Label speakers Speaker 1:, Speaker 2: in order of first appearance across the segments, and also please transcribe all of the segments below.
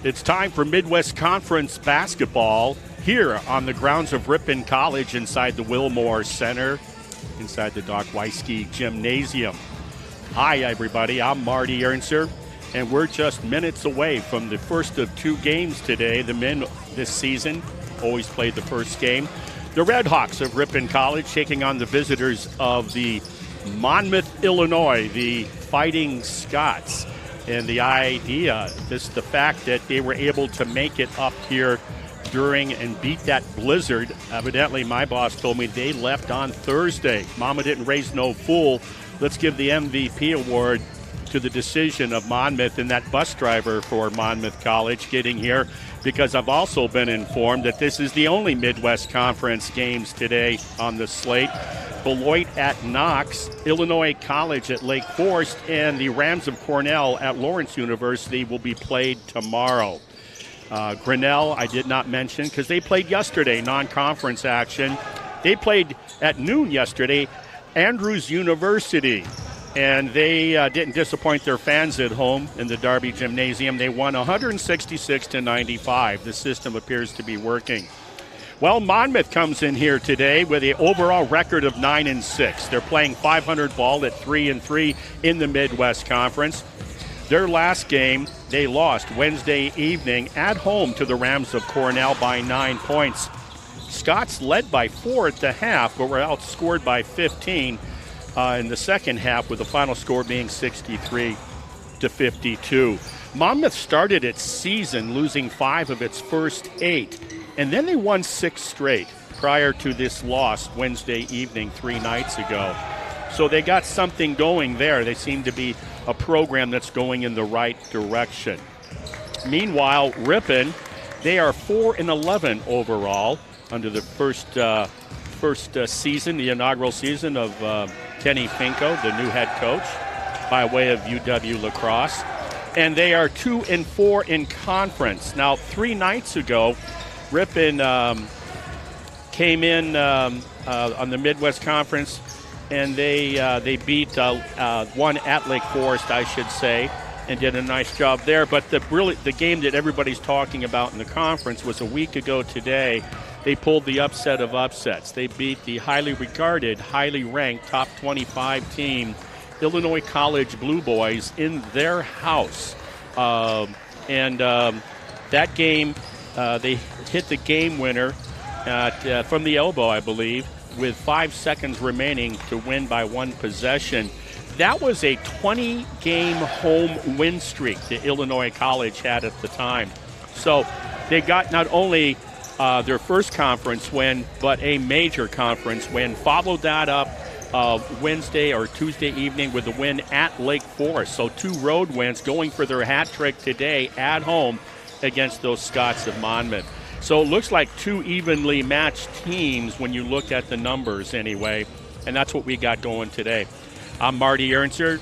Speaker 1: It's time for Midwest Conference basketball here on the grounds of Ripon College inside the Wilmore Center, inside the Doc Weisky Gymnasium. Hi, everybody. I'm Marty Ernster, and we're just minutes away from the first of two games today. The men this season always played the first game. The Redhawks of Ripon College taking on the visitors of the Monmouth, Illinois, the Fighting Scots. And the idea, the fact that they were able to make it up here during and beat that blizzard. Evidently, my boss told me they left on Thursday. Mama didn't raise no fool. Let's give the MVP award to the decision of Monmouth and that bus driver for Monmouth College getting here, because I've also been informed that this is the only Midwest Conference games today on the slate. Beloit at Knox, Illinois College at Lake Forest, and the Rams of Cornell at Lawrence University will be played tomorrow. Grinnell, I did not mention because they played yesterday, non-conference action. They played at noon yesterday, Andrews University, and they didn't disappoint their fans at home in the Darby Gymnasium. They won 166-95. The system appears to be working. Well, Monmouth comes in here today with an overall record of 9-6. They're playing 500 ball at 3-3 in the Midwest Conference. Their last game, they lost Wednesday evening at home to the Rams of Cornell by 9 points. Scots led by 4 at the half, but were outscored by 15 in the second half, with the final score being 63-52. Monmouth started its season losing 5 of its first 8. And then they won 6 straight prior to this loss Wednesday evening 3 nights ago. So they got something going there. They seem to be a program that's going in the right direction. Meanwhile, Ripon, they are 4-11 overall under the first season, the inaugural season of Kenny Finko, the new head coach, by way of UW Lacrosse. And they are 2-4 in conference. Now, 3 nights ago, Ripon came in on the Midwest Conference, and they beat one at Lake Forest, I should say, and did a nice job there. But the game that everybody's talking about in the conference was a week ago today. They pulled the upset of upsets. They beat the highly regarded, highly ranked, top 25 team, Illinois College Blue Boys, in their house. That game, they hit the game winner from the elbow, I believe, with 5 seconds remaining to win by 1 possession. That was a 20-game home win streak that Illinois College had at the time. So they got not only their first conference win, but a major conference win. Followed that up Wednesday or Tuesday evening with a win at Lake Forest. So 2 road wins, going for their hat trick today at home against those Scots of Monmouth. So it looks like 2 evenly matched teams when you look at the numbers anyway, and that's what we got going today. I'm Marty Ernster,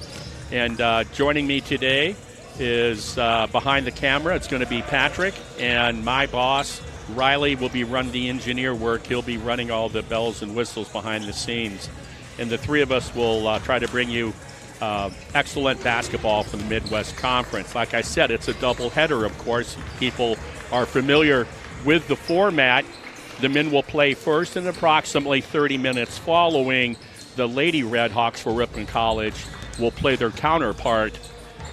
Speaker 1: and joining me today is behind the camera, it's going to be Patrick, and my boss, Riley, will be running the engineer work. He'll be running all the bells and whistles behind the scenes. And the 3 of us will try to bring you excellent basketball from the Midwest Conference. Like I said, it's a doubleheader, of course. People are familiar with the format. The men will play first, and approximately 30 minutes following, the Lady Redhawks for Ripon College will play their counterpart,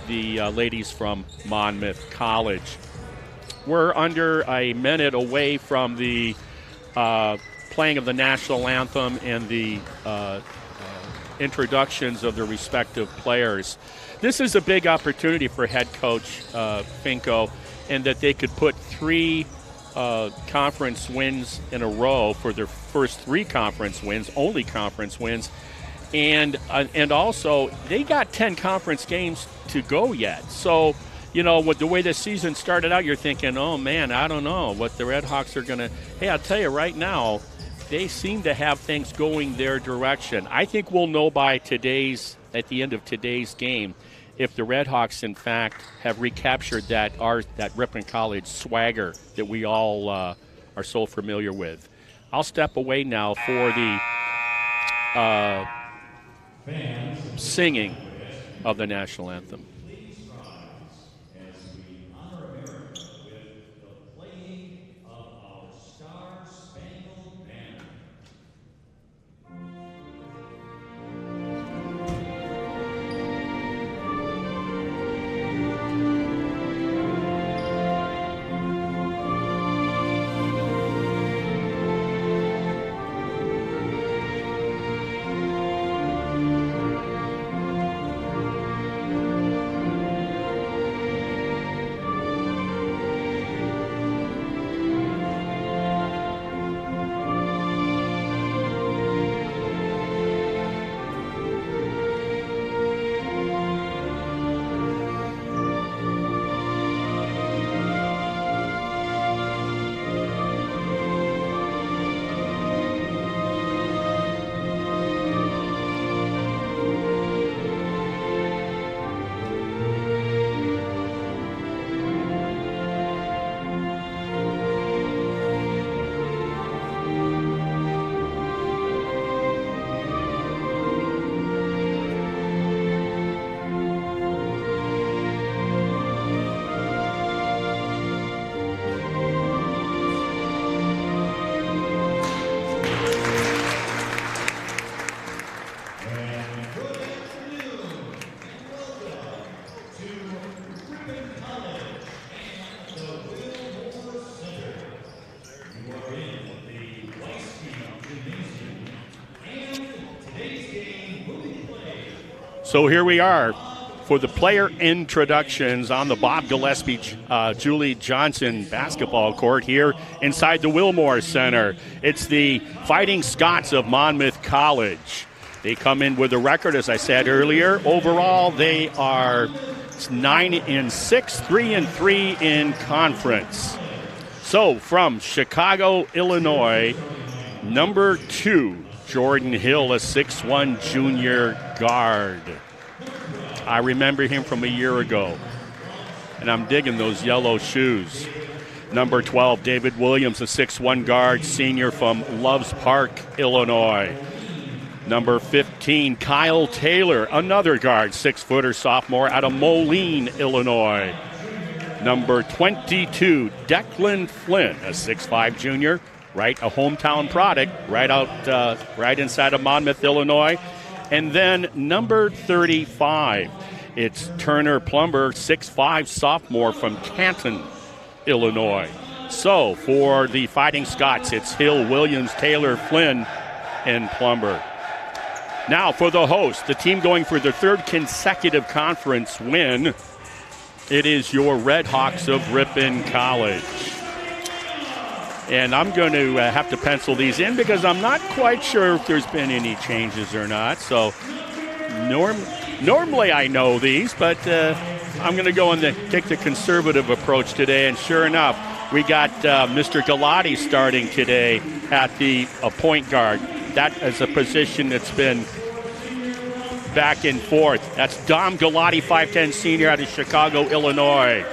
Speaker 1: the ladies from Monmouth College. We're under a minute away from the playing of the national anthem and the introductions of the respective players. This is a big opportunity for head coach Finko, and that they could put 3 conference wins in a row for their first 3 conference wins, only conference wins, and also they got 10 conference games to go yet. So, you know, with the way the season started out, you're thinking, oh man, I don't know what the Redhawks are gonna. Hey, I'll tell you right now, they seem to have things going their direction. I think we'll know by at the end of today's game, if the Redhawks, in fact, have recaptured that Ripon College swagger that we all are so familiar with. I'll step away now for the singing of the national anthem. So here we are for the player introductions on the Bob Gillespie Julie Johnson basketball court here inside the Wilmore Center. It's the Fighting Scots of Monmouth College. They come in with a record, as I said earlier. Overall, they are 9-6, 3-3 in conference. So from Chicago, Illinois, number 2, Jordan Hill, a 6'1 junior guard. I remember him from a year ago, and I'm digging those yellow shoes. Number 12, David Williams, a 6'1 guard, senior from Loves Park, Illinois. Number 15, Kyle Taylor, another guard, 6-footer sophomore out of Moline, Illinois. Number 22, Declan Flynn, a 6'5 junior, right, a hometown product, right inside of Monmouth, Illinois. And then number 35, it's Turner Plumber, 6'5 sophomore from Canton, Illinois. So for the Fighting Scots, it's Hill, Williams, Taylor, Flynn, and Plumber. Now for the host, the team going for their third consecutive conference win, it is your Red Hawks of Ripon College. And I'm going to have to pencil these in because I'm not quite sure if there's been any changes or not. So normally I know these, but I'm going to go and take the conservative approach today. And sure enough, we got Mr. Galati starting today at the point guard. That is a position that's been back and forth. That's Dom Galati, 5'10 senior out of Chicago, Illinois.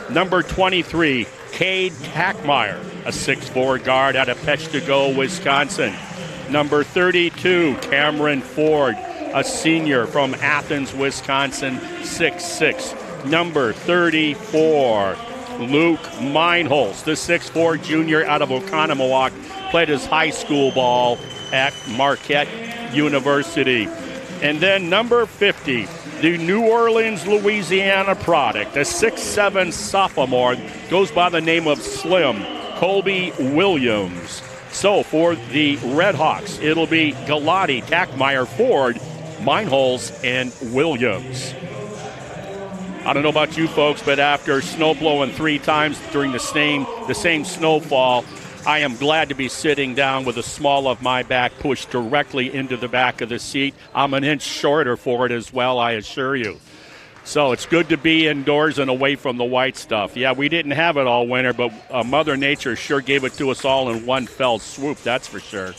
Speaker 1: Number 23, Cade Tackmeyer, a 6'4 guard out of Peshtigo, Wisconsin. Number 32, Cameron Ford, a senior from Athens, Wisconsin, 6'6". Number 34, Luke Meinholz, the 6'4 junior out of Oconomowoc, played his high school ball at Marquette University. And then number 50, the New Orleans, Louisiana product, a 6'7 sophomore, goes by the name of Slim, Colby Williams. So for the Red Hawks, it'll be Galati, Tackmeyer, Ford, Meinholz, and Williams. I don't know about you folks, but after snow blowing 3 times during the same snowfall, I am glad to be sitting down with the small of my back pushed directly into the back of the seat. I'm an inch shorter for it as well, I assure you. So it's good to be indoors and away from the white stuff. Yeah, we didn't have it all winter, but Mother Nature sure gave it to us all in one fell swoop, that's for sure.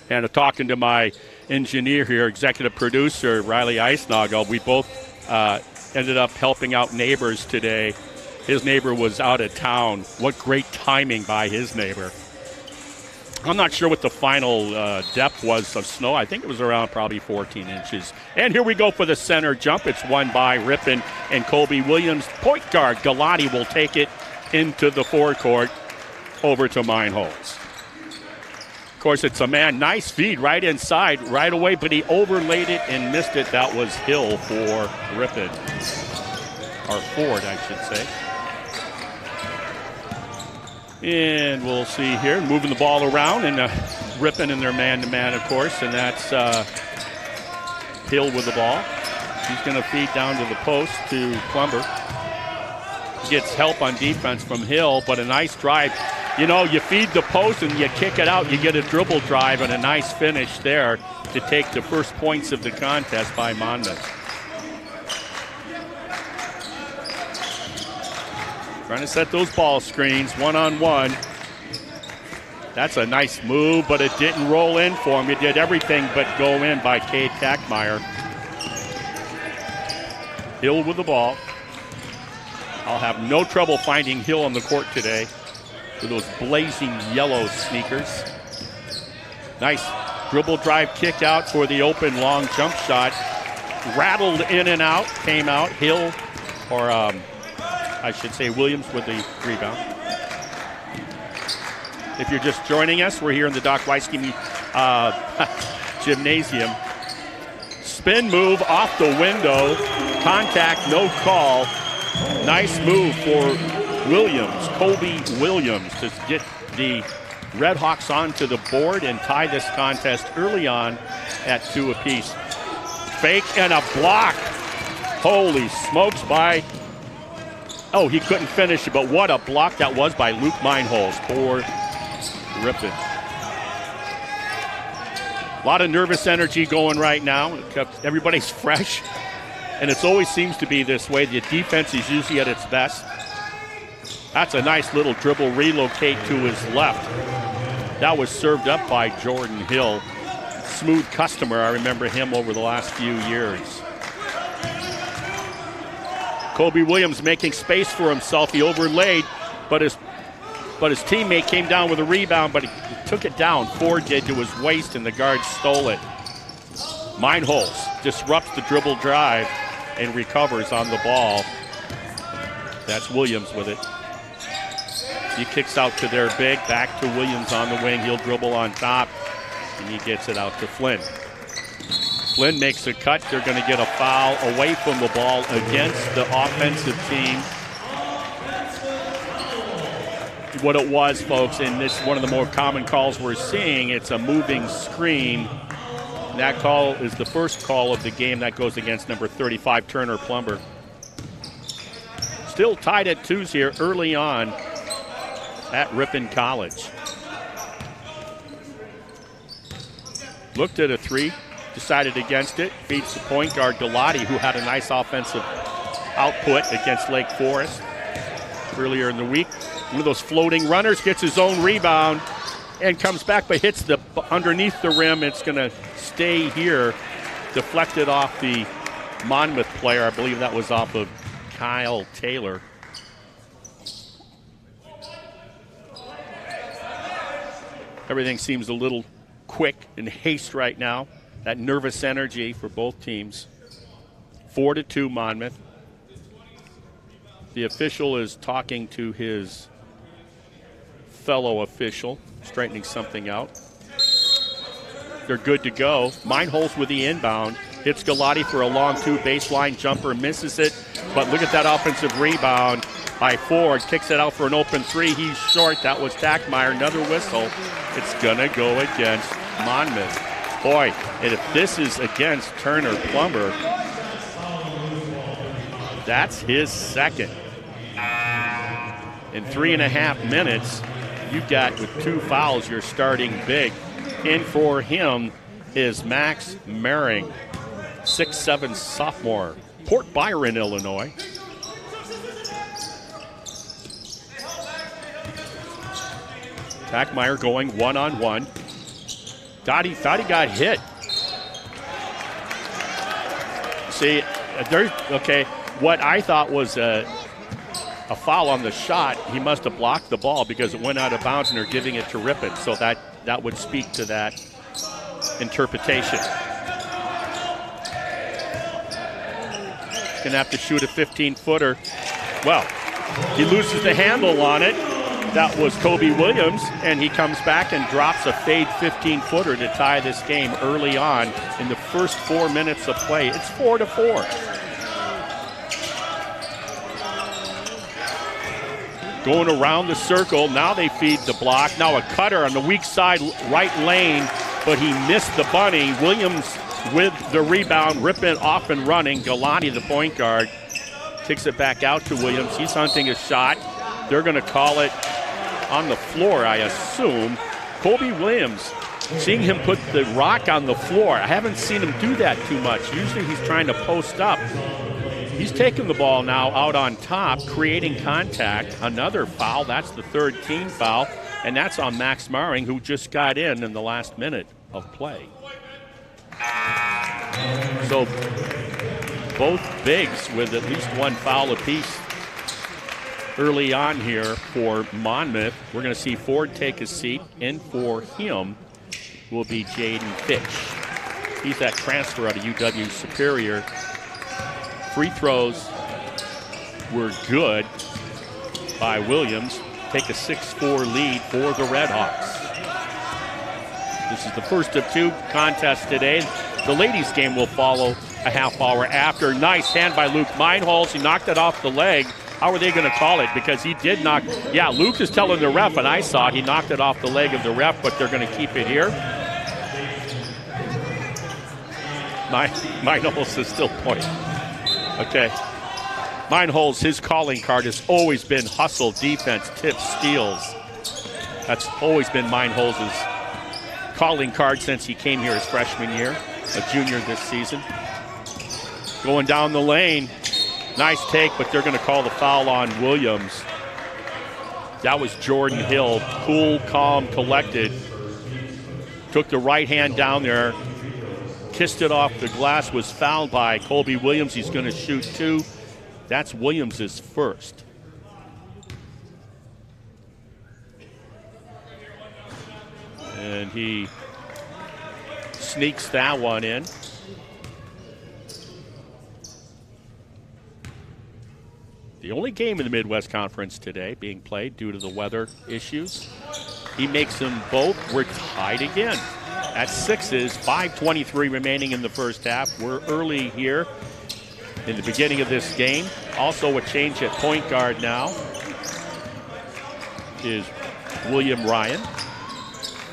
Speaker 1: And talking to my engineer here, executive producer, Riley Eisnagel, we both ended up helping out neighbors today. His neighbor was out of town. What great timing by his neighbor. I'm not sure what the final depth was of snow. I think it was around probably 14 inches. And here we go for the center jump. It's won by Ripon and Colby Williams. Point guard Galati will take it into the forecourt over to Meinholz. Of course, it's a man. Nice feed right inside right away, but he overlaid it and missed it. That was Hill for Ripon. Or Ford, I should say. And we'll see here, moving the ball around and Ripon in their man-to-man, of course, and that's Hill with the ball. He's going to feed down to the post to Plumber. Gets help on defense from Hill, but a nice drive. You know, you feed the post and you kick it out, you get a dribble drive and a nice finish there to take the first points of the contest by Monmouth. Trying to set those ball screens one-on-one. That's a nice move, but it didn't roll in for him. It did everything but go in by Cade Tackmeyer. Hill with the ball. I'll have no trouble finding Hill on the court today with those blazing yellow sneakers. Nice dribble drive kick out for the open long jump shot. Rattled in and out, came out. Hill, or I should say Williams with the rebound. If you're just joining us, we're here in the Doc Weisky Gymnasium. Spin move off the window. Contact, no call. Nice move for Williams, Colby Williams, to get the Red Hawks onto the board and tie this contest early on at 2 apiece. fake and a block. Holy smokes by, oh, he couldn't finish it, but what a block that was by Luke Meinholz for Ripon. A lot of nervous energy going right now. Everybody's fresh, and it always seems to be this way. The defense is usually at its best. That's a nice little dribble relocate to his left. That was served up by Jordan Hill. Smooth customer, I remember him over the last few years. Kobe Williams making space for himself. He overlaid, but his teammate came down with a rebound, but he took it down. Ford did to his waist, and the guard stole it. Meinholz disrupts the dribble drive and recovers on the ball. That's Williams with it. He kicks out to their big, back to Williams on the wing. He'll dribble on top, and he gets it out to Flynn. Flynn makes a cut. They're going to get a foul away from the ball against the offensive team. What it was, folks, and this is one of the more common calls we're seeing, it's a moving screen. That call is the first call of the game. That goes against number 35, Turner Plumber. Still tied at 2s here early on at Ripon College. Looked at a 3, decided against it. Beats the point guard, Galati, who had a nice offensive output against Lake Forest earlier in the week. One of those floating runners, gets his own rebound and comes back, but hits the underneath the rim. It's going to stay here. Deflected off the Monmouth player. I believe that was off of Kyle Taylor. Everything seems a little quick and haste right now. That nervous energy for both teams. 4-2 Monmouth. The official is talking to his fellow official, straightening something out. They're good to go. Meinholz with the inbound. Hits Galati for a long 2 baseline jumper, misses it. But look at that offensive rebound by Ford. Kicks it out for an open 3. He's short. That was Tackmeyer. Another whistle. It's going to go against Monmouth. Boy, and if this is against Turner Plumber, that's his second. In 3.5 minutes, you got with 2 fouls, you're starting big. In for him is Max Mehring, 6'7" sophomore, Port Byron, Illinois. Tackmeyer going one-on-one. Thought he got hit. See, okay, what I thought was a foul on the shot, he must have blocked the ball because it went out of bounds and they're giving it to Ripon. So that would speak to that interpretation. He's going to have to shoot a 15-footer. Well, he loses the handle on it. That was Kobe Williams, and he comes back and drops a fade 15-footer to tie this game early on in the first 4 minutes of play. It's 4-4. Going around the circle, now they feed the block. Now a cutter on the weak side, right lane, but he missed the bunny. Williams with the rebound, Ripon off and running. Galati, the point guard, kicks it back out to Williams. He's hunting a shot. They're going to call it on the floor, I assume. Kobe Williams, seeing him put the rock on the floor. I haven't seen him do that too much. Usually he's trying to post up. He's taking the ball now out on top, creating contact. Another foul. That's the 3rd team foul, and that's on Max Mehring, who just got in the last minute of play. So both bigs with at least 1 foul apiece early on here for Monmouth. We're going to see Ford take a seat. In for him will be Jaden Fitch. He's that transfer out of UW Superior. Free throws were good by Williams. Take a 6-4 lead for the Redhawks. This is the first of 2 contests today. The ladies' game will follow a half hour after. Nice hand by Luke Meinholz. He knocked it off the leg. How are they going to call it? Because he did knock. Yeah, Luke is telling the ref, and I saw he knocked it off the leg of the ref, but they're going to keep it here. Meinholz is still pointing. Okay. Meinholz, his calling card has always been hustle, defense, tips, steals. That's always been Meinholz's calling card since he came here his freshman year, a junior this season. Going down the lane. Nice take, but they're going to call the foul on Williams. That was Jordan Hill. Cool, calm, collected. Took the right hand down there. Kissed it off the glass. Was fouled by Colby Williams. He's going to shoot 2. That's Williams' first. And he sneaks that one in. The only game in the Midwest Conference today being played due to the weather issues. He makes them both. We're tied again at 6s. 5:23 remaining in the first half. We're early here in the beginning of this game. Also a change at point guard now is William Ryan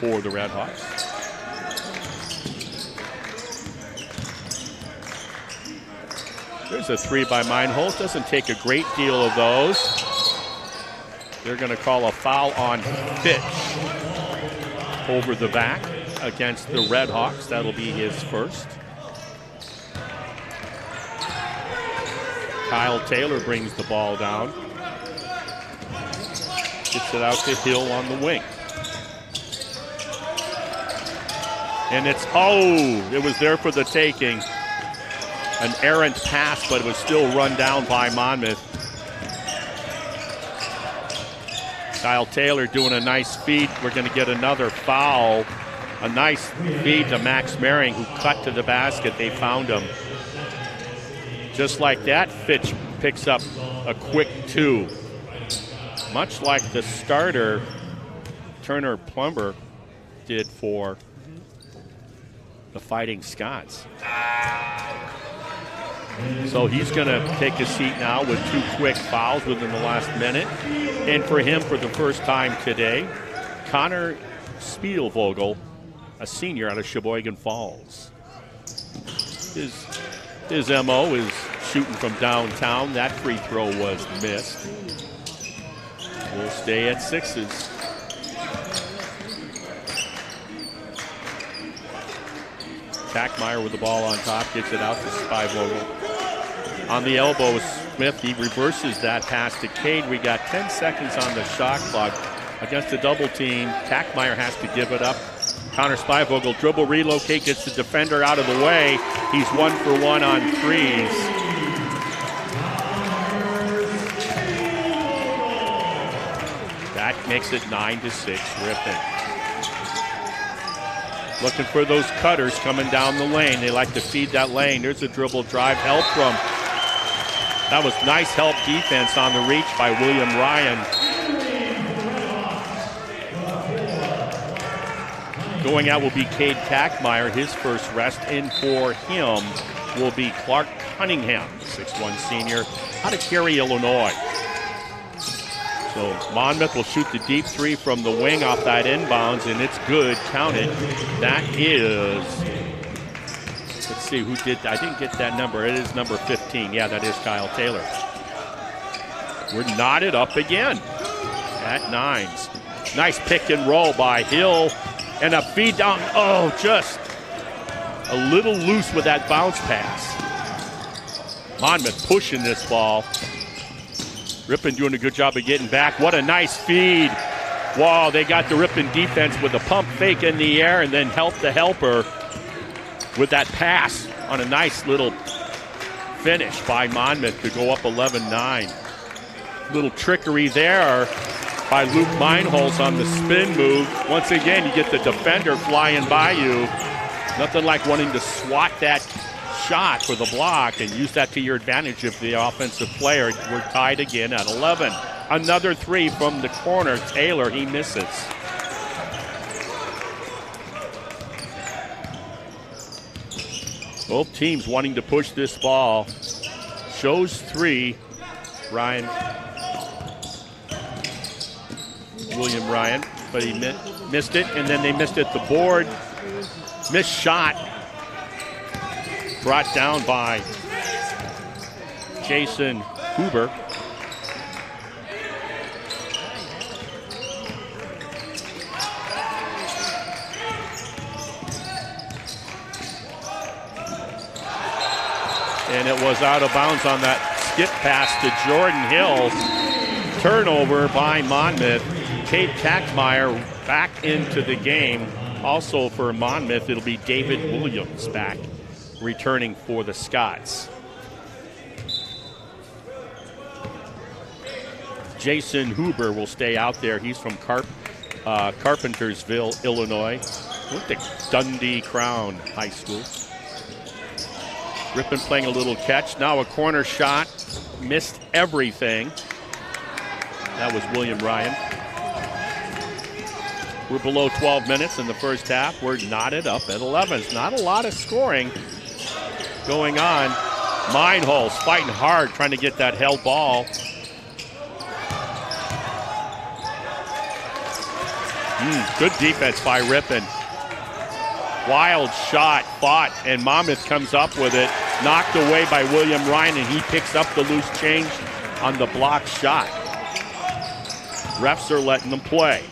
Speaker 1: for the Redhawks. There's a 3 by Meinholz. Doesn't take a great deal of those. They're going to call a foul on Fitch over the back against the Redhawks. That'll be his first. Kyle Taylor brings the ball down. Gets it out to Hill on the wing. And it was there for the taking. An errant pass, but it was still run down by Monmouth. Kyle Taylor doing a nice feed. We're going to get another foul. A nice feed to Max Maring, who cut to the basket. They found him. Just like that, Fitch picks up a quick 2. Much like the starter, Turner Plumber, did for the Fighting Scots. So he's going to take a seat now with 2 quick fouls within the last minute. And for him, for the first time today, Connor Spielvogel, a senior out of Sheboygan Falls. His MO is shooting from downtown. That free throw was missed. We'll stay at 6s. Tackmeyer with the ball on top, gets it out to Spielvogel. On the elbow, Smith, he reverses that pass to Cade. We got 10 seconds on the shot clock. Against a double team, Tackmeyer has to give it up. Connor Spielvogel dribble, relocate, gets the defender out of the way. He's 1 for 1 on 3s. That makes it 9-6, Ripon. Looking for those cutters coming down the lane. They like to feed that lane. There's a dribble drive, help from. That was nice help defense on the reach by William Ryan. Going out will be Cade Tackmeyer. His first rest in for him will be Clark Cunningham, 6'1" senior, out of Cary, Illinois. So Monmouth will shoot the deep 3 from the wing off that inbounds, and it's good. Count it. That is, let's see who did. I didn't get that number. It is number 15. Yeah, that is Kyle Taylor. We're knotted up again at 9s. Nice pick and roll by Hill, and a feed down. Oh, just a little loose with that bounce pass. Monmouth pushing this ball. Ripon doing a good job of getting back. What a nice feed. Wow, they got the Ripon defense with a pump fake in the air and then help the helper with that pass on a nice little finish by Monmouth to go up 11-9. Little trickery there by Luke Meinholz on the spin move. Once again, you get the defender flying by you. Nothing like wanting to swat that shot for the block and use that to your advantage if the offensive player. We're tied again at 11. Another 3 from the corner. Taylor, he misses. Both teams wanting to push this ball. Shows 3. William Ryan, but he missed it, and then they missed it. The board, missed shot. brought down by Jason Huber. And it was out of bounds on that skip pass to Jordan Hill. Turnover by Monmouth. Kate Kackmeyer back into the game. Also for Monmouth, it'll be David Williams back, returning for the Scots. Jason Huber will stay out there. He's from Carpentersville, Illinois. Went to Dundee Crown High School. Ripon playing a little catch. Now a corner shot. Missed everything. That was William Ryan. We're below 12 minutes in the first half. We're knotted up at 11. It's not a lot of scoring going on. Meinholz fighting hard, trying to get that held ball. Good defense by Ripon. Wild shot, fought, and Monmouth comes up with it. Knocked away by William Ryan, and he picks up the loose change on the blocked shot. Refs are letting them play.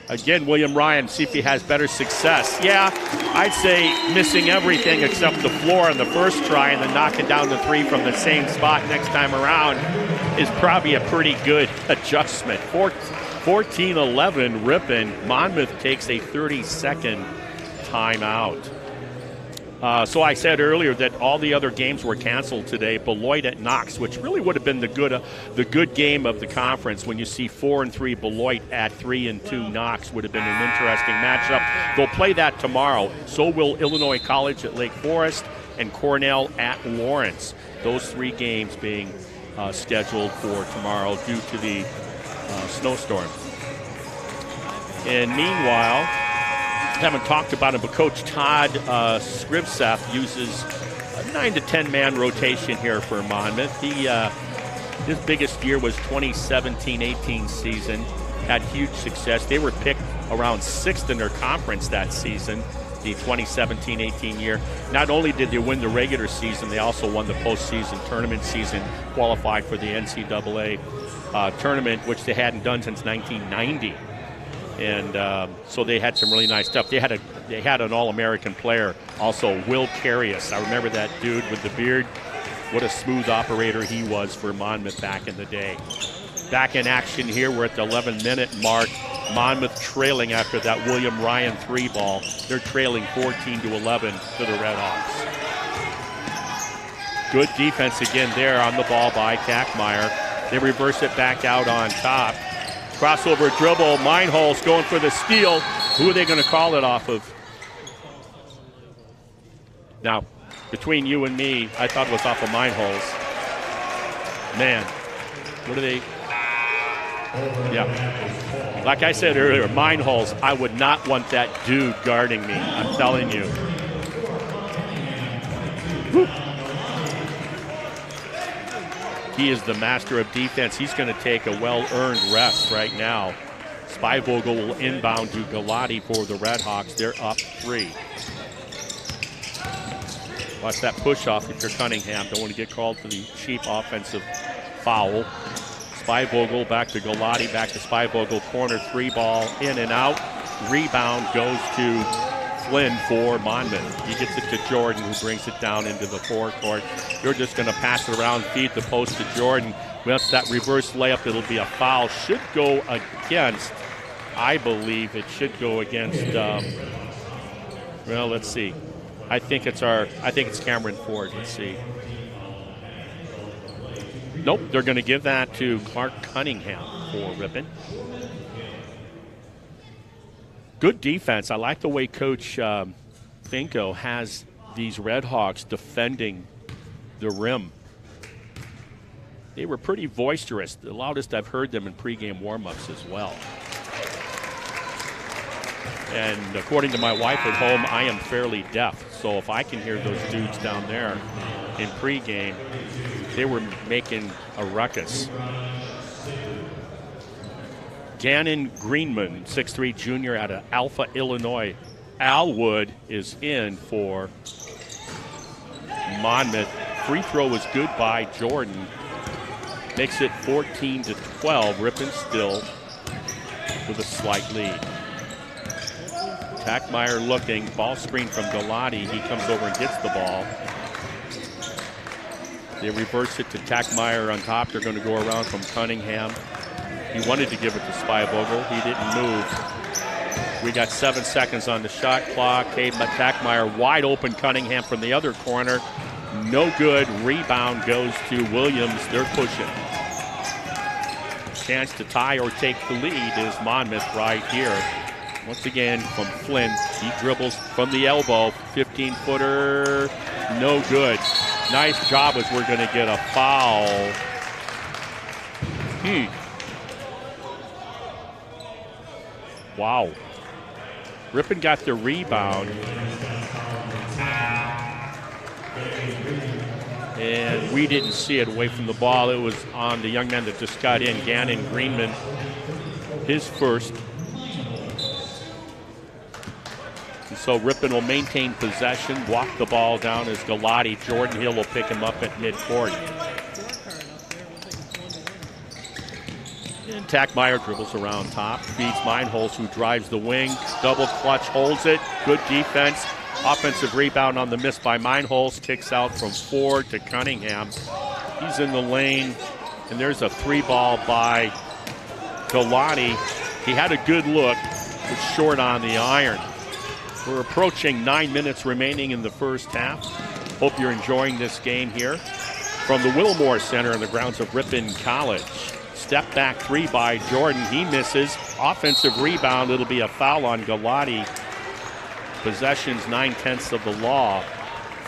Speaker 1: Again, William Ryan, see if he has better success. Yeah, I'd say missing everything except the floor on the first try, and then knocking down the three from the same spot next time around is probably a pretty good adjustment. 14-11 Ripon. Monmouth takes a 30-second timeout. So I said earlier that all the other games were canceled today. Beloit at Knox, which really would have been the good game of the conference. When you see 4-3 Beloit at 3-2 Knox, would have been an interesting matchup. They'll play that tomorrow. So will Illinois College at Lake Forest and Cornell at Lawrence. Those three games being scheduled for tomorrow due to the snowstorm. And meanwhile, haven't talked about it, but Coach Todd Scribseth uses a 9 to 10 man rotation here for Monmouth. His biggest year was 2017-18 season. Had huge success. They were picked around 6th in their conference that season, the 2017-18 year. Not only did they win the regular season, they also won the postseason tournament season, qualified for the NCAA tournament, which they hadn't done since 1990. And so they had some really nice stuff. They had an All-American player, also Will Carius. I remember that dude with the beard. What a smooth operator he was for Monmouth back in the day. Back in action here. We're at the 11-minute mark. Monmouth trailing after that William Ryan 3-ball. They're trailing 14-11 to the Redhawks. Good defense again there on the ball by Kackmeyer. They reverse it back out on top. Crossover dribble, Meinholz going for the steal. Who are they going to call it off of? Now, between you and me, I thought it was off of Meinholz. Man, what are they? Yeah. Like I said earlier, Meinholz, I would not want that dude guarding me. I'm telling you. Woo. He is the master of defense. He's going to take a well-earned rest right now. Spivogel will inbound to Galati for the Redhawks. They're up 3. Watch that push-off if you're Cunningham. Don't want to get called for the cheap offensive foul. Spivogel back to Galati, back to Spivogel. Corner 3-ball in and out. Rebound goes to Flynn for Monmouth. He gets it to Jordan, who brings it down into the forecourt. You're just going to pass it around, feed the post to Jordan. That's that reverse layup. It'll be a foul. Should go against, I believe it should go against, well, let's see. I think it's Cameron Ford. Let's see. Nope, they're going to give that to Clark Cunningham for Ripon. Good defense. I like the way Coach Finko has these Redhawks defending the rim. They were pretty boisterous. The loudest I've heard them in pregame warm-ups as well. And according to my wife at home, I am fairly deaf. So if I can hear those dudes down there in pregame, they were making a ruckus. Gannon Greenman, 6'3" junior out of Alpha, Illinois. Al Wood is in for Monmouth. Free throw was good by Jordan. Makes it 14-12. Ripon still with a slight lead. Tackmeyer looking. Ball screen from Galati. He comes over and gets the ball. They reverse it to Tackmeyer on top. They're going to go around from Cunningham. He wanted to give it to Spivogel. He didn't move. We got 7 seconds on the shot clock. Cade Tackmeyer wide open. Cunningham from the other corner. No good. Rebound goes to Williams. They're pushing. Chance to tie or take the lead is Monmouth right here. Once again from Flynn. He dribbles from the elbow. 15-footer. No good. Nice job as we're going to get a foul. Wow. Ripon got the rebound. And we didn't see it away from the ball. It was on the young man that just got in, Gannon Greenman, his first. And so Ripon will maintain possession, walk the ball down as Galati. Jordan Hill will pick him up at midcourt. And Tackmeyer dribbles around top, feeds Meinholz, who drives the wing. Double clutch, holds it. Good defense. Offensive rebound on the miss by Meinholz. Kicks out from Ford to Cunningham. He's in the lane, and there's a 3-ball by Galati. He had a good look, but short on the iron. We're approaching 9 minutes remaining in the first half. Hope you're enjoying this game here from the Wilmore Center in the grounds of Ripon College. Step back 3 by Jordan. He misses. Offensive rebound. It'll be a foul on Galati. Possessions 9/10 of the law.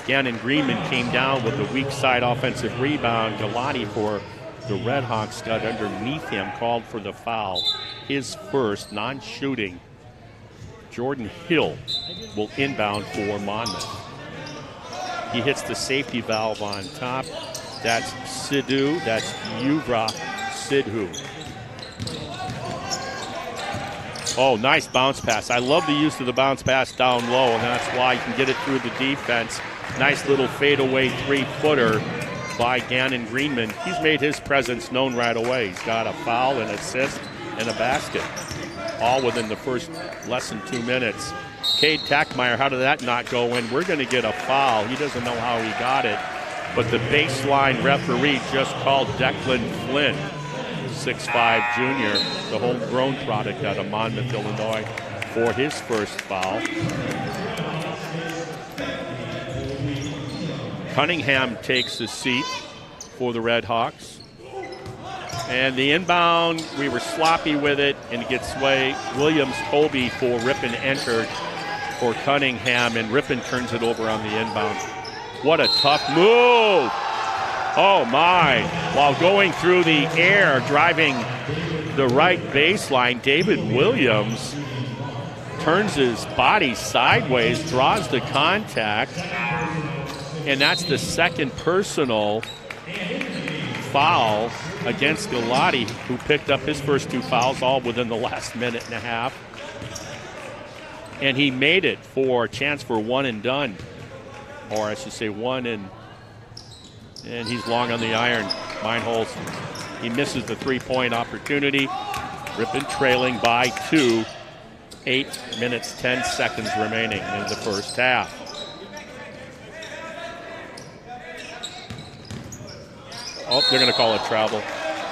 Speaker 1: Gannon Greenman came down with a weak side offensive rebound. Galati for the Redhawks got underneath him, called for the foul. His first non-shooting. Jordan Hill will inbound for Monmouth. He hits the safety valve on top. That's Sidhu. That's Yuvra Sidhu. Oh, nice bounce pass. I love the use of the bounce pass down low, and that's why you can get it through the defense. Nice little fadeaway 3-footer by Gannon Greenman. He's made his presence known right away. He's got a foul, an assist, and a basket. All within the first less than 2 minutes. Cade Tackmeyer, how did that not go in? We're going to get a foul. He doesn't know how he got it, but the baseline referee just called Declan Flynn, 6'5" junior, the homegrown product out of Monmouth, Illinois, for his first foul. Cunningham takes the seat for the Redhawks. And the inbound, we were sloppy with it, and it gets away. Williams Colby for Ripon entered for Cunningham, and Ripon turns it over on the inbound. What a tough move. Oh my. While going through the air, driving the right baseline, David Williams turns his body sideways, draws the contact, and that's the second personal foul against Galati, who picked up his first 2 fouls all within the last minute and a half. And he made it for a chance for one and done, or I should say one and he's long on the iron. Meinholz, he misses the 3-point opportunity. Ripon trailing by 2. 8 minutes, 10 seconds remaining in the first half. Oh, they're going to call it travel.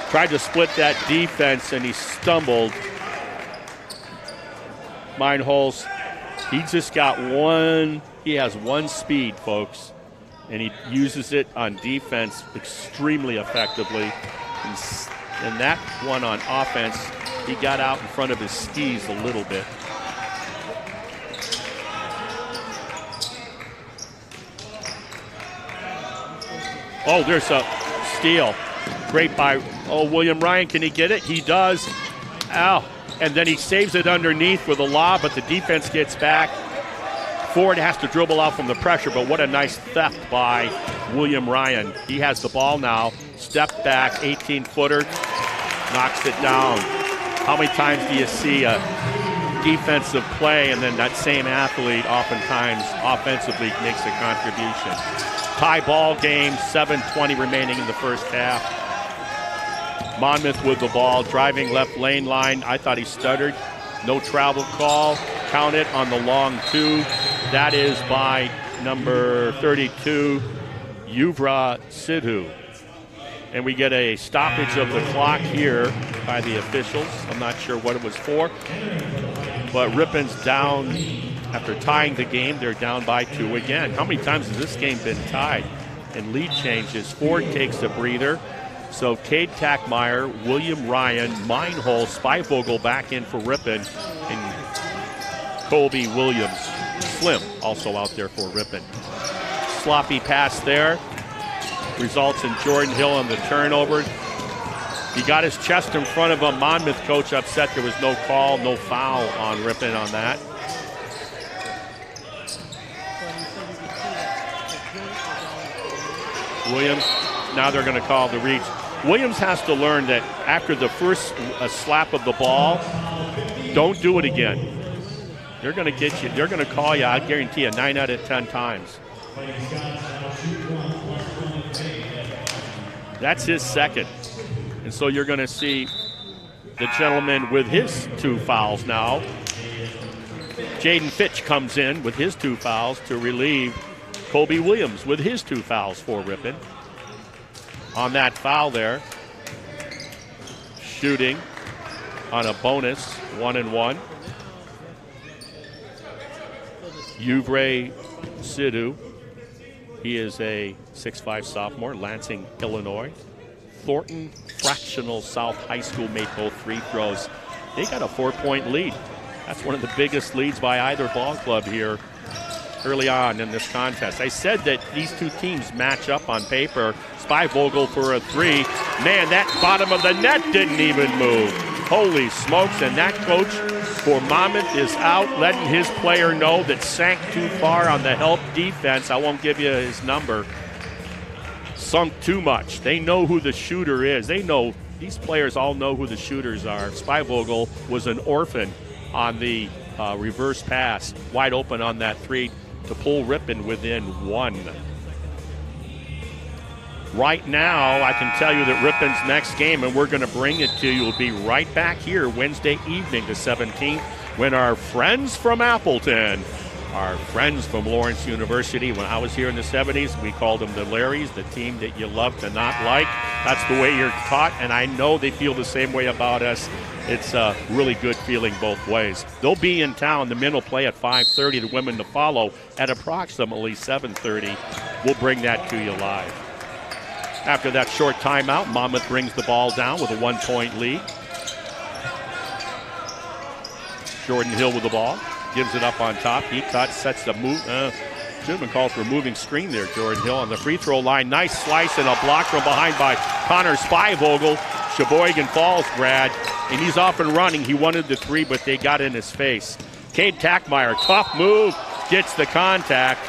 Speaker 1: Tried to split that defense, and he stumbled. Meinholz, he just got one. He has one speed, folks, and he uses it on defense extremely effectively. And that one on offense, he got out in front of his skis a little bit. Oh, there's a steal. Great by, William Ryan. Can he get it? He does. Ow. And then he saves it underneath with a lob, but the defense gets back. Ford has to dribble out from the pressure, but what a nice theft by William Ryan. He has the ball now. Step back, 18-footer, knocks it down. How many times do you see a defensive play and then that same athlete oftentimes offensively makes a contribution? Tie ball game, 7:20 remaining in the first half. Monmouth with the ball, driving left lane line. I thought he stuttered. No travel call. Counted on the long two. That is by number 32, Yuvra Sidhu. And we get a stoppage of the clock here by the officials. I'm not sure what it was for. But Ripon's down after tying the game. They're down by 2 again. How many times has this game been tied? And lead changes. Ford takes a breather. So Cade Tackmeyer, William Ryan, Meinhold, Spivogel back in for Ripon, and Colby Williams. Slim also out there for Ripon. Sloppy pass there. Results in Jordan Hill on the turnover. He got his chest in front of a Monmouth coach upset. There was no call, no foul on Ripon on that. Williams, now they're going to call the reach. Williams has to learn that after the first slap of the ball, don't do it again. They're going to get you. They're going to call you, I guarantee you, 9 out of 10 times. That's his second. And so you're going to see the gentleman with his 2 fouls now. Jaden Fitch comes in with his 2 fouls to relieve Colby Williams with his 2 fouls for Ripon. On that foul there, shooting on a bonus, 1-1. Yuvre Sidhu, he is a 6'5" sophomore, Lansing, Illinois. Thornton Fractional South High School made both free throws. They got a 4-point lead. That's one of the biggest leads by either ball club here early on in this contest. I said that these 2 teams match up on paper. Spivogel for a 3. Man, that bottom of the net didn't even move. Holy smokes, and that coach for Monmouth is out letting his player know that sank too far on the help defense. I won't give you his number. Sunk too much. They know who the shooter is. They know, these players all know who the shooters are. Spivogel was an orphan on the reverse pass. Wide open on that 3 to pull Ripon within 1. Right now, I can tell you that Ripon's next game, and we're going to bring it to you, will be right back here Wednesday evening, the 17th, when our friends from Appleton, our friends from Lawrence University, when I was here in the 70s, we called them the Larrys, the team that you love to not like. That's the way you're taught, and I know they feel the same way about us. It's a really good feeling both ways. They'll be in town. The men will play at 5:30, the women to follow at approximately 7:30. We'll bring that to you live. After that short timeout, Monmouth brings the ball down with a 1-point lead. Jordan Hill with the ball. Gives it up on top. He cuts, sets the move. Should have been called for a moving screen there, Jordan Hill on the free throw line. Nice slice and a block from behind by Connor Spivogel. Sheboygan Falls grad, and he's off and running. He wanted the 3, but they got in his face. Cade Tackmeyer, tough move, gets the contact.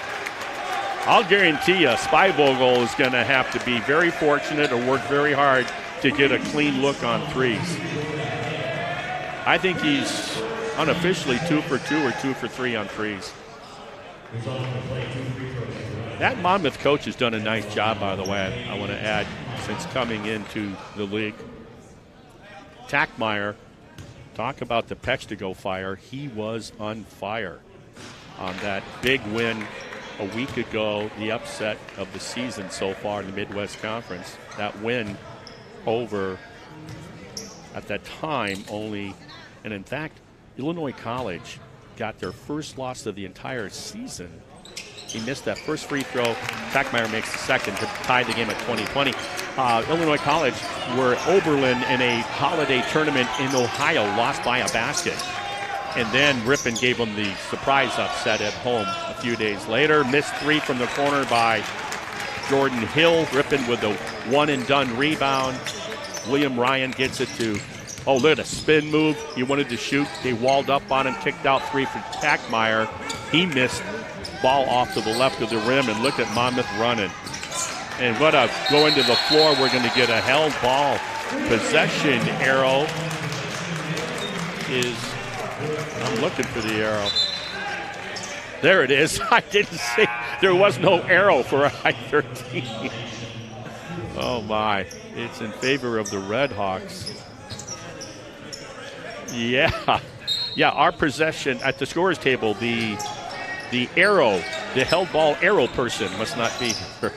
Speaker 1: I'll guarantee you Spivogel is going to have to be very fortunate or work very hard to get a clean look on 3s. I think he's unofficially 2 for 2 or 2 for 3 on 3s. That Monmouth coach has done a nice job, by the way, I want to add, since coming into the league. Tackmeyer, talk about the Pechtigo fire. He was on fire on that big win a week ago, the upset of the season so far in the Midwest Conference. That win over, at that time, only, and in fact, Illinois College got their first loss of the entire season. He missed that first free throw. Tackmeyer makes the second to tie the game at 20-20. Illinois College were Oberlin in a holiday tournament in Ohio, lost by a basket. And then Ripon gave them the surprise upset at home a few days later. Missed 3 from the corner by Jordan Hill. Ripon with the one-and-done rebound. William Ryan gets it to, oh, look at a spin move. He wanted to shoot. They walled up on him, kicked out 3 for Tackmeyer. He missed. Ball off to the left of the rim, and look at Monmouth running. And what a going to the floor. We're going to get a held ball. Possession arrow is, I'm looking for the arrow. There it is. I didn't see. There was no arrow for I-13. Oh, my. It's in favor of the Redhawks. Yeah. Yeah, our possession at the scorers table, the arrow, the held ball arrow person must not be here.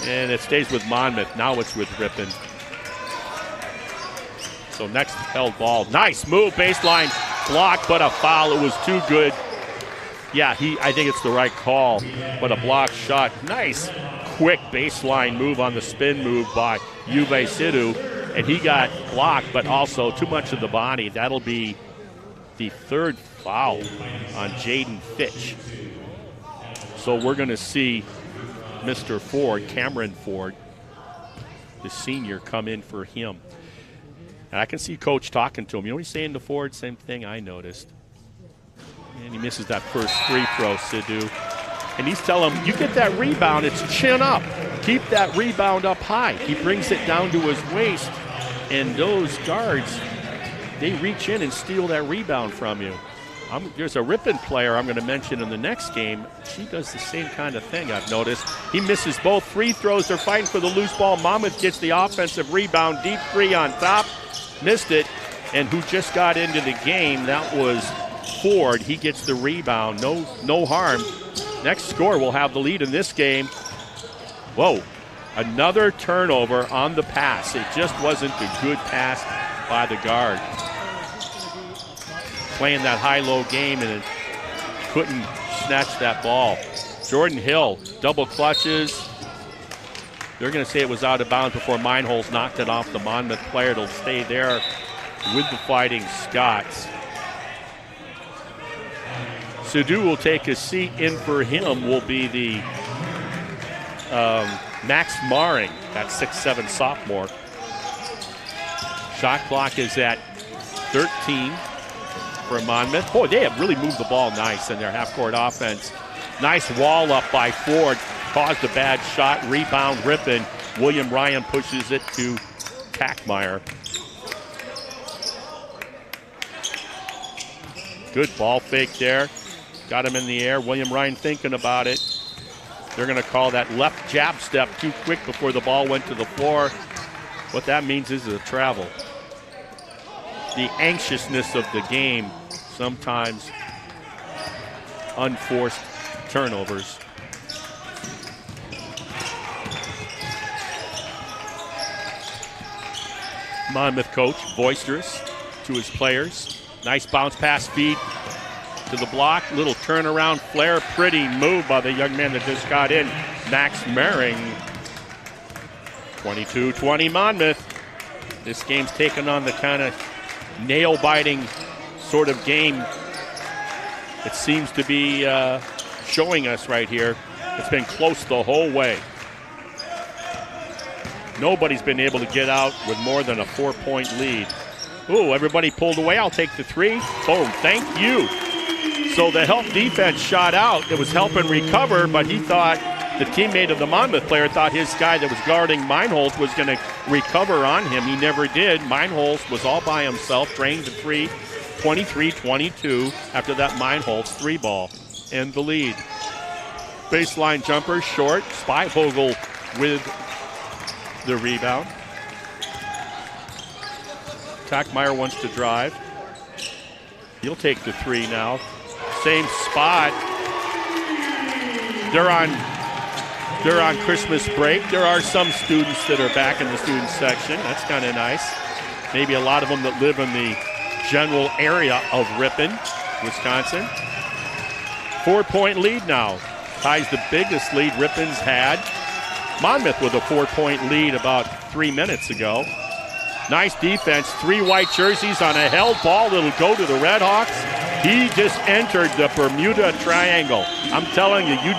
Speaker 1: And it stays with Monmouth. Now it's with Ripon. So next held ball. Nice move, baseline block, but a foul. It was too good. Yeah, I think it's the right call, but a block shot. Nice, quick baseline move on the spin move by Juve Sidhu. And he got blocked, but also too much of the body. That'll be the third foul on Jaden Fitch. So we're going to see Mr. Ford, Cameron Ford, the senior, come in for him. And I can see Coach talking to him. You know what he's saying to Ford? Same thing I noticed. And he misses that first free throw, Sidhu. And he's telling him, you get that rebound, it's chin up. Keep that rebound up high. He brings it down to his waist. And those guards, they reach in and steal that rebound from you. There's a Ripon player I'm going to mention in the next game. She does the same kind of thing, I've noticed. He misses both free throws. They're fighting for the loose ball. Monmouth gets the offensive rebound. Deep three on top. Missed it. And who just got into the game, that was Ford. He gets the rebound. No harm. Next score will have the lead in this game. Whoa. Another turnover on the pass. It just wasn't a good pass by the guard. Playing that high-low game and couldn't snatch that ball. Jordan Hill, double clutches. They're going to say it was out of bounds before Meinholz knocked it off the Monmouth player. It'll stay there with the Fighting Scots. Sidhu will take a seat. In for him will be the Max Maring, that 6'7" sophomore. Shot clock is at 13 for Monmouth. Boy, they have really moved the ball nice in their half-court offense. Nice wall up by Ford. Caused a bad shot. Rebound, Ripon. William Ryan pushes it to Tackmeyer. Good ball fake there. Got him in the air. William Ryan thinking about it. They're going to call that left jab step too quick before the ball went to the floor. What that means is a travel. The anxiousness of the game, sometimes unforced turnovers. Monmouth coach, boisterous to his players. Nice bounce pass feed to the block. Little turnaround flare. Pretty move by the young man that just got in, Max Maring. 22-20 Monmouth. This game's taken on the kind of nail-biting sort of game it seems to be showing us right here. It's been close the whole way. Nobody's been able to get out with more than a 4-point lead. Ooh, everybody pulled away. I'll take the three. Boom, thank you. So the help defense shot out. It was helping recover, but he thought, the teammate of the Monmouth player thought his guy that was guarding Meinholz was going to recover on him. He never did. Meinholz was all by himself, drained the three, 23-22 after that Meinholz three ball. And the lead. Baseline jumper, short. Spivogel with the rebound. Tackmeyer wants to drive. He'll take the three now. Same spot. They're on Christmas break. There are some students that are back in the student section. That's kind of nice. Maybe a lot of them that live in the general area of Ripon, Wisconsin. 4-point lead now. Ties the biggest lead Ripon's had. Monmouth with a 4-point lead about 3 minutes ago. Nice defense. 3 white jerseys on a held ball that'll go to the Redhawks. He just entered the Bermuda Triangle. I'm telling you, you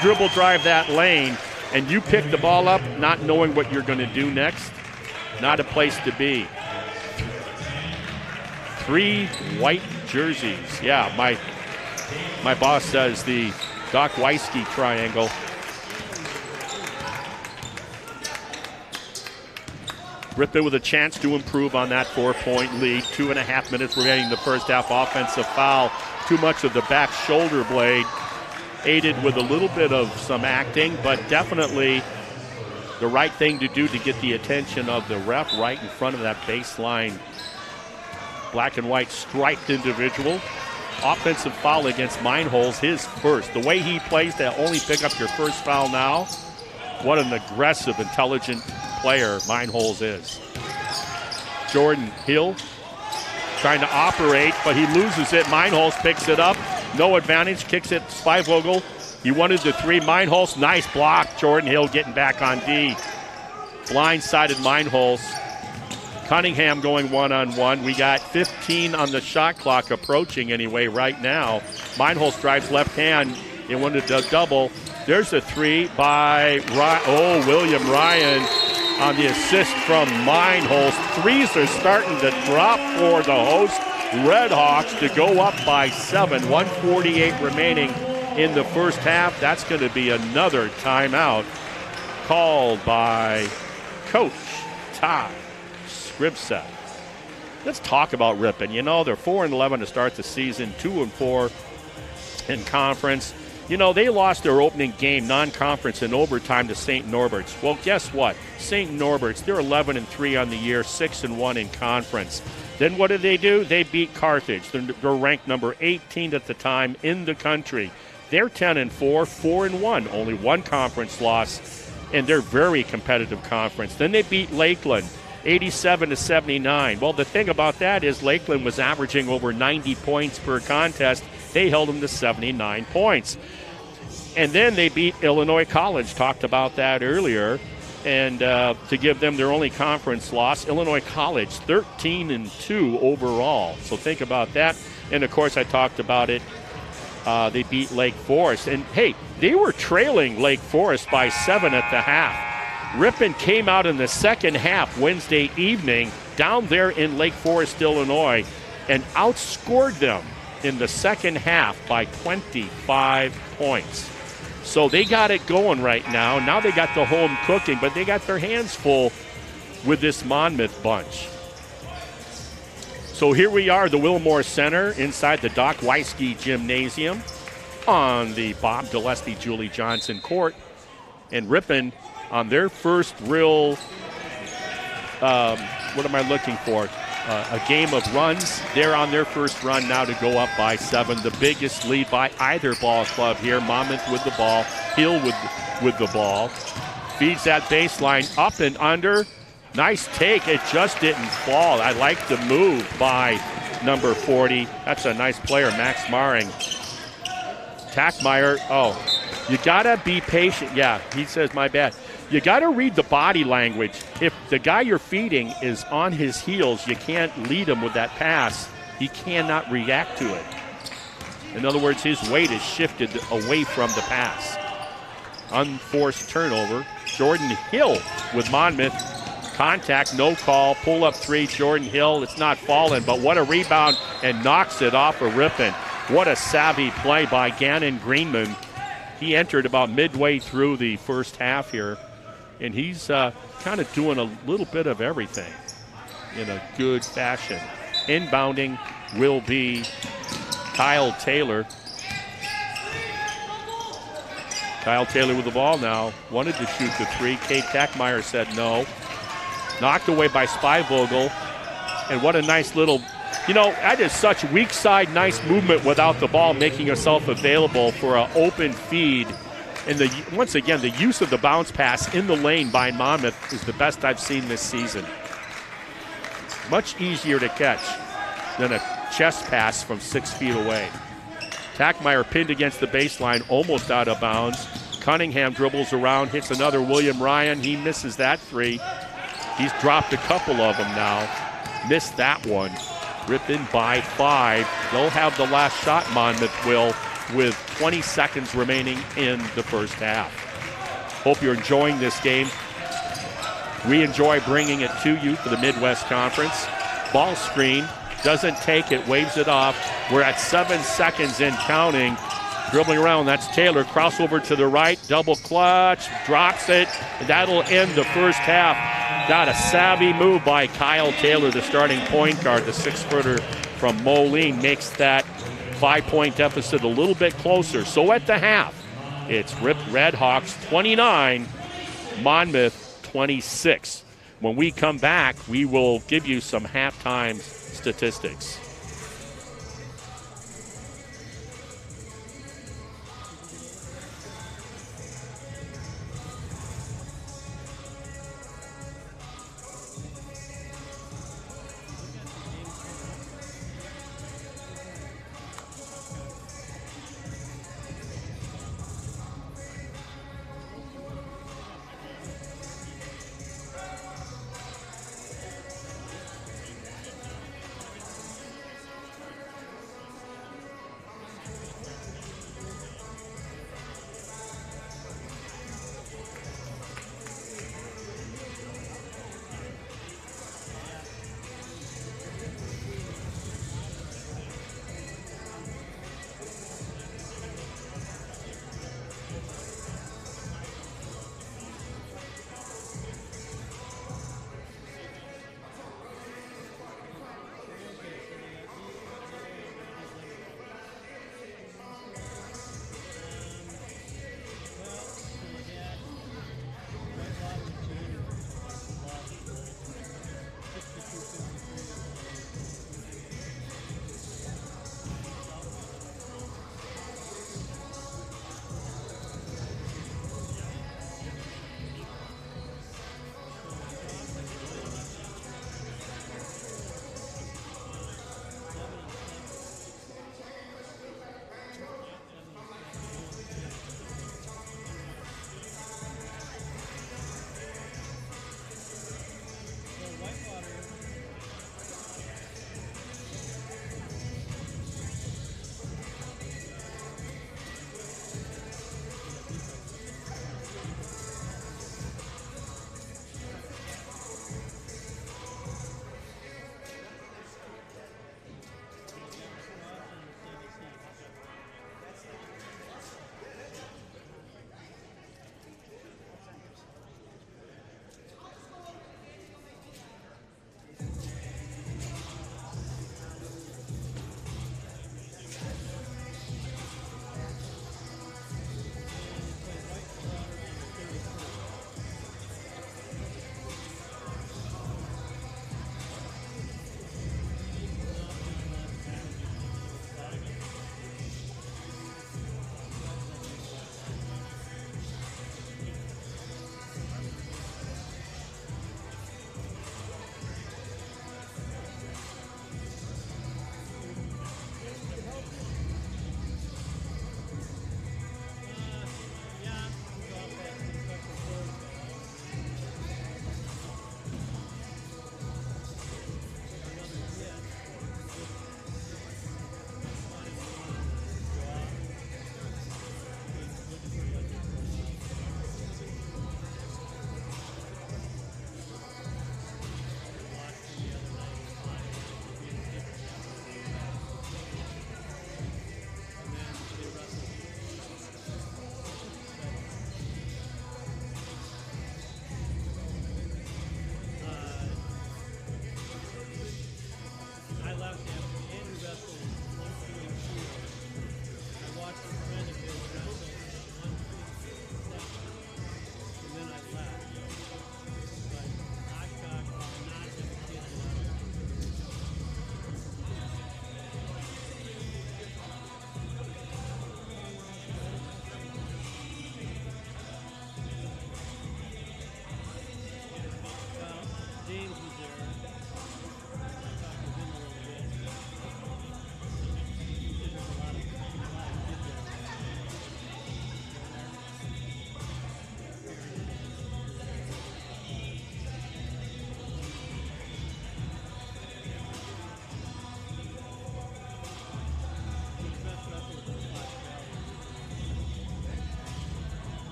Speaker 1: dribble drive that lane, and you pick the ball up not knowing what you're going to do next. Not a place to be. 3 white jerseys. Yeah, my boss says the Doc Weisky Triangle. Ripon with a chance to improve on that 4-point lead. 2.5 minutes remaining in the first half. Offensive foul. Too much of the back shoulder blade. Aided with a little bit of some acting, but definitely the right thing to do to get the attention of the ref right in front of that baseline black and white striped individual. Offensive foul against Meinholz, his first. The way he plays to only pick up your first foul now, what an aggressive, intelligent player Meinholz is. Jordan Hill trying to operate, but he loses it. Meinholz picks it up. No advantage, kicks it. Spivogel, he wanted the three. Meinholz, nice block. Jordan Hill getting back on D. Blindsided Meinholz. Cunningham going one-on-one. We got 15 on the shot clock approaching anyway right now. Meinholz drives left hand. He wanted to double. There's a three by William Ryan on the assist from Meinholz. Threes are starting to drop for the host Redhawks to go up by 7. 1:48 remaining in the first half. That's going to be another timeout called by Coach Todd Scribsett. Let's talk about Ripon. You know, they're 4-11 to start the season, 2-4 in conference. You know, they lost their opening game, non-conference, in overtime to St. Norbert's. Well, guess what? St. Norbert's, they're 11-3 on the year, 6-1 in conference. Then what did they do? They beat Carthage. They're ranked number 18 at the time in the country. They're 10-4, 4-1, only one conference loss, and they're very competitive conference. Then they beat Lakeland, 87-79. Well, the thing about that is Lakeland was averaging over 90 points per contest. They held them to 79 points. And then they beat Illinois College, talked about that earlier, and to give them their only conference loss. Illinois College, 13-2 overall. So think about that. And, of course, I talked about it. They beat Lake Forest. And, hey, they were trailing Lake Forest by 7 at the half. Ripon came out in the second half Wednesday evening down there in Lake Forest, Illinois, and outscored them in the second half by 25 points. So they got it going right now. Now they got the home cooking, but they got their hands full with this Monmouth bunch. So here we are, the Wilmore Center inside the Doc Weisky Gymnasium on the Bob Gillespie Julie Johnson court. And Ripon on their first real, what am I looking for? A game of runs. They're on their first run now to go up by 7. The biggest lead by either ball club here. Monmouth with the ball. Hill with the ball. Feeds that baseline up and under. Nice take. It just didn't fall. I like the move by number 40. That's a nice player, Max Maring. Tackmeyer. Oh, you got to be patient. Yeah, he says, my bad. You got to read the body language. If the guy you're feeding is on his heels, you can't lead him with that pass. He cannot react to it. In other words, his weight is shifted away from the pass. Unforced turnover. Jordan Hill with Monmouth. Contact, no call. Pull up three, Jordan Hill. It's not falling, but what a rebound, and knocks it off of Ripon. What a savvy play by Gannon Greenman. He entered about midway through the first half here. And he's kind of doing a little bit of everything in a good fashion. Inbounding will be Kyle Taylor. Kyle Taylor with the ball now. Wanted to shoot the three. Kate Tackmeyer said no. Knocked away by Spivogel. And what a nice little, you know, that is such weak side, nice movement without the ball, making herself available for an open feed. And once again, the use of the bounce pass in the lane by Monmouth is the best I've seen this season. Much easier to catch than a chest pass from 6 feet away. Tackmeyer pinned against the baseline, almost out of bounds. Cunningham dribbles around, hits another William Ryan. He misses that three. He's dropped a couple of them now. Missed that one. Ripon by 5. They'll have the last shot, Monmouth will, with 20 seconds remaining in the first half. Hope you're enjoying this game. We enjoy bringing it to you for the Midwest Conference. Ball screen, doesn't take it, waves it off. We're at 7 seconds in counting. Dribbling around, that's Taylor. Crossover to the right, double clutch, drops it. And that'll end the first half. Got a savvy move by Kyle Taylor, the starting point guard, the 6-footer from Moline, makes that 5-point deficit a little bit closer. So at the half, it's Red Hawks 29, Monmouth 26. When we come back, we will give you some halftime statistics.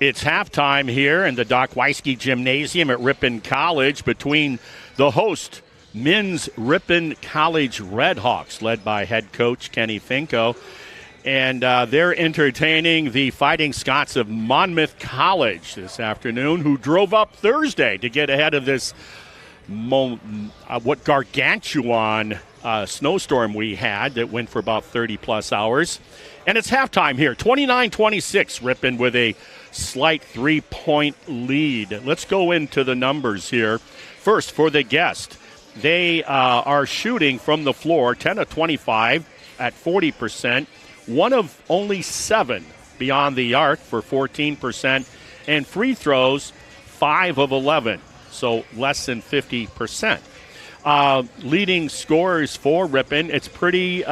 Speaker 1: It's halftime here in the Doc Weisky Gymnasium at Ripon College between the host men's Ripon College Redhawks, led by head coach Kenny Finko. And they're entertaining the Fighting Scots of Monmouth College this afternoon, who drove up Thursday to get ahead of this what gargantuan snowstorm we had that went for about 30-plus hours. And it's halftime here, 29-26, Ripon with a slight 3-point lead. Let's go into the numbers here. First, for the guest, they are shooting from the floor 10 of 25 at 40%, one of only 7 beyond the arc for 14%, and free throws 5 of 11, so less than 50%. Leading scorers for Ripon, it's pretty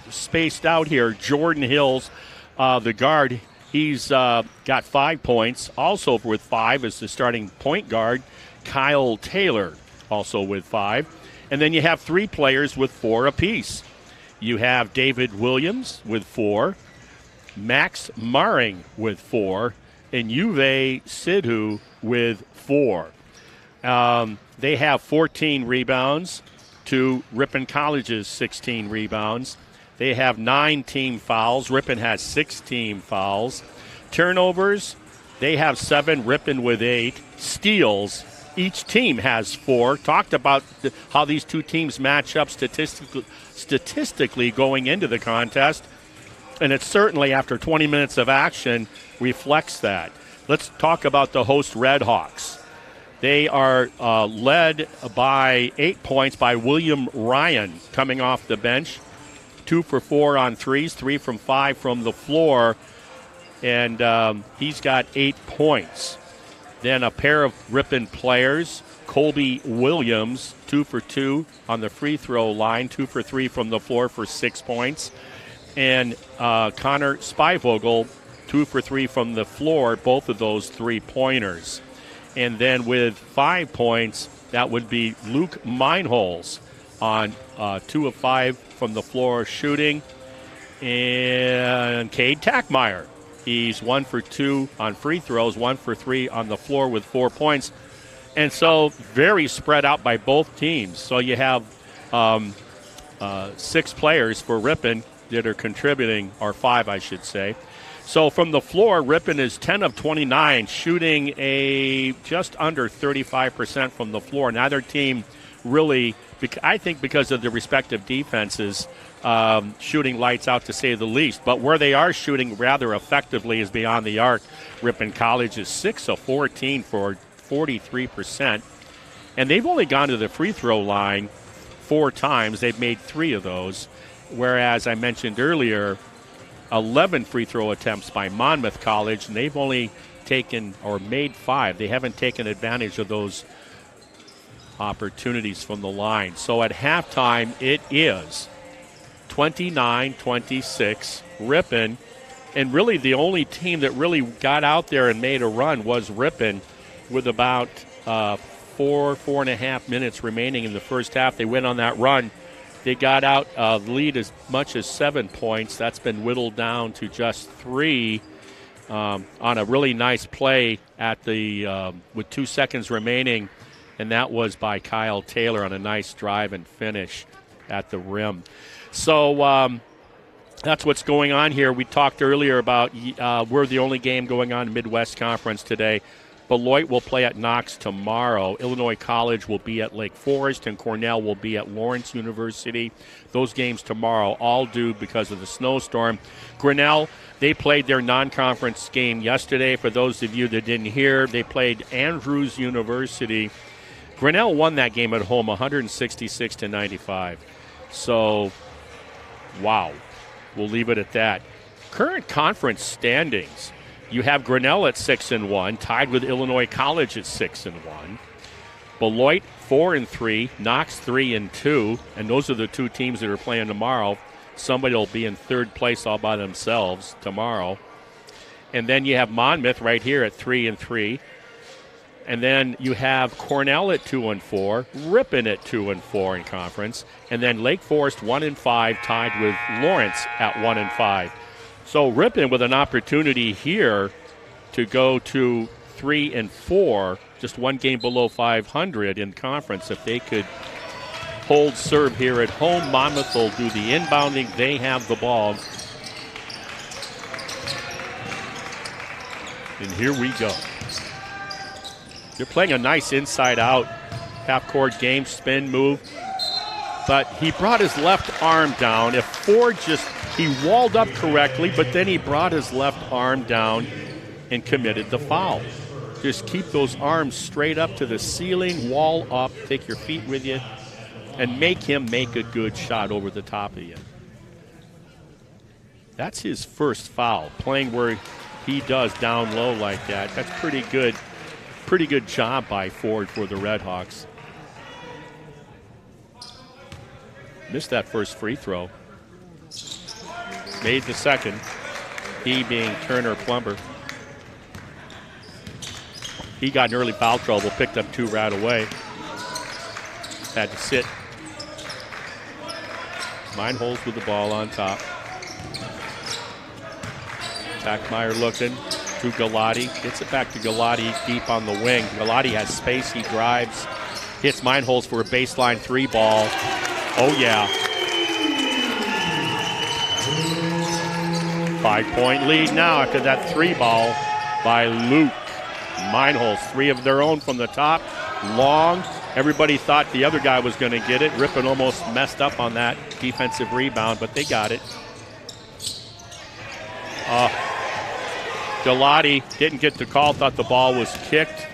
Speaker 1: spaced out here. Jordan Hills, the guard, he's got 5 points. Also with 5 is the starting point guard, Kyle Taylor, also with 5. And then you have 3 players with 4 apiece. You have David Williams with 4, Max Maring with 4, and Uwe Sidhu with 4. They have 14 rebounds to Ripon College's 16 rebounds. They have 9 team fouls. Ripon has 6 team fouls. Turnovers, they have 7, Ripon with 8. Steals, each team has 4. Talked about how these two teams match up statistically going into the contest, and it certainly, after 20 minutes of action, reflects that. Let's talk about the host Redhawks. They are led by 8 points by William Ryan coming off the bench. 2 for 4 on threes, 3 from 5 from the floor, and he's got 8 points. Then a pair of Ripon players, Colby Williams, 2 for 2 on the free throw line, 2 for 3 from the floor for 6 points. And Connor Spivogel, 2 for 3 from the floor, both of those 3-pointers. And then with 5 points, that would be Luke Meinholz on 2 of 5 from the floor shooting. And Cade Tackmeyer, he's 1 for 2 on free throws, 1 for 3 on the floor with 4 points. And so very spread out by both teams. So you have 6 players for Ripon that are contributing, or 5, I should say. So from the floor, Ripon is 10 of 29, shooting a just under 35% from the floor. Neither team really, I think because of their respective defenses, shooting lights out to say the least. But where they are shooting rather effectively is beyond the arc. Ripon College is 6 of 14 for 43%. And they've only gone to the free throw line 4 times. They've made 3 of those. Whereas I mentioned earlier, 11 free throw attempts by Monmouth College, and they've only taken or made 5. They haven't taken advantage of those opportunities from the line. So at halftime, it is 29-26 Ripon, and really the only team that really got out there and made a run was Ripon, with about 4.5 minutes remaining in the first half. They went on that run. They got out the lead as much as 7 points. That's been whittled down to just 3 on a really nice play at the with 2 seconds remaining, and that was by Kyle Taylor on a nice drive and finish at the rim. So that's what's going on here. We talked earlier about we're the only game going on in Midwest Conference today. Beloit will play at Knox tomorrow. Illinois College will be at Lake Forest, and Cornell will be at Lawrence University. Those games tomorrow, all due because of the snowstorm. Grinnell, they played their non-conference game yesterday. For those of you that didn't hear, they played Andrews University. Grinnell won that game at home 166-95. So, wow. We'll leave it at that. Current conference standings. You have Grinnell at 6-1, tied with Illinois College at 6-1. Beloit 4-3, Knox 3-2, and those are the 2 teams that are playing tomorrow. Somebody will be in 3rd place all by themselves tomorrow. And then you have Monmouth right here at 3-3. And then you have Cornell at 2-4, Ripon at 2-4 in conference, and then Lake Forest 1-5, tied with Lawrence at 1-5. So Ripon with an opportunity here to go to 3-4, just one game below 500 in conference. If they could hold serve here at home, Monmouth will do the inbounding. They have the ball. And here we go. They're playing a nice inside-out half-court game, spin move. But he brought his left arm down. If Ford he walled up correctly, but then he brought his left arm down and committed the foul. Just keep those arms straight up to the ceiling, wall up, take your feet with you, and make him make a good shot over the top of you. That's his first foul, playing where he does down low like that. That's pretty good. Pretty good job by Ford for the Red Hawks. Missed that first free throw. Made the second. He being Turner Plumber. He got in early foul trouble, picked up 2 right away. Had to sit. Meinholz with the ball on top. Tackmeyer looking to Galati. Gets it back to Galati deep on the wing. Galati has space. He drives. Hits Meinholz for a baseline 3 ball. Oh, yeah. 5-point lead now after that 3 ball by Luke. Meinholz, 3 of their own from the top. Long. Everybody thought the other guy was going to get it. Ripon almost messed up on that defensive rebound, but they got it. Galati didn't get the call, thought the ball was kicked.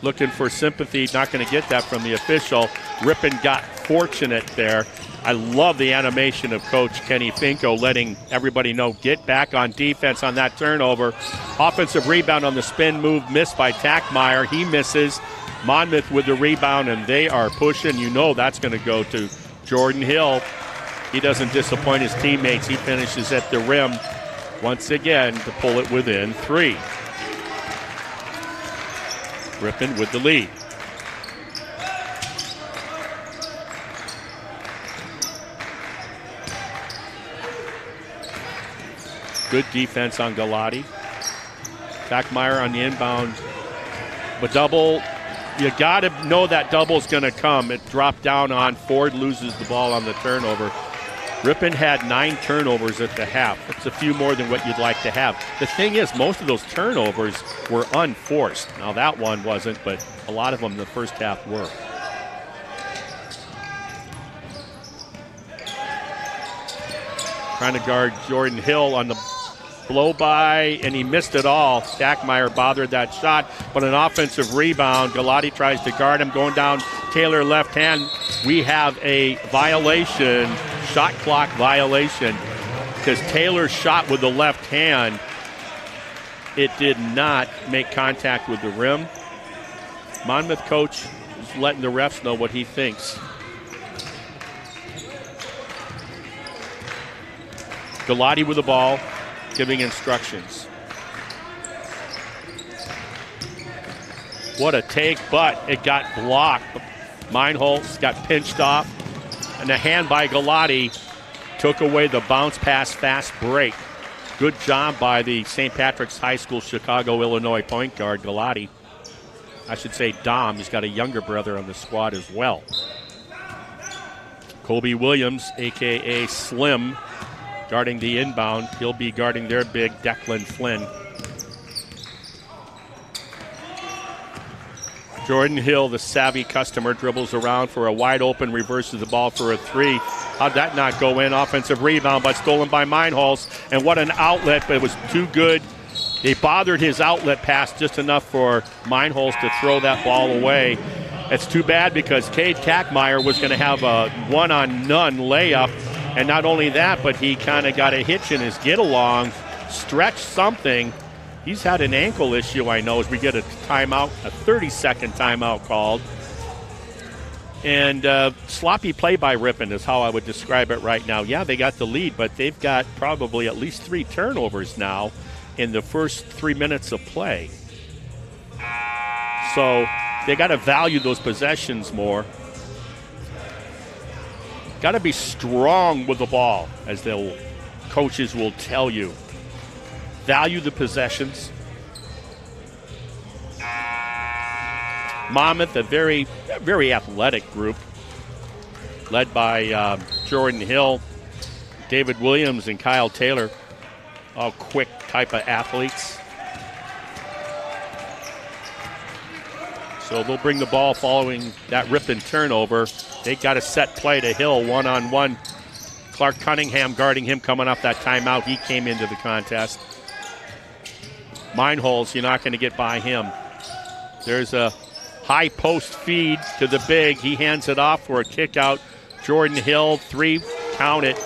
Speaker 1: Looking for sympathy, not going to get that from the official. Ripon got fortunate there. I love the animation of Coach Kenny Finko letting everybody know, get back on defense on that turnover. Offensive rebound on the spin move, missed by Tackmeyer. He misses. Monmouth with the rebound, and they are pushing. You know that's going to go to Jordan Hill. He doesn't disappoint his teammates. He finishes at the rim once again to pull it within 3. Ripon with the lead. Good defense on Galati. Tackmeyer on the inbound. But double, you got to know that double's going to come. It dropped down on Ford, loses the ball on the turnover. Ripon had 9 turnovers at the half. It's a few more than what you'd like to have. The thing is, most of those turnovers were unforced. Now, that one wasn't, but a lot of them in the first half were. Trying to guard Jordan Hill on the blow-by, and he missed it all. Tackmeyer bothered that shot, but an offensive rebound. Galati tries to guard him, going down Taylor left hand. We have a violation, shot clock violation, because Taylor shot with the left hand. It did not make contact with the rim. Monmouth coach is letting the refs know what he thinks. Galati with the ball, giving instructions. What a take, but it got blocked. Meinholz got pinched off, and a hand by Galati took away the bounce pass fast break. Good job by the St. Patrick's High School, Chicago, Illinois point guard, Galati. I should say Dom. He's got a younger brother on the squad as well. Colby Williams, a.k.a. Slim, guarding the inbound. He'll be guarding their big Declan Flynn. Jordan Hill, the savvy customer, dribbles around for a wide open, reverses the ball for a 3. How'd that not go in? Offensive rebound, but stolen by Meinholz. And what an outlet, but it was too good. They bothered his outlet pass just enough for Meinholz to throw that ball away. It's too bad because Cade Tackmeyer was going to have a one-on-none layup. And not only that, but he kind of got a hitch in his get-along, stretched something. He's had an ankle issue, I know, as we get a timeout, a 30-second timeout called. And sloppy play by Ripon is how I would describe it right now. Yeah, they got the lead, but they've got probably at least 3 turnovers now in the first 3 minutes of play. So they got to value those possessions more. Got to be strong with the ball, as coaches will tell you. Value the possessions. Monmouth, a very, very athletic group, led by Jordan Hill, David Williams, and Kyle Taylor, all quick type of athletes. So they'll bring the ball following that Ripon turnover. They got a set play to Hill, one-on-one. Clark Cunningham guarding him coming off that timeout. He came into the contest. Meinholz, you're not going to get by him. There's a high post feed to the big. He hands it off for a kick out. Jordan Hill, 3, count it.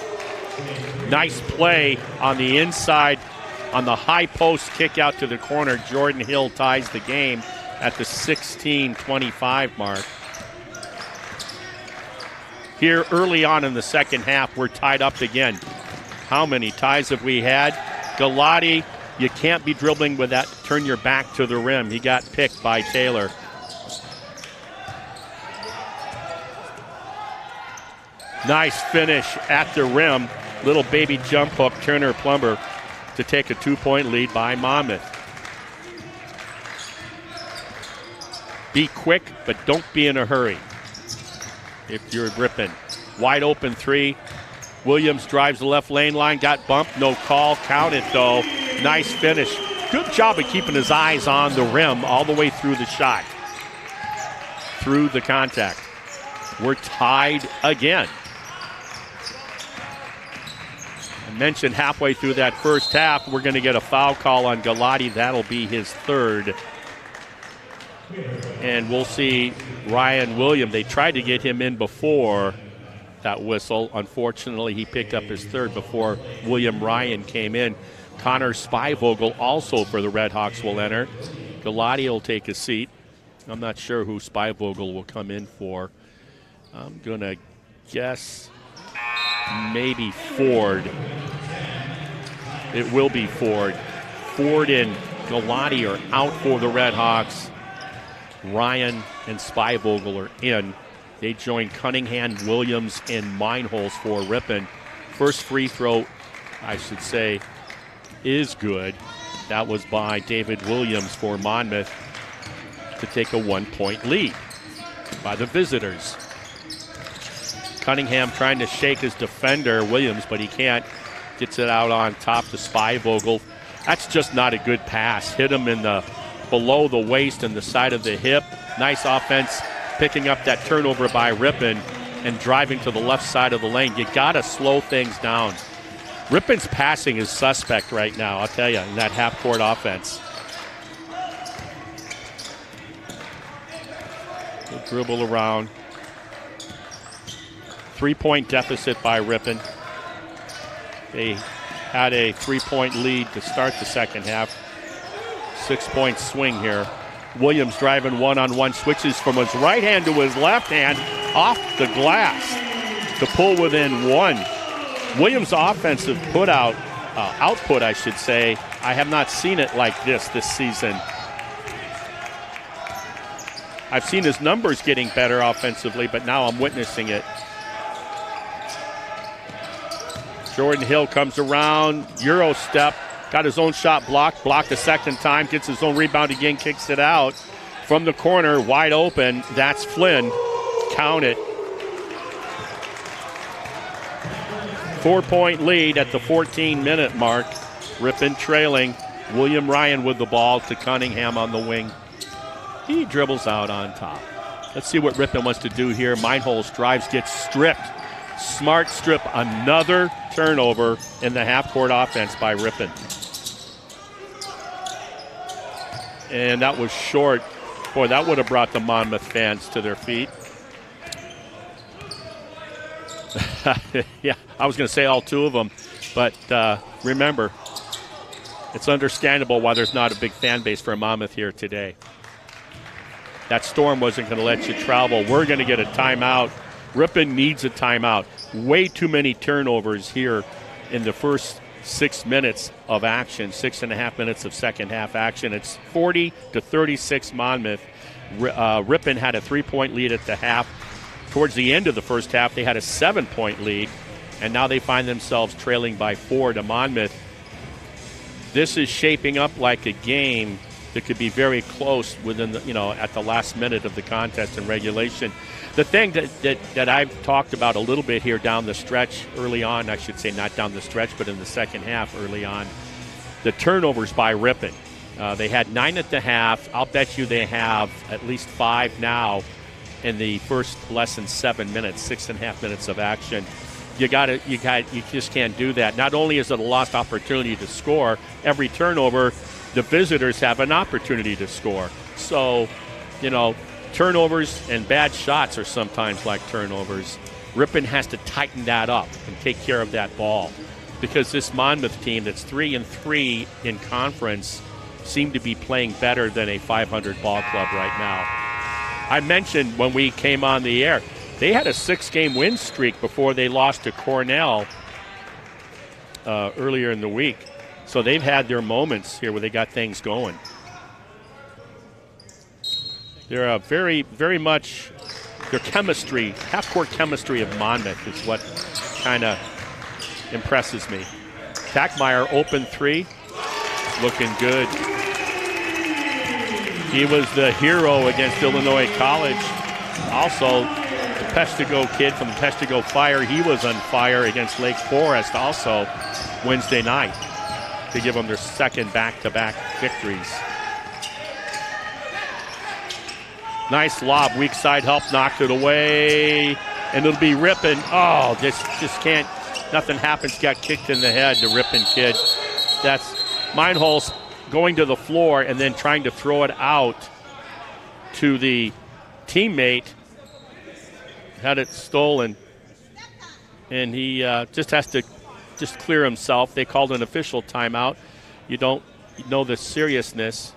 Speaker 1: Nice play on the inside on the high post kick out to the corner. Jordan Hill ties the game at the 16:25 mark. Here early on in the second half, we're tied up again. How many ties have we had? Galati, you can't be dribbling with that. Turn your back to the rim. He got picked by Taylor. Nice finish at the rim. Little baby jump hook, Turner Plumber, to take a 2-point lead by Monmouth. Be quick, but don't be in a hurry if you're Ripon. Wide open 3. Williams drives the left lane line, got bumped, no call. Count it, though. Nice finish. Good job of keeping his eyes on the rim all the way through the shot, through the contact. We're tied again. I mentioned halfway through that first half, we're going to get a foul call on Galati. That'll be his 3rd. And we'll see Ryan Williams. They tried to get him in before that whistle. Unfortunately, he picked up his 3rd before William Ryan came in. Connor Spivogel also for the Red Hawks will enter. Galati will take a seat. I'm not sure who Spivogel will come in for. I'm going to guess maybe Ford. It will be Ford. Ford and Galati are out for the Red Hawks. Ryan and Spivogel are in. They join Cunningham, Williams, and Meinholz for Ripon. First free throw, I should say, is good. That was by David Williams for Monmouth to take a 1-point lead by the visitors. Cunningham trying to shake his defender, Williams, but he can't. Gets it out on top to Spivogel. That's just not a good pass. Hit him in the below the waist and the side of the hip. Nice offense, picking up that turnover by Ripon and driving to the left side of the lane. You got to slow things down. Ripon's passing is suspect right now, I'll tell you, in that half-court offense. We'll dribble around. 3-point deficit by Ripon. They had a 3-point lead to start the second half. 6-point swing here. Williams driving one-on-one, switches from his right hand to his left hand off the glass to pull within 1. Williams' offensive output, I should say, I have not seen it like this season. I've seen his numbers getting better offensively, but now I'm witnessing it. Jordan Hill comes around, Euro step, got his own shot blocked a second time, gets his own rebound again, kicks it out from the corner, wide open. That's Flynn. Count it. 4-point lead at the 14-minute mark. Ripon trailing. William Ryan with the ball to Cunningham on the wing. He dribbles out on top. Let's see what Ripon wants to do here. Meinholz drives, gets stripped. Smart strip, another turnover in the half-court offense by Ripon. And that was short. Boy, that would have brought the Monmouth fans to their feet. Yeah, I was going to say all 2 of them. But remember, it's understandable why there's not a big fan base for Monmouth here today. That storm wasn't going to let you travel. We're going to get a timeout. Ripon needs a timeout. Way too many turnovers here in the first 6 minutes of action, 6.5 minutes of second half action. It's 40-36 Monmouth. Ripon had a 3-point lead at the half. Towards the end of the first half, they had a 7-point lead, and now they find themselves trailing by 4 to Monmouth. This is shaping up like a game that could be very close within the, at the last minute of the contest and regulation. The thing that I've talked about a little bit here down the stretch early on, I should say not down the stretch, but in the second half early on, the turnovers by Ripon. They had 9 at the half. I'll bet you they have at least 5 now in the first less than 7 minutes, 6.5 minutes of action. You just can't do that. Not only is it a lost opportunity to score, every turnover, the visitors have an opportunity to score. So, turnovers and bad shots are sometimes like turnovers. Ripon has to tighten that up and take care of that ball, because this Monmouth team that's 3-3 in conference seem to be playing better than a 500 ball club right now. I mentioned when we came on the air, they had a 6-game win streak before they lost to Cornell earlier in the week. So they've had their moments here where they got things going. They're very, very much, their chemistry, half-court chemistry of Monmouth is what kind of impresses me. Tackmeyer, open 3, looking good. He was the hero against Illinois College. Also, the Peshtigo kid from the Peshtigo Fire, he was on fire against Lake Forest also Wednesday night to give them their second back-to-back victories. Nice lob, weak side help, knocked it away, and it'll be Ripon. Oh, just can't, nothing happens, got kicked in the head, the Ripon kid. That's Meinholz going to the floor and then trying to throw it out to the teammate. Had it stolen, and he just has to just clear himself. They called an official timeout. You don't know the seriousness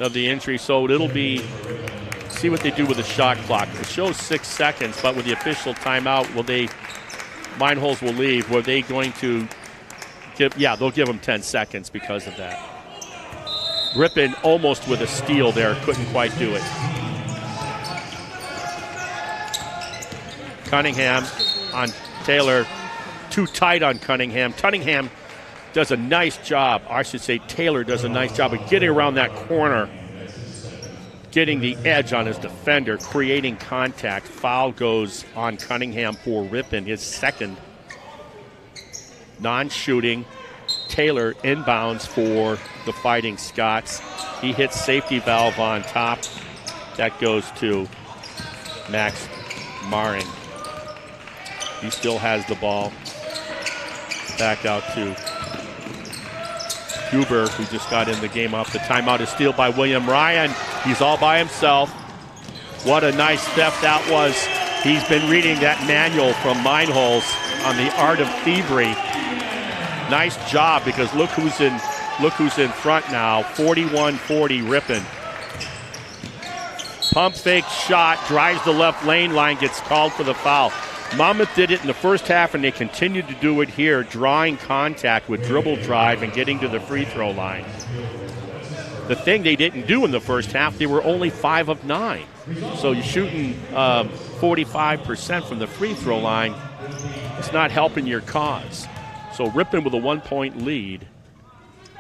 Speaker 1: of the injury, so it'll be, see what they do with the shot clock. It shows 6 seconds, but with the official timeout, Meinholz will leave. Were they going to give, yeah, they'll give him 10 seconds because of that. Ripon almost with a steal there, couldn't quite do it. Cunningham on Taylor, too tight on Cunningham. Cunningham does a nice job, I should say Taylor does a nice job of getting around that corner, getting the edge on his defender, creating contact. Foul goes on Cunningham for Ripon, his second. Non-shooting. Taylor inbounds for the Fighting Scots. He hits safety valve on top. That goes to Max Maring. He still has the ball. Back out to Huber, who just got in the game off the timeout. A steal by William Ryan. He's all by himself. What a nice theft that was. He's been reading that manual from Meinholz on the art of thievery. Nice job, because look who's in front now. 41-40 Ripon. Pump fake shot, drives the left lane line, gets called for the foul. Monmouth did it in the first half, and they continued to do it here, drawing contact with dribble drive and getting to the free throw line. The thing they didn't do in the first half, they were only 5 of 9. So you're shooting 45% from the free throw line. It's not helping your cause. So Ripon with a 1-point lead,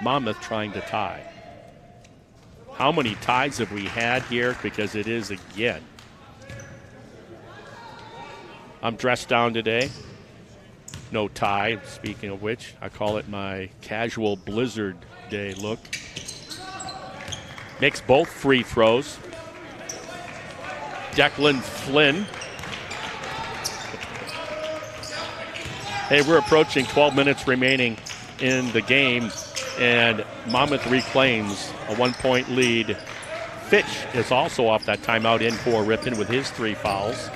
Speaker 1: Monmouth trying to tie. How many ties have we had here? Because it is again. I'm dressed down today. No tie, speaking of which. I call it my casual Blizzard Day look. Makes both free throws. Declan Flynn. Hey, we're approaching 12 minutes remaining in the game, and Monmouth reclaims a 1-point lead. Fitch is also off that timeout in for Ripon with his 3 fouls.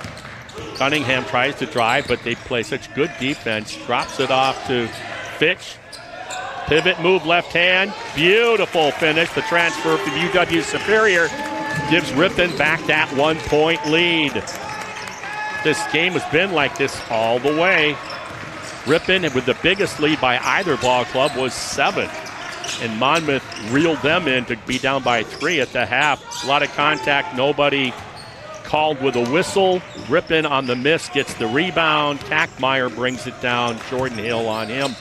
Speaker 1: Cunningham tries to drive, but they play such good defense. Drops it off to Fitch. Pivot move, left hand. Beautiful finish. The transfer from UW Superior gives Ripon back that 1-point lead. This game has been like this all the way. Ripon, with the biggest lead by either ball club, was 7. And Monmouth reeled them in to be down by 3 at the half. A lot of contact, nobody called with a whistle. Ripon on the miss gets the rebound. Tackmeyer brings it down. Jordan Hill on him.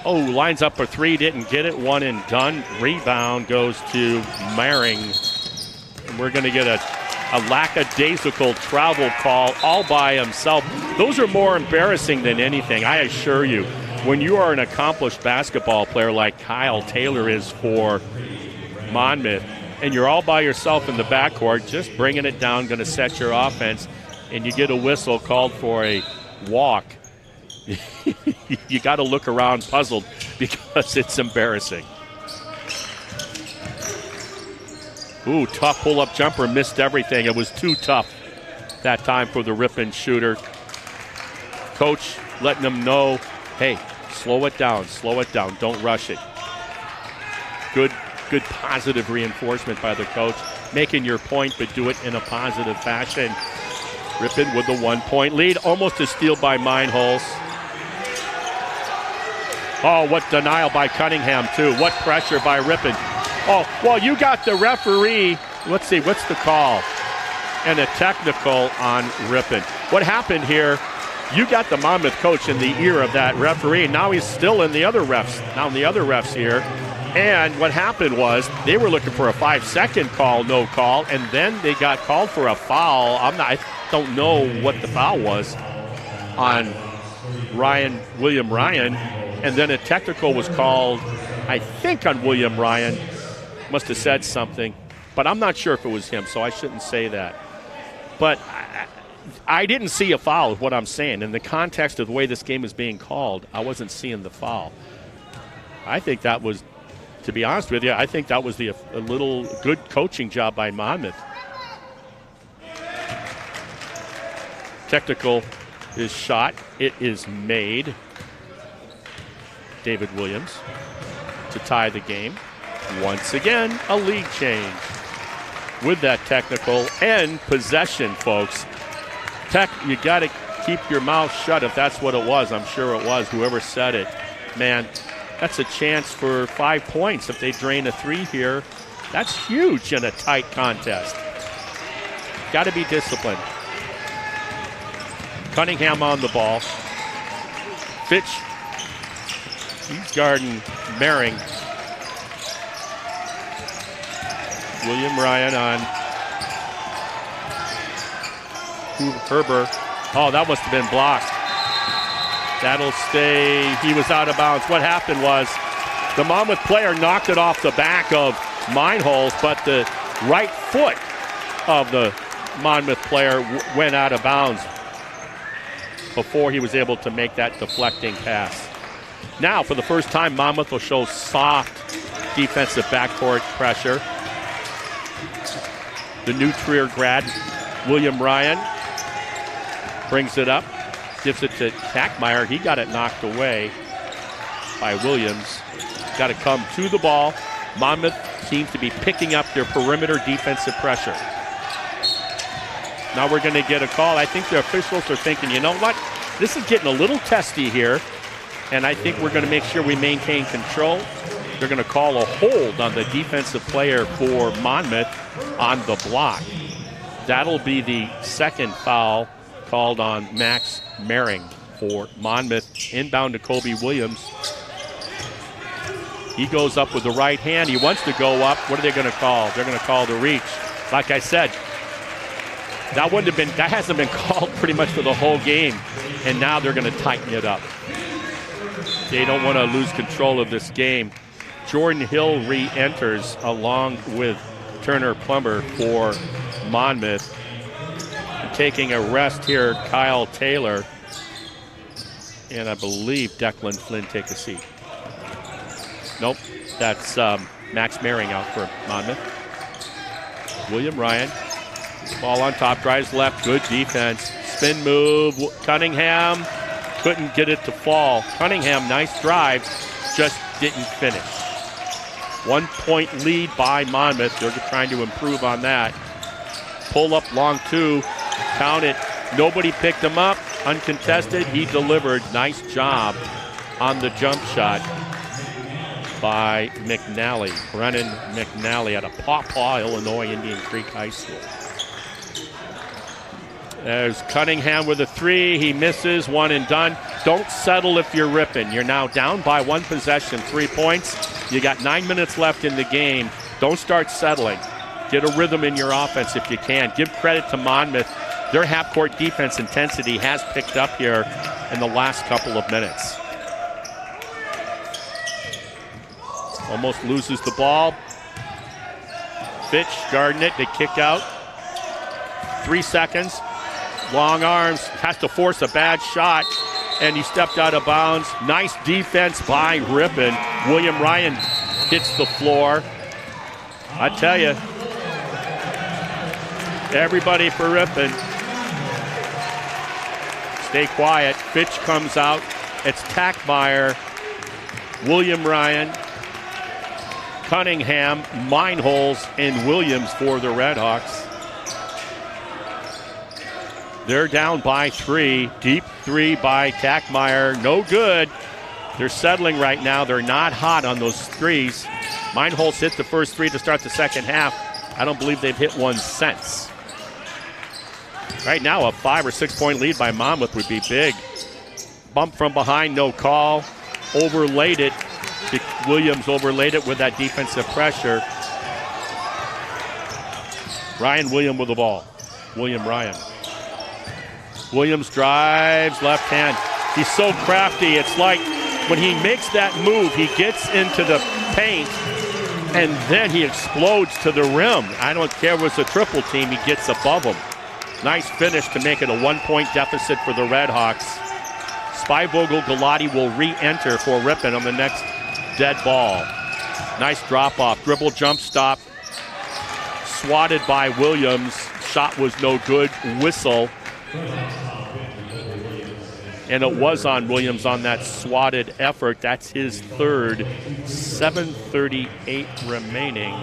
Speaker 1: lines up for three, didn't get it, one and done. Rebound goes to Mehring. And we're going to get a lackadaisical travel call all by himself. Those are more embarrassing than anything, I assure you. When you are an accomplished basketball player like Kyle Taylor is for Monmouth, and you're all by yourself in the backcourt, just bringing it down, going to set your offense, and you get a whistle called for a walk, you got to look around puzzled because it's embarrassing. Ooh, tough pull-up jumper, missed everything. It was too tough that time for the Ripon shooter. Coach letting them know, hey, slow it down, don't rush it. Good positive reinforcement by the coach, making your point, but do it in a positive fashion. Ripon with the 1-point lead, almost a steal by Meinholz. Oh, what denial by Cunningham, too. What pressure by Ripon. Oh, well, you got the referee. Let's see, what's the call? And a technical on Ripon. What happened here, you got the Monmouth coach in the ear of that referee. Now he's still in the other refs. Now the other refs here. And what happened was they were looking for a 5-second call, no call, and then they got called for a foul. I don't know what the foul was on William Ryan. And then a technical was called, I think, on William Ryan. Must have said something, but I'm not sure if it was him, so I shouldn't say that. But I didn't see a foul, is what I'm saying. In the context of the way this game is being called, I wasn't seeing the foul. I think that was, to be honest with you, I think that was a little good coaching job by Monmouth. Technical is shot. It is made. David Williams to tie the game. Once again, a lead change with that technical and possession, folks. You got to keep your mouth shut if that's what it was. I'm sure it was, whoever said it. Man, that's a chance for 5 points if they drain a three here. That's huge in a tight contest. Got to be disciplined. Cunningham on the ball. Fitch, he's guarding Mehring. William Ryan on Herber. Oh, that must have been blocked. That'll stay. He was out of bounds. What happened was the Monmouth player knocked it off the back of Meinholz, but the right foot of the Monmouth player went out of bounds before he was able to make that deflecting pass. Now, for the first time, Monmouth will show soft defensive backcourt pressure. The new Trier grad, William Ryan, brings it up, gives it to Tackmeyer. He got it knocked away by Williams. Got to come to the ball. Monmouth seems to be picking up their perimeter defensive pressure. Now we're going to get a call. I think the officials are thinking, you know what? This is getting a little testy here, and I think we're going to make sure we maintain control. They're going to call a hold on the defensive player for Monmouth on the block. That'll be the second foul called on Max Mehring for Monmouth. Inbound to Kobe Williams. He goes up with the right hand. He wants to go up. What are they going to call? They're going to call the reach. Like I said, that hasn't been called pretty much for the whole game, and now they're going to tighten it up. They don't want to lose control of this game. Jordan Hill re-enters along with Turner Plumber for Monmouth. And taking a rest here, Kyle Taylor. And I believe Declan Flynn take a seat. Nope, that's Max Mehring out for Monmouth. William Ryan, ball on top, drives left, good defense. Spin move, Cunningham couldn't get it to fall. Cunningham, nice drive, just didn't finish. 1 point lead by Monmouth. They're trying to improve on that. Pull up long two, count it. Nobody picked him up, uncontested. He delivered. Nice job on the jump shot by McNally, Brennan McNally out of Paw Paw, Illinois, Indian Creek High School. There's Cunningham with a three. He misses, one and done. Don't settle if you're Ripon. You're now down by one possession, 3 points. You got 9 minutes left in the game. Don't start settling. Get a rhythm in your offense if you can. Give credit to Monmouth. Their half-court defense intensity has picked up here in the last couple of minutes. Almost loses the ball. Fitch guarding it. They kick out. 3 seconds. Long arms. Has to force a bad shot. And he stepped out of bounds. Nice defense by Ripon. William Ryan hits the floor. I tell you, everybody for Ripon. Stay quiet. Fitch comes out. It's Tackmeyer, William Ryan, Cunningham, Meinholz, and Williams for the Redhawks. They're down by 3. Deep 3 by Tackmeyer. No good. They're settling right now. They're not hot on those threes. Meinholz hit the first 3 to start the second half. I don't believe they've hit one since. Right now, a 5 or 6 point lead by Monmouth would be big. Bump from behind, no call. Overlaid it. Williams overlaid it with that defensive pressure. Ryan William with the ball. William Ryan. Williams drives left hand. He's so crafty. It's like when he makes that move, he gets into the paint and then he explodes to the rim. I don't care if it's a triple team, he gets above him. Nice finish to make it a 1 point deficit for the Redhawks. Spivogel Galati will re-enter for Ripon on the next dead ball. Nice drop off. Dribble jump stop. Swatted by Williams. Shot was no good. Whistle. And it was on Williams on that swatted effort. That's his third. 7:38 remaining.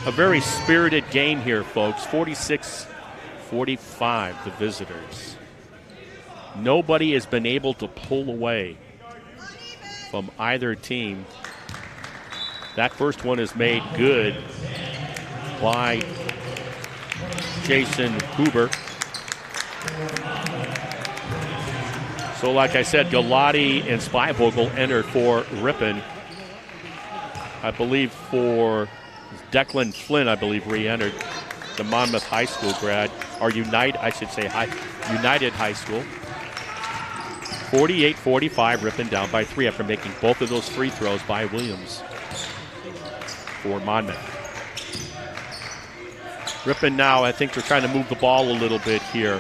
Speaker 1: A very spirited game here, folks. 46-45, the visitors. Nobody has been able to pull away from either team. That first one is made good by Jason Huber. So like I said, Galati and Spivogel entered for Ripon. I believe for Declan Flynn, I believe, re-entered, the Monmouth High School grad, or United High School. 48-45, Ripon down by 3 after making both of those free throws by Williams for Monmouth. Ripon now, I think they're trying to move the ball a little bit here.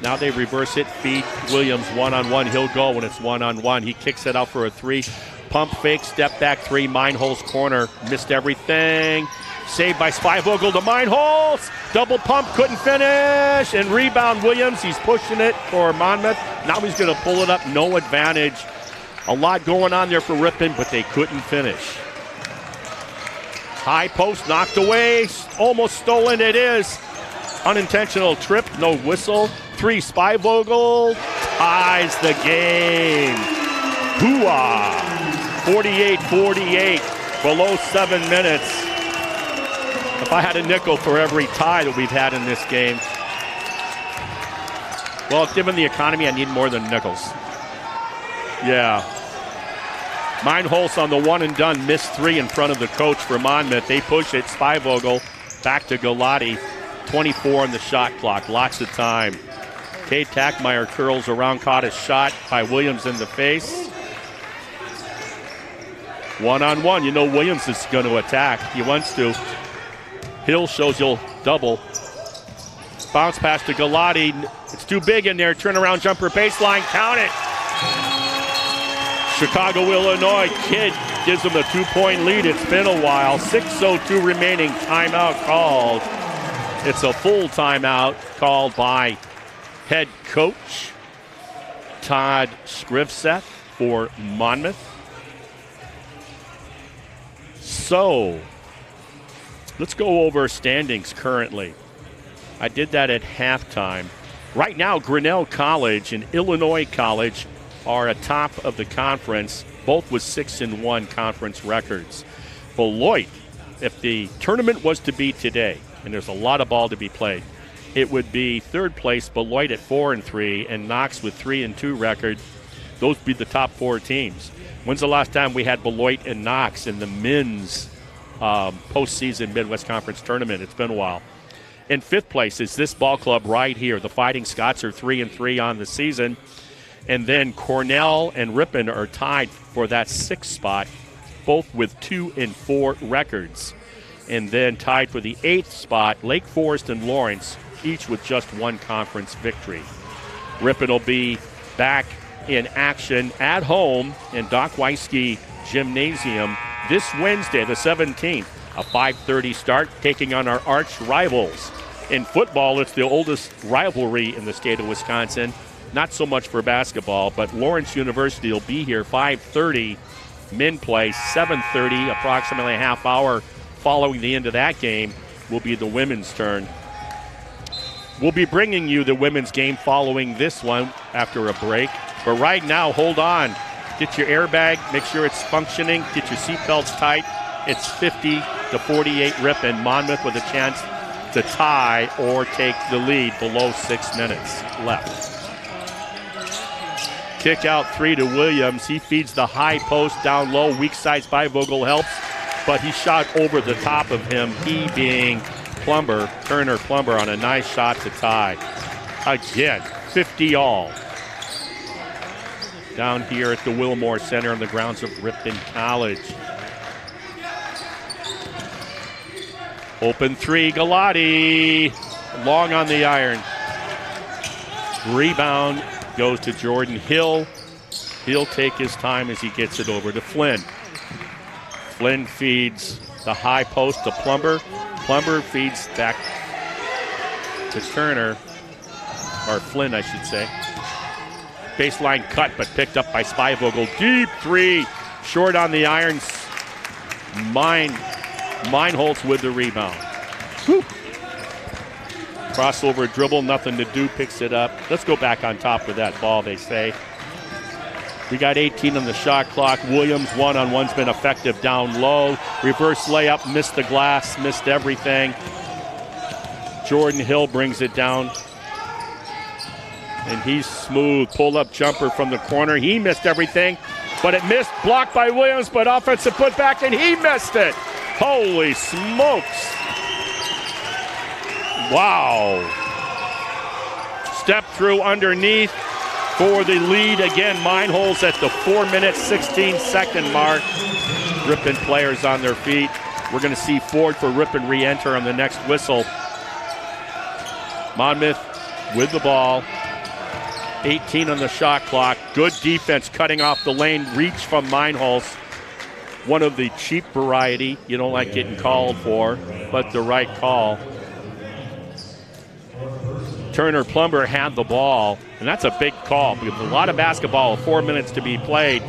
Speaker 1: Now they reverse it, feed Williams one-on-one. He'll go when it's one-on-one. He kicks it out for a 3. Pump fake, step back 3, Meinholz corner. Missed everything. Saved by Spivogel to Meinholz. Double pump, couldn't finish. And rebound Williams. He's pushing it for Monmouth. Now he's going to pull it up. No advantage. A lot going on there for Ripon, but they couldn't finish. High post knocked away. Almost stolen. It is. Unintentional trip. No whistle. 3, Spivogel ties the game. Hooah! 48-48. Below 7 minutes. If I had a nickel for every tie that we've had in this game. Well, given the economy, I need more than nickels. Yeah. Meinholz on the one and done, missed 3 in front of the coach for Monmouth. They push it. Spivogel back to Galati. 24 on the shot clock. Lots of time. Cade Tackmeyer curls around, caught a shot by Williams in the face. One-on-one. You know Williams is going to attack. He wants to. Hill shows he'll double. Bounce pass to Galati. It's too big in there. Turnaround jumper baseline. Count it. Chicago, Illinois. Kidd gives them a 2-point lead. It's been a while. 6:02 remaining. Timeout called. It's a full timeout called by head coach Todd Scrivseth for Monmouth. So, let's go over standings currently. I did that at halftime. Right now, Grinnell College and Illinois College are atop of the conference, both with 6-1 conference records. Beloit, if the tournament was to be today, and there's a lot of ball to be played, it would be third place Beloit at 4-3 and Knox with 3-2 record. Those would be the top 4 teams. When's the last time we had Beloit and Knox in the men's postseason Midwest Conference tournament? It's been a while. In fifth place is this ball club right here. The Fighting Scots are 3-3 on the season. And then Cornell and Ripon are tied for that 6th spot, both with 2-4 records. And then tied for the 8th spot, Lake Forest and Lawrence, each with just 1 conference victory. Ripon will be back in action at home in Doc Weisky Gymnasium this Wednesday, the 17th. A 5:30 start, taking on our arch rivals. In football, it's the oldest rivalry in the state of Wisconsin. Not so much for basketball, but Lawrence University will be here 5:30 men play, 7:30, approximately a half hour following the end of that game, will be the women's turn. We'll be bringing you the women's game following this one after a break. But right now, hold on. Get your airbag, make sure it's functioning, get your seatbelts tight. It's 50-48 Ripon. Monmouth with a chance to tie or take the lead below 6 minutes left. Kick out 3 to Williams. He feeds the high post down low. Weak side Spivogel helps, but he shot over the top of him, he being Turner Plumber on a nice shot to tie. Again, 50 all. Down here at the Wilmore Center on the grounds of Ripon College. Open 3, Galati. Long on the iron. Rebound goes to Jordan Hill. He'll take his time as he gets it over to Flynn. Flynn feeds the high post to Plumber. Plumber feeds back to Turner, or Flynn, I should say. Baseline cut, but picked up by Spivogel. Deep 3, short on the irons. Meinholz with the rebound. Whew. Crossover dribble, nothing to do, picks it up. Let's go back on top of that ball, they say. We got 18 on the shot clock. Williams, one-on-one's been effective down low. Reverse layup, missed the glass, missed everything. Jordan Hill brings it down. And he's smooth. Pull-up jumper from the corner. He missed everything, but it missed. Blocked by Williams, but offensive putback, and he missed it. Holy smokes. Wow. Step through underneath for the lead. Again, Meinholz at the 4-minute, 16-second mark. Ripon players on their feet. We're going to see Ford for Ripon re-enter on the next whistle. Monmouth with the ball. 18 on the shot clock. Good defense cutting off the lane. Reach from Meinholz. One of the cheap variety. You don't like getting called for, but the right call. Turner Plumber had the ball, and that's a big call because a lot of basketball, 4 minutes to be played,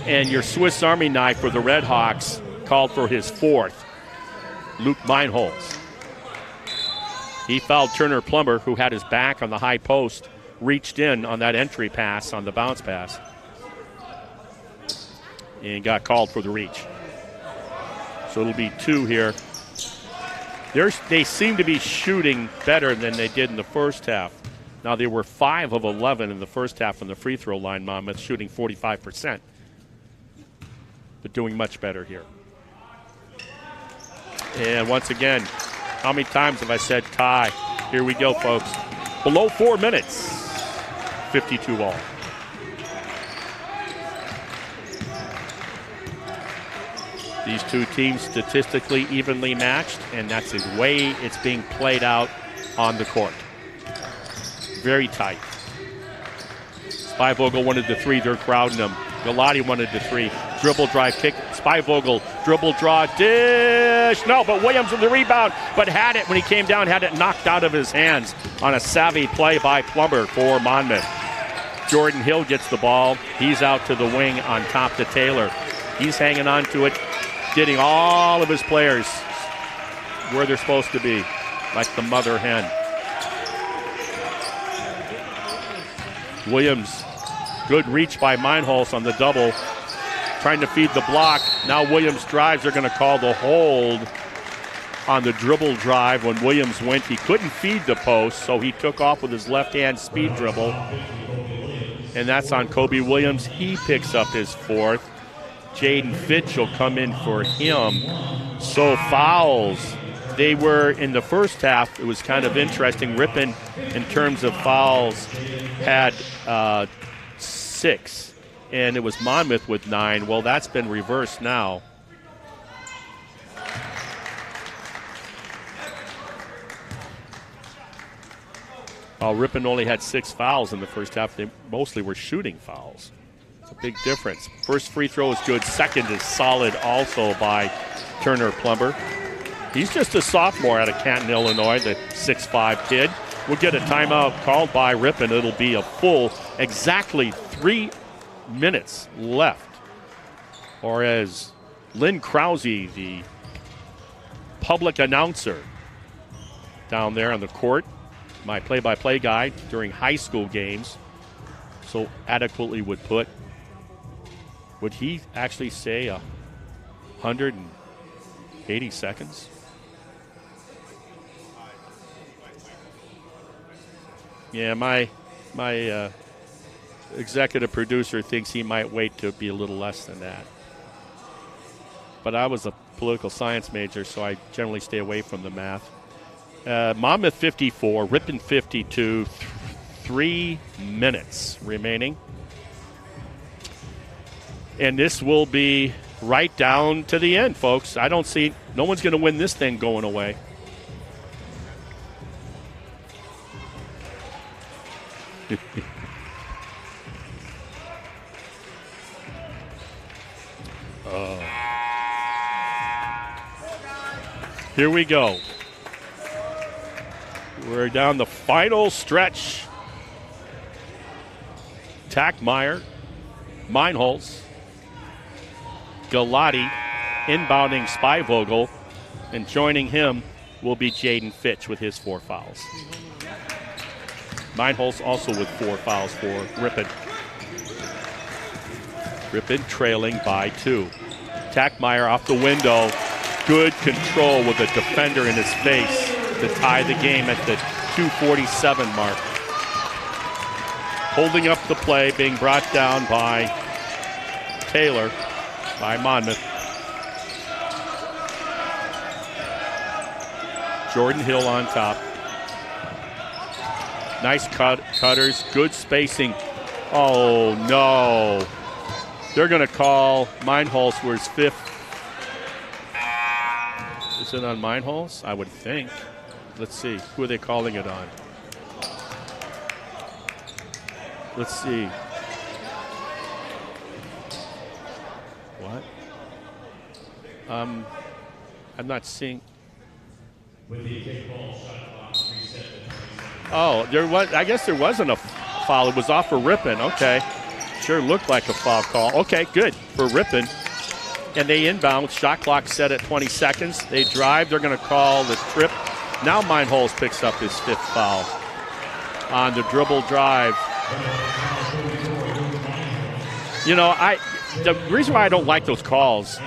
Speaker 1: and your Swiss Army knife for the Red Hawks called for his 4th. Luke Meinholz. He fouled Turner Plumber, who had his back on the high post, reached in on that entry pass, on the bounce pass, and got called for the reach. So it'll be 2 here. They seem to be shooting better than they did in the first half. Now, they were 5 of 11 in the first half on the free throw line, Monmouth, shooting 45%. But doing much better here. And once again, how many times have I said tie? Here we go, folks. Below 4 minutes. 52 all. These two teams statistically evenly matched, and that's the way it's being played out on the court. Very tight. Spivogel wanted the 3. They're crowding him. Galati wanted the 3. Dribble drive kick. Spivogel dribble draw dish. No, but Williams with the rebound, but had it when he came down, had it knocked out of his hands on a savvy play by Plumber for Monmouth. Jordan Hill gets the ball. He's out to the wing on top to Taylor. He's hanging on to it, getting all of his players where they're supposed to be, like the mother hen. Williams, good reach by Meinholz on the double, trying to feed the block. Now Williams drives. They're going to call the hold on the dribble drive when Williams went. He couldn't feed the post, so he took off with his left-hand speed dribble. And that's on Kobe Williams. He picks up his fourth. Jaden Fitch will come in for him. So fouls. They were in the first half. It was kind of interesting. Ripon, in terms of fouls, had 6. And it was Monmouth with 9. Well, that's been reversed now. Ripon only had 6 fouls in the first half. They mostly were shooting fouls. It's a big difference. First free throw is good. Second is solid also by Turner Plumber. He's just a sophomore out of Canton, Illinois, the 6'5" kid. We'll get a timeout called by Ripon. It'll be a full exactly 3 minutes left. Or as Lynn Krause, the public announcer down there on the court, my play-by-play guy during high school games, so adequately would put, would he actually say 180 seconds? Yeah, my executive producer thinks he might wait to be a little less than that. But I was a political science major, so I generally stay away from the math. Monmouth 54, Ripon 52, 3 minutes remaining. And this will be right down to the end, folks. I don't see, no one's going to win this thing going away. Here we go. We're down the final stretch. Tackmeyer, Meinholz, Galati, inbounding Spivogel, and joining him will be Jaden Fitch with his 4 fouls. Meinholz also with 4 fouls for Ripon. Ripon trailing by 2. Tackmeyer off the window. Good control with a defender in his face to tie the game at the 2:47 mark. Holding up the play, being brought down by Taylor, by Monmouth. Jordan Hill on top. Nice cutters, good spacing. Oh, no. They're going to call Meinholz for his 5th. Is it on Meinholz? I would think. Let's see. Who are they calling it on? Let's see. What? I'm not seeing. Oh, there was. I guess there wasn't a foul. It was off for Ripon. Okay. Sure looked like a foul call. Okay, good for Ripon. And they inbound. Shot clock set at 20 seconds. They drive. They're going to call the trip. Now Meinholz picks up his 5th foul on the dribble drive. You know, the reason why I don't like those calls,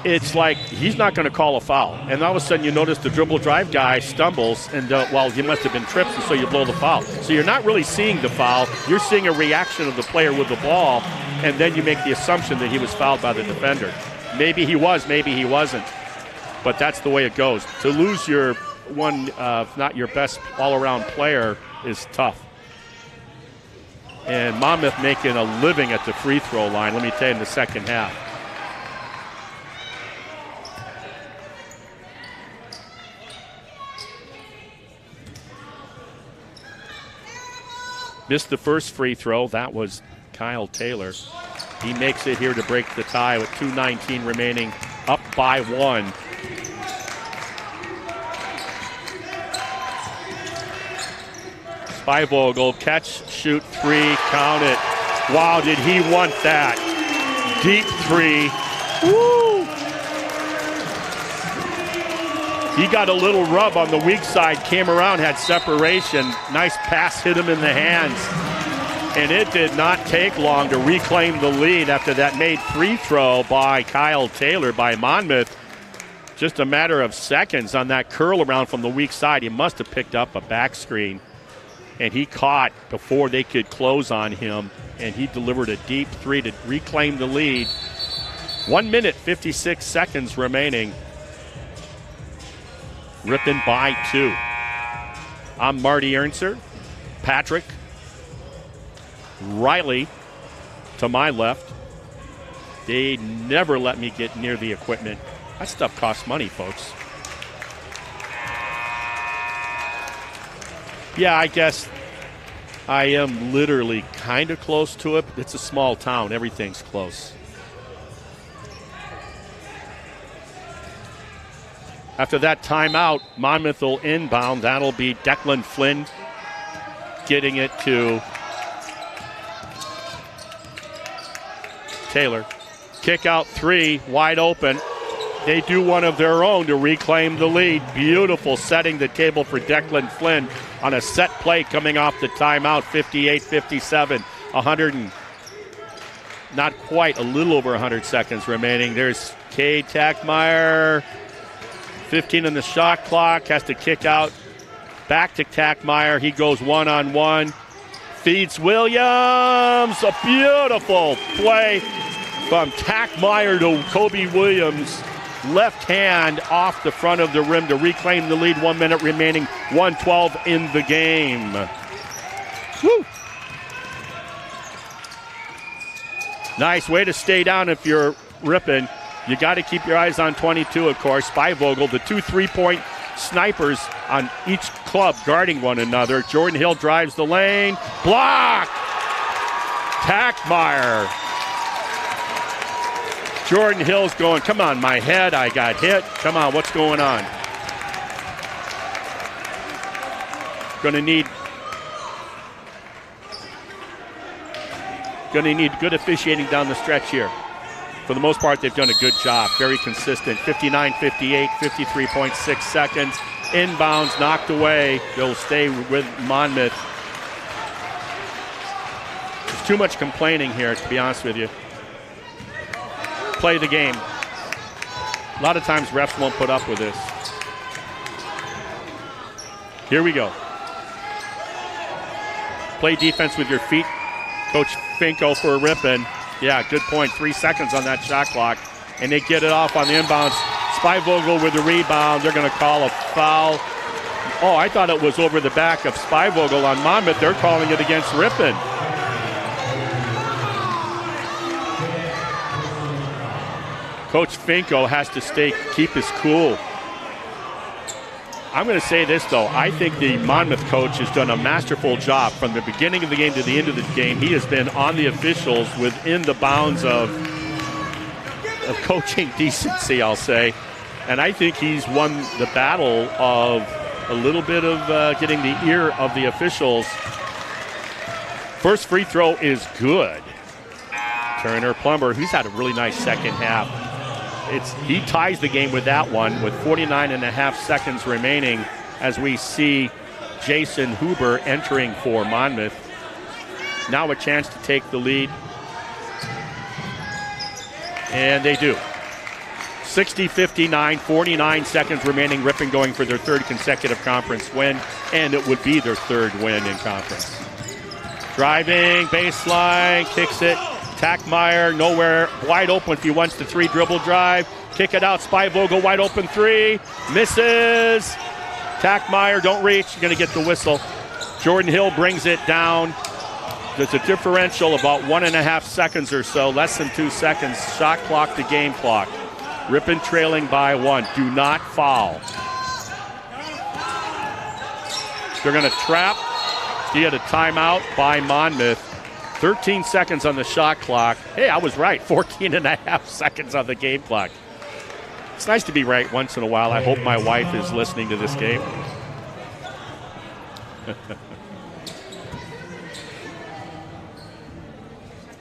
Speaker 1: it's like he's not going to call a foul. And all of a sudden you notice the dribble drive guy stumbles, and, well, he must have been tripped, and so you blow the foul. So you're not really seeing the foul. You're seeing a reaction of the player with the ball, and then you make the assumption that he was fouled by the defender. Maybe he was, maybe he wasn't. But that's the way it goes. To lose your one, not your best all-around player is tough. And Monmouth making a living at the free throw line, let me tell you, in the second half. Missed the first free throw. That was Kyle Taylor. He makes it here to break the tie with 2:19 remaining, up by 1. Spivogel, catch, shoot, 3, count it. Wow, did he want that? Deep 3. Woo! He got a little rub on the weak side, came around, had separation. Nice pass hit him in the hands. And it did not take long to reclaim the lead after that made free throw by Kyle Taylor by Monmouth. just a matter of seconds on that curl around from the weak side. He must have picked up a back screen, and he caught before they could close on him, and he delivered a deep three to reclaim the lead. 1 minute, 56 seconds remaining. Ripon by 2. I'm Marty Ernser. Patrick. Riley to my left. They never let me get near the equipment. That stuff costs money, folks. Yeah, I guess I am literally kind of close to it. It's a small town. Everything's close. After that timeout, Monmouth will inbound. That'll be Declan Flynn getting it to Taylor. Kick out three, wide open. They do one of their own to reclaim the lead. Beautiful setting the table for Declan Flynn on a set play coming off the timeout. 58-57, 100 and not quite, a little over 100 seconds remaining. There's Cade Tackmeyer. 15 on the shot clock, has to kick out. Back to Tackmeyer. He goes one-on-one. Feeds Williams. A beautiful play from Tackmeyer to Kobe Williams. Left hand off the front of the rim to reclaim the lead. 1 minute remaining. 1:12 in the game. Woo! Nice way to stay down if you're Ripon. You got to keep your eyes on 22, of course. Spivogel, the 2 3-point snipers on each club guarding one another. Jordan Hill drives the lane. Block! Tackmeyer. Jordan Hill's going, come on, my head, I got hit. Come on, what's going on? Gonna need good officiating down the stretch here. For the most part, they've done a good job. Very consistent. 59-58, 53.6 seconds. Inbounds knocked away. They'll stay with Monmouth. There's too much complaining here, to be honest with you. Play the game. A lot of times refs won't put up with this. Here we go. Play defense with your feet. Coach Finko for Ripon. Yeah, good point. 3 seconds on that shot clock. And they get it off on the inbounds. Spivogel with the rebound. They're going to call a foul. Oh, I thought it was over the back of Spivogel on Monmouth. They're calling it against Ripon. Coach Finko has to keep his cool. I'm going to say this, though. I think the Monmouth coach has done a masterful job from the beginning of the game to the end of the game. He has been on the officials within the bounds of coaching decency, I'll say. And I think he's won the battle of a little bit of getting the ear of the officials. First free throw is good. Turner Plumber, he's had a really nice second half. He ties the game with that one with 49.5 seconds remaining as we see Jason Huber entering for Monmouth. Now a chance to take the lead. And they do. 60-59, 49 seconds remaining. Ripon going for their third consecutive conference win, and it would be their third win in conference. Driving, baseline, kicks it. Tackmeyer nowhere, wide open if he wants the three, dribble drive, kick it out, Spivogel, wide open three, misses. Tackmeyer, don't reach, you're going to get the whistle. Jordan Hill brings it down. There's a differential about 1.5 seconds or so, less than 2 seconds. Shot clock to game clock. Ripon trailing by 1. Do not foul. They're going to trap. He had a timeout by Monmouth. 13 seconds on the shot clock. Hey, I was right. 14.5 seconds on the game clock. It's nice to be right once in a while. I hope my wife is listening to this game.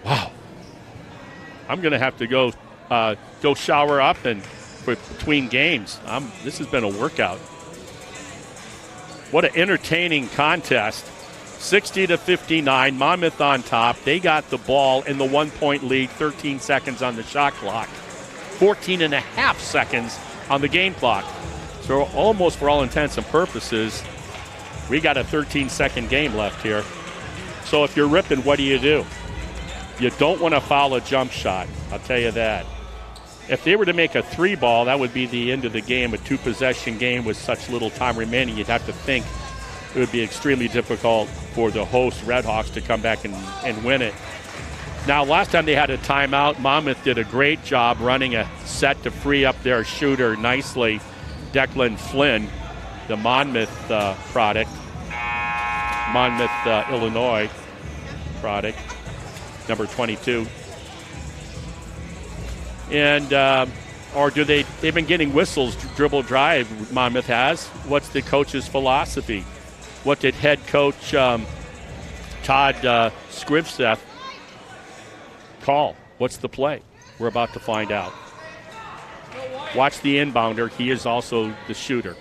Speaker 1: Wow. I'm going to have to go shower up and between games. This has been a workout. What an entertaining contest. 60-59, Monmouth on top. They got the ball in the 1-point lead, 13 seconds on the shot clock. 14.5 seconds on the game clock. So almost for all intents and purposes, we got a 13-second game left here. So if you're Ripon, what do? You don't want to foul a jump shot, I'll tell you that. If they were to make a 3-ball, that would be the end of the game, a 2-possession game with such little time remaining. You'd have to think it would be extremely difficult for the host Redhawks to come back and win it. Now, last time they had a timeout, Monmouth did a great job running a set to free up their shooter nicely, Declan Flynn, the Monmouth product, Monmouth, Illinois product, number 22. And, or they've been getting whistles, dribble drive, Monmouth has. What's the coach's philosophy? What did head coach Todd Scrivseth call? What's the play? We're about to find out. Watch the inbounder. He is also the shooter.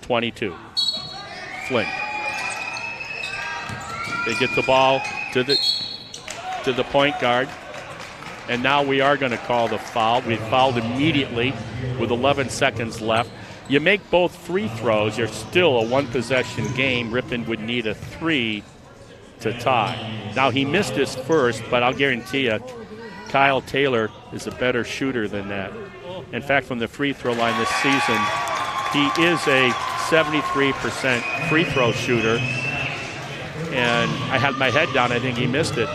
Speaker 1: 22. Flynn. They get the ball to the point guard. And now we are going to call the foul. We fouled immediately with 11 seconds left. You make both free throws, you're still a one-possession game. Ripon would need a 3 to tie. Now, he missed his first, but I'll guarantee you Kyle Taylor is a better shooter than that. In fact, from the free throw line this season, he is a 73% free throw shooter. And I had my head down. I think he missed it.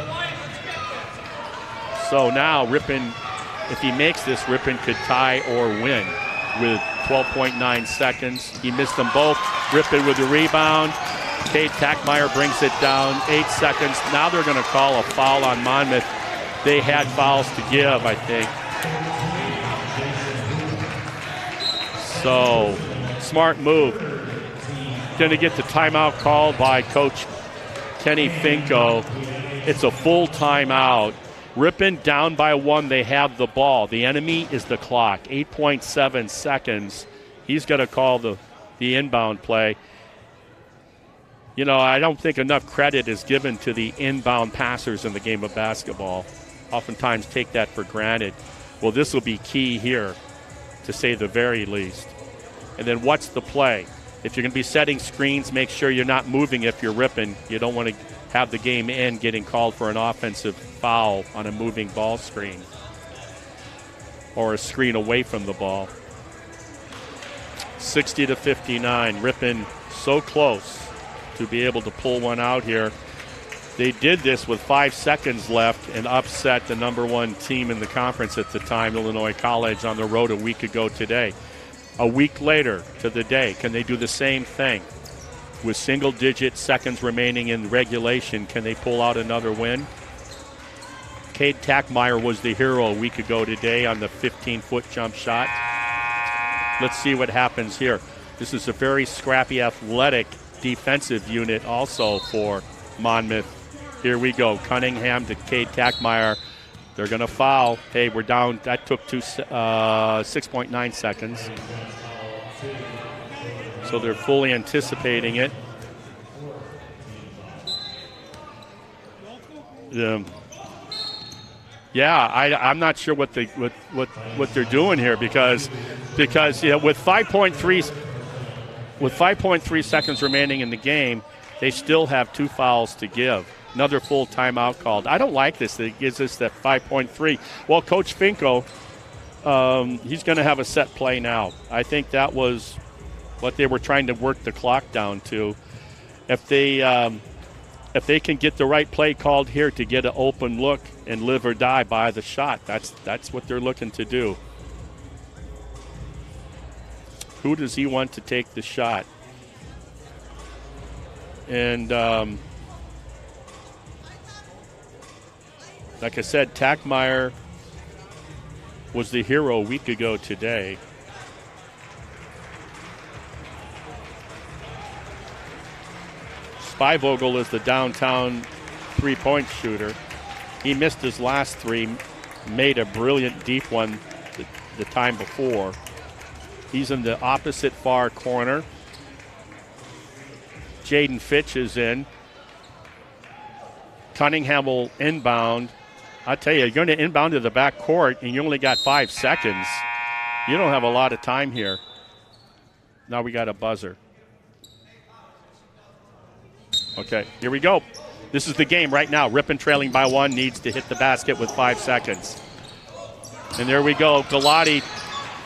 Speaker 1: So now Ripon, if he makes this, Ripon could tie or win with 12.9 seconds. He missed them both. Ripon with the rebound. Cade Tackmeyer brings it down. 8 seconds. Now they're going to call a foul on Monmouth. They had fouls to give, I think. So, smart move. Going to get the timeout called by Coach Kenny Finko. It's a full timeout. Ripon down by 1. They have the ball. The enemy is the clock. 8.7 seconds. He's going to call the inbound play. You know, I don't think enough credit is given to the inbound passers in the game of basketball. Oftentimes take that for granted. Well, this will be key here, to say the very least. And then what's the play? If you're going to be setting screens, make sure you're not moving if you're Ripon. You don't want to have the game end getting called for an offensive foul on a moving ball screen or a screen away from the ball. 60-59. Ripon so close to be able to pull one out here. They did this with 5 seconds left and upset the number 1 team in the conference at the time, Illinois College, on the road a week ago today. A week later to the day, can they do the same thing? With single-digit seconds remaining in regulation, can they pull out another win? Cade Tackmeyer was the hero a week ago today on the 15-foot jump shot. Let's see what happens here. This is a very scrappy, athletic defensive unit also for Monmouth. Here we go. Cunningham to Cade Tackmeyer. They're going to foul. Hey, we're down. That took 6.9 seconds. So they're fully anticipating it. I'm not sure what they're doing here because with 5.3 seconds remaining in the game, they still have 2 fouls to give. Another full timeout called. I don't like this. It gives us that 5.3. Well, Coach Finko, he's going to have a set play now. I think that was what they were trying to work the clock down to. If they can get the right play called here to get an open look and live or die by the shot, that's what they're looking to do. Who does he want to take the shot? And like I said, Tackmeyer was the hero a week ago today. Spivogel is the downtown three-point shooter. He missed his last 3, made a brilliant deep one the time before. He's in the opposite far corner. Jaden Fitch is in. Cunningham will inbound. I tell you, you're going to inbound to the back court, and you only got 5 seconds. You don't have a lot of time here. Now we got a buzzer. Okay, here we go. This is the game right now. Ripon trailing by 1, needs to hit the basket with 5 seconds. And there we go. Galati,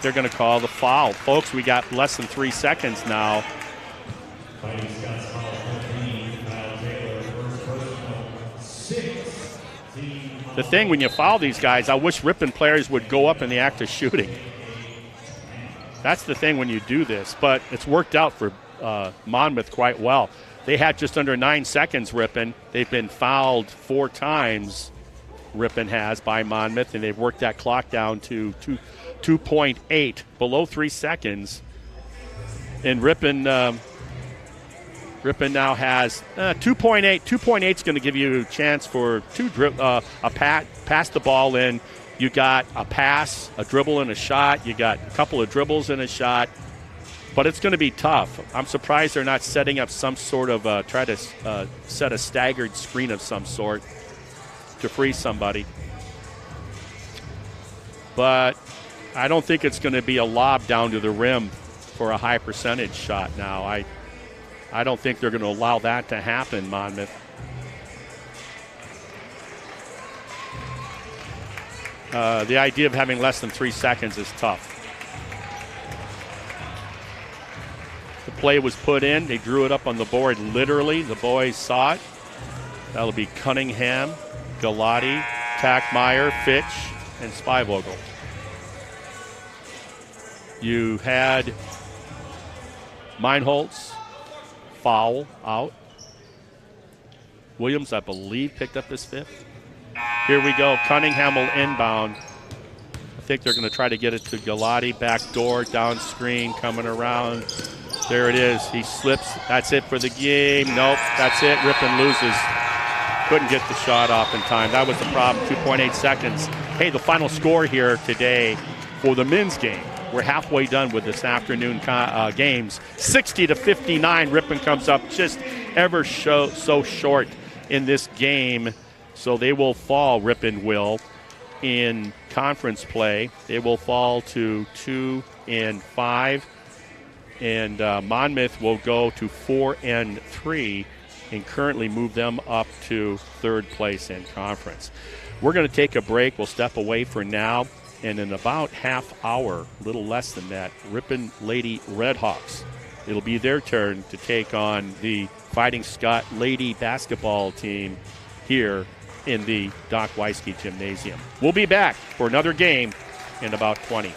Speaker 1: they're going to call the foul. Folks, we got less than 3 seconds now. The thing when you foul these guys, I wish Ripon players would go up in the act of shooting. That's the thing when you do this, but it's worked out for Monmouth quite well. They had just under 9 seconds, Ripon. They've been fouled 4 times, Ripon has, by Monmouth, and they've worked that clock down to 2.8, below 3 seconds. And Ripon now has 2.8. 2.8 is going to give you a chance for pass the ball in. You got a pass, a dribble, and a shot. You got a couple of dribbles and a shot. But it's going to be tough. I'm surprised they're not setting up some sort of try to set a staggered screen of some sort to free somebody. But I don't think it's going to be a lob down to the rim for a high percentage shot now. I don't think they're going to allow that to happen, Monmouth. The idea of having less than 3 seconds is tough. The play was put in. They drew it up on the board literally. The boys saw it. That'll be Cunningham, Galati, Tackmeyer, Fitch, and Spivogel. You had Meinholz, foul, out. Williams, I believe, picked up his 5th. Here we go. Cunningham will inbound. I think they're going to try to get it to Galati. Back door, down screen, coming around. There it is. He slips. That's it for the game. Nope, that's it. Ripon loses. Couldn't get the shot off in time. That was the problem. 2.8 seconds. Hey, the final score here today for the men's game. We're halfway done with this afternoon games. 60-59. Ripon comes up just ever so short in this game. So they will fall, Ripon will, in conference play. They will fall to 2-5. And Monmouth will go to 4-3 and currently move them up to 3rd place in conference. We're going to take a break. We'll step away for now. And in about half hour, a little less than that, Ripon Lady Redhawks. It'll be their turn to take on the Fighting Scott Lady basketball team here in the Doc Weisky Gymnasium. We'll be back for another game in about 20.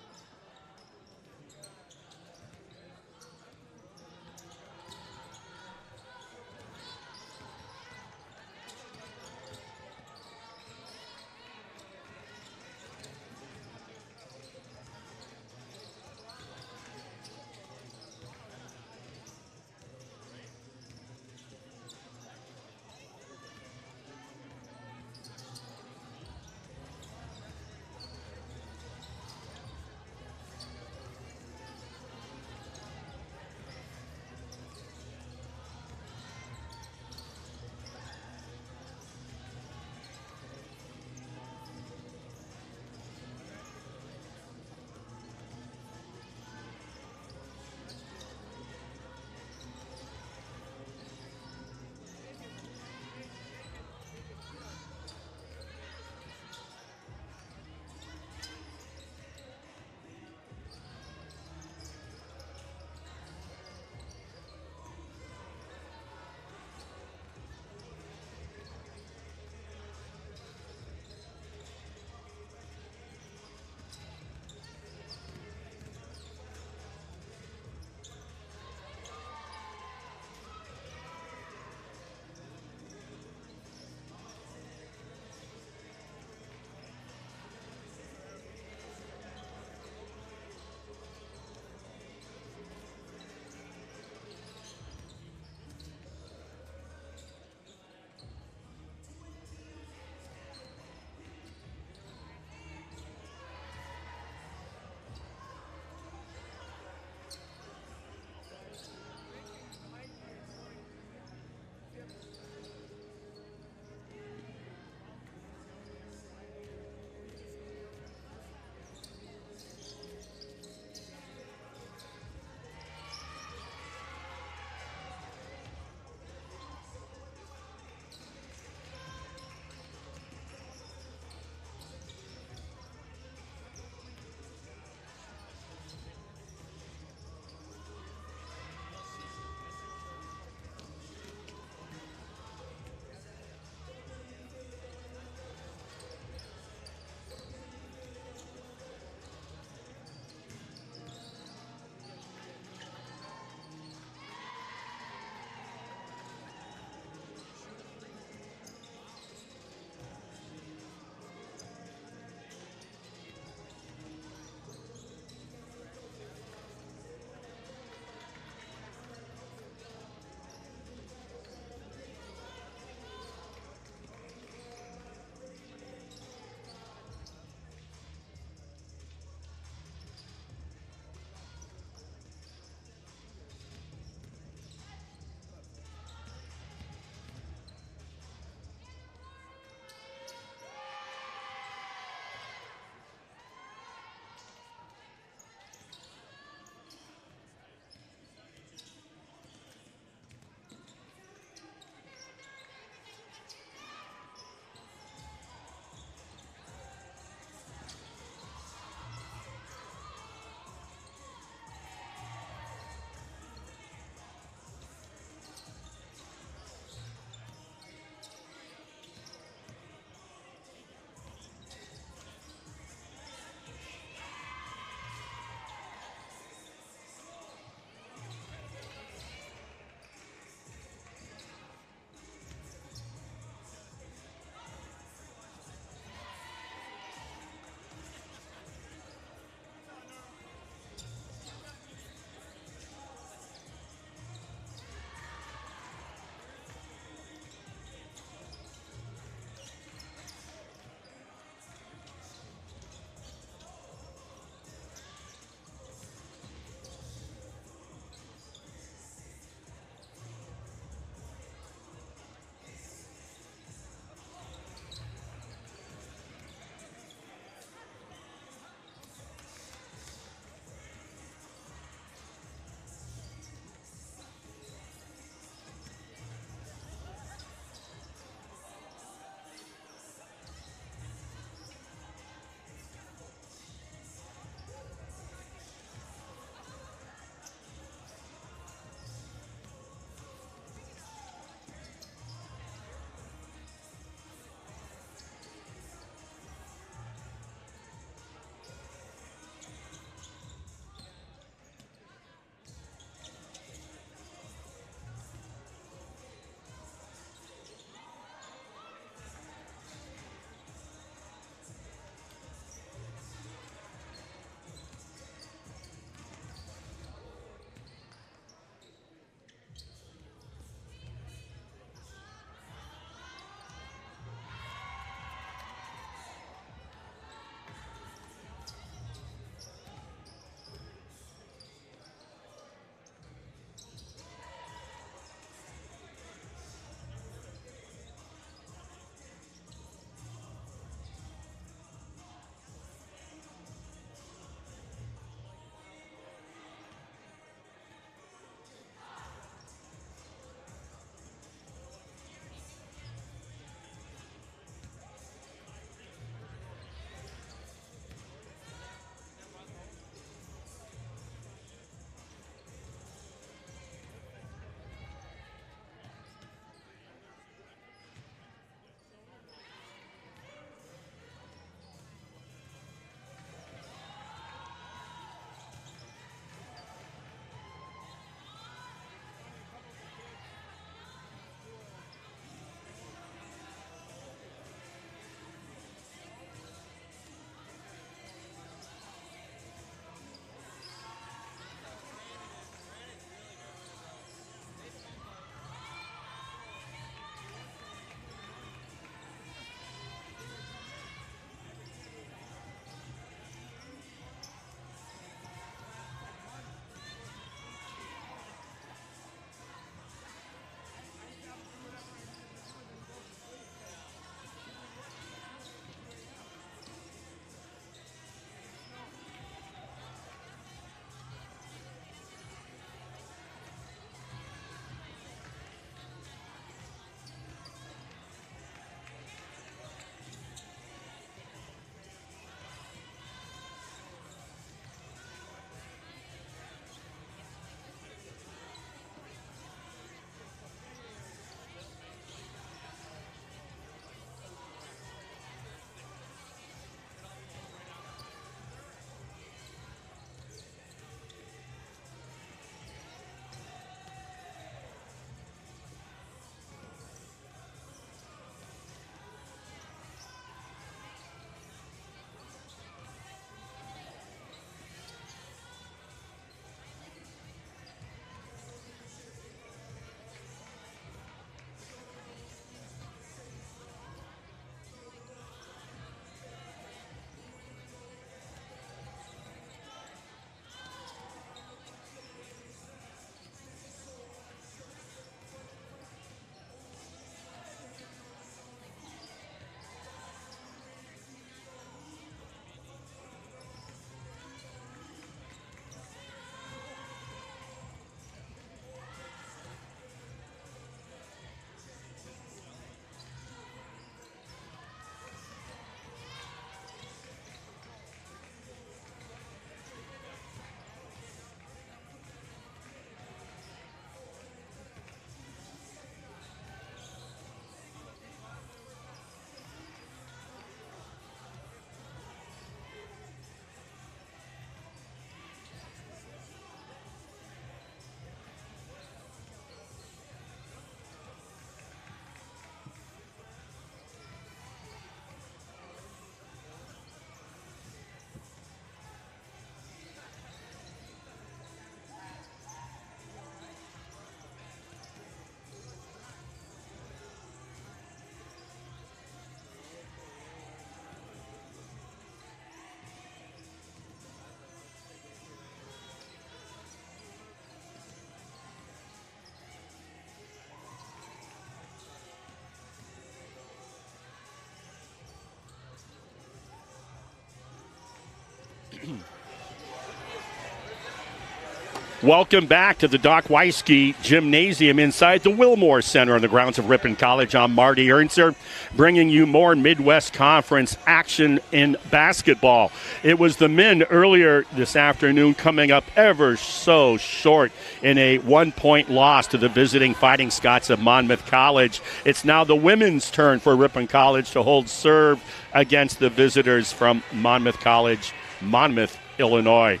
Speaker 1: Welcome back to the Doc Weisky Gymnasium inside the Wilmore Center on the grounds of Ripon College. I'm Marty Ernzer, bringing you more Midwest Conference action in basketball. It was the men earlier this afternoon coming up ever so short in a 1-point loss to the visiting Fighting Scots of Monmouth College. It's now the women's turn for Ripon College to hold serve against the visitors from Monmouth College, Monmouth, Illinois.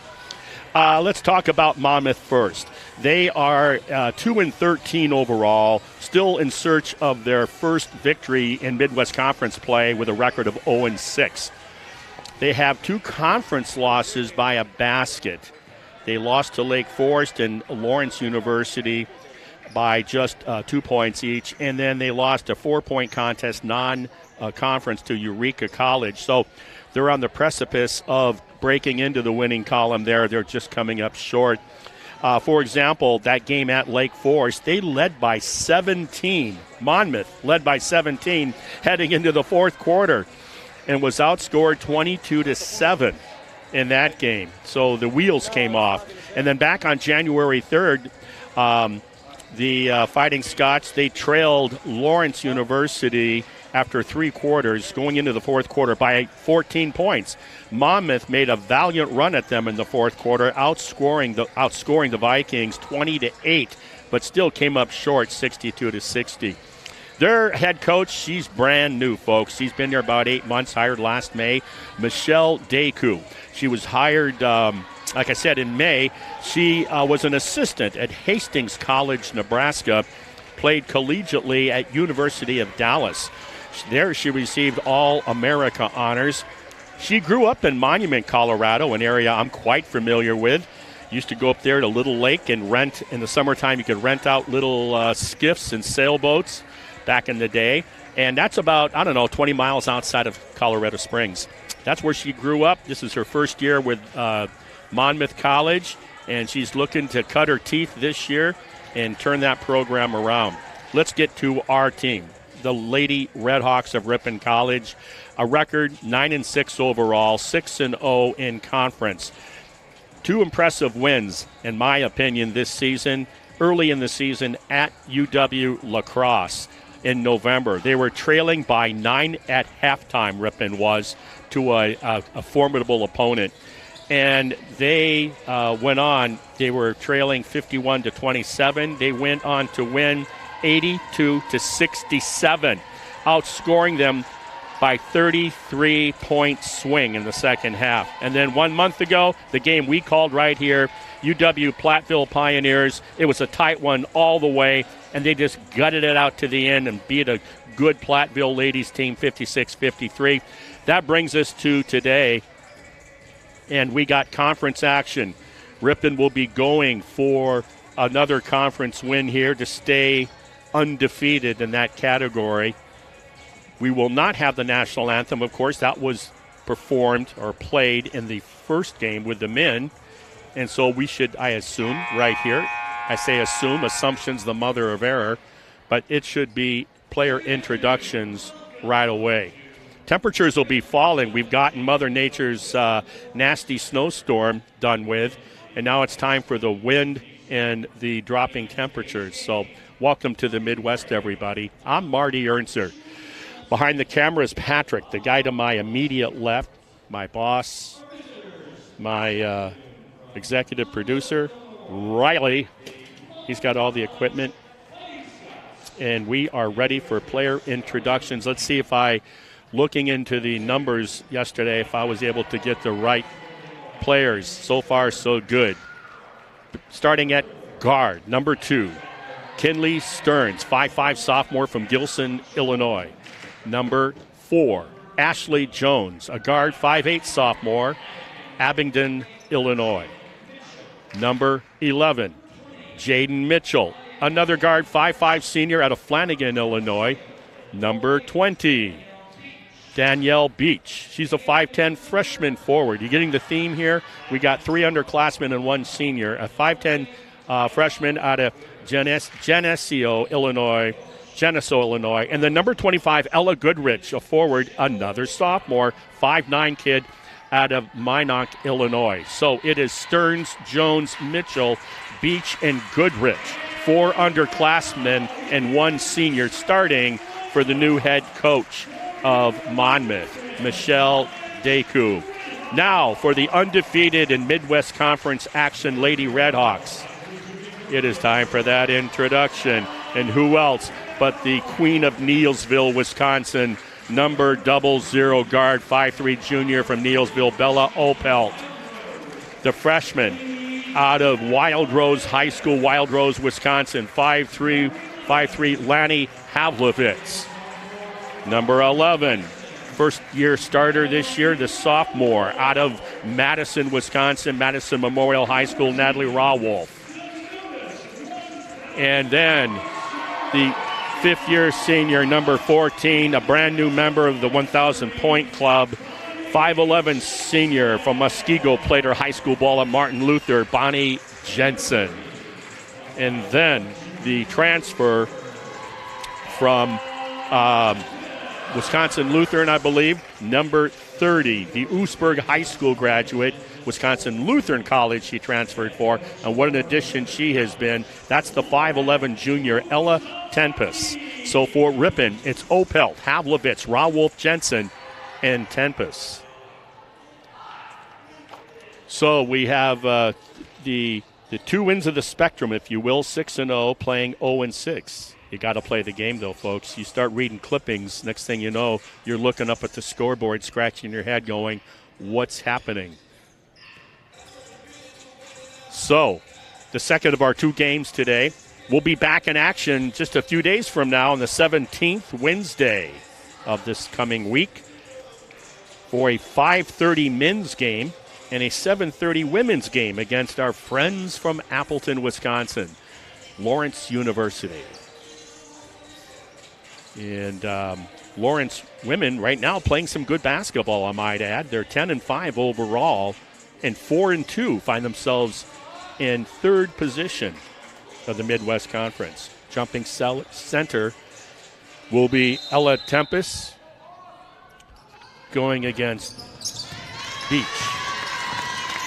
Speaker 1: Let's talk about Monmouth first. They are 2-13 overall, still in search of their first victory in Midwest Conference play with a record of 0-6. They have 2 conference losses by a basket. They lost to Lake Forest and Lawrence University by just 2 points each, and then they lost a 4-point contest non-conference to Eureka College. So they're on the precipice of breaking into the winning column there. They're just coming up short. For example, that game at Lake Forest, they led by 17. Monmouth led by 17 heading into the fourth quarter and was outscored 22-7 in that game. So the wheels came off. And then back on January 3rd, the Fighting Scots, they trailed Lawrence University after 3 quarters, going into the fourth quarter by 14 points. Monmouth made a valiant run at them in the fourth quarter, outscoring the Vikings 20-8, but still came up short 62-60. Their head coach, she's brand new, folks. She's been there about 8 months, hired last May, Michelle Deku. She was hired, like I said, in May. She was an assistant at Hastings College, Nebraska, played collegiately at University of Dallas. There she received All-America honors. She grew up in Monument, Colorado, an area I'm quite familiar with. Used to go up there to Little Lake and rent, in the summertime, you could rent out little skiffs and sailboats back in the day. And that's about, 20 miles outside of Colorado Springs. That's where she grew up. This is her first year with Monmouth College, and she's looking to cut her teeth this year and turn that program around. Let's get to our team, the Lady Redhawks of Ripon College. A record 9-6 overall, 6-0 in conference. 2 impressive wins, in my opinion, this season. Early in the season at UW La Crosse in November. They were trailing by 9 at halftime, Ripon was, to a formidable opponent. And they went on. They were trailing 51-27. They went on to win 82-67, outscoring them by 33-point swing in the second half. And then 1 month ago, the game we called right here, UW Platteville Pioneers, it was a tight one all the way, and they just gutted it out to the end and beat a good Platteville ladies team 56-53. That brings us to today, and we got conference action. Ripon will be going for another conference win here to stay undefeated in that category. We will not have the national anthem, of course. That was performed or played in the first game with the men. And so we should, I assume, right here, I say assume, assumption's the mother of error, but it should be player introductions right away. Temperatures will be falling. We've gotten Mother Nature's nasty snowstorm done with, and now it's time for the wind and the dropping temperatures. So welcome to the Midwest, everybody. I'm Marty Ernzer. Behind the camera is Patrick, the guy to my immediate left, my boss, my executive producer, Riley. He's got all the equipment. And we are ready for player introductions. Let's see if looking into the numbers yesterday, if I was able to get the right players. So far, so good. Starting at guard, number 2, Kinley Stearns, 5'5" sophomore from Gilson, Illinois. Number 4, Ashley Jones, a guard, 5'8" sophomore, Abingdon, Illinois. Number 11, Jaden Mitchell, another guard, 5'5" senior out of Flanagan, Illinois. Number 20, Danielle Beach. She's a 5'10" freshman forward. You getting the theme here? We got 3 underclassmen and 1 senior. A 5'10" freshman out of Geneseo, Illinois. And the number 25, Ella Goodrich, a forward, another sophomore, 5'9" kid out of Minot, Illinois. So it is Stearns, Jones, Mitchell, Beach, and Goodrich. 4 underclassmen and 1 senior starting for the new head coach of Monmouth, Michelle Deku. Now for the undefeated in Midwest Conference action Lady Redhawks. It is time for that introduction. And who else but the Queen of Neilsville, Wisconsin, number 00 guard, 5'3" junior from Neilsville, Bella Opelt. The freshman out of Wild Rose High School, Wild Rose, Wisconsin, 5'3", Lanny Havlovitz. Number 11, first-year starter this year, the sophomore out of Madison, Wisconsin, Madison Memorial High School, Natalie Rawolf. And then the fifth-year senior, number 14, a brand-new member of the 1,000-point club, 5'11" senior from Muskego, played her high school ball at Martin Luther, Bonnie Jensen. And then the transfer from Wisconsin Lutheran, I believe, number 30, the Oostburg High School graduate, Wisconsin Lutheran College she transferred for, and what an addition she has been. That's the 5'11" junior, Ella Tempest. So for Ripon, it's Opelt, Havlovitz, Rawolf, Jensen, and Tempest. So we have the two ends of the spectrum, if you will, 6-0 playing 0-6. You got to play the game, though, folks. You start reading clippings, next thing you know, you're looking up at the scoreboard, scratching your head going, what's happening? So, the second of our 2 games today. We'll be back in action just a few days from now on the 17th, Wednesday of this coming week, for a 5:30 men's game and a 7:30 women's game against our friends from Appleton, Wisconsin, Lawrence University. And Lawrence women right now playing some good basketball, I might add. They're 10-5 overall, and 4-2 find themselves in 3rd position of the Midwest Conference. Jumping center will be Ella Tempest going against Beach.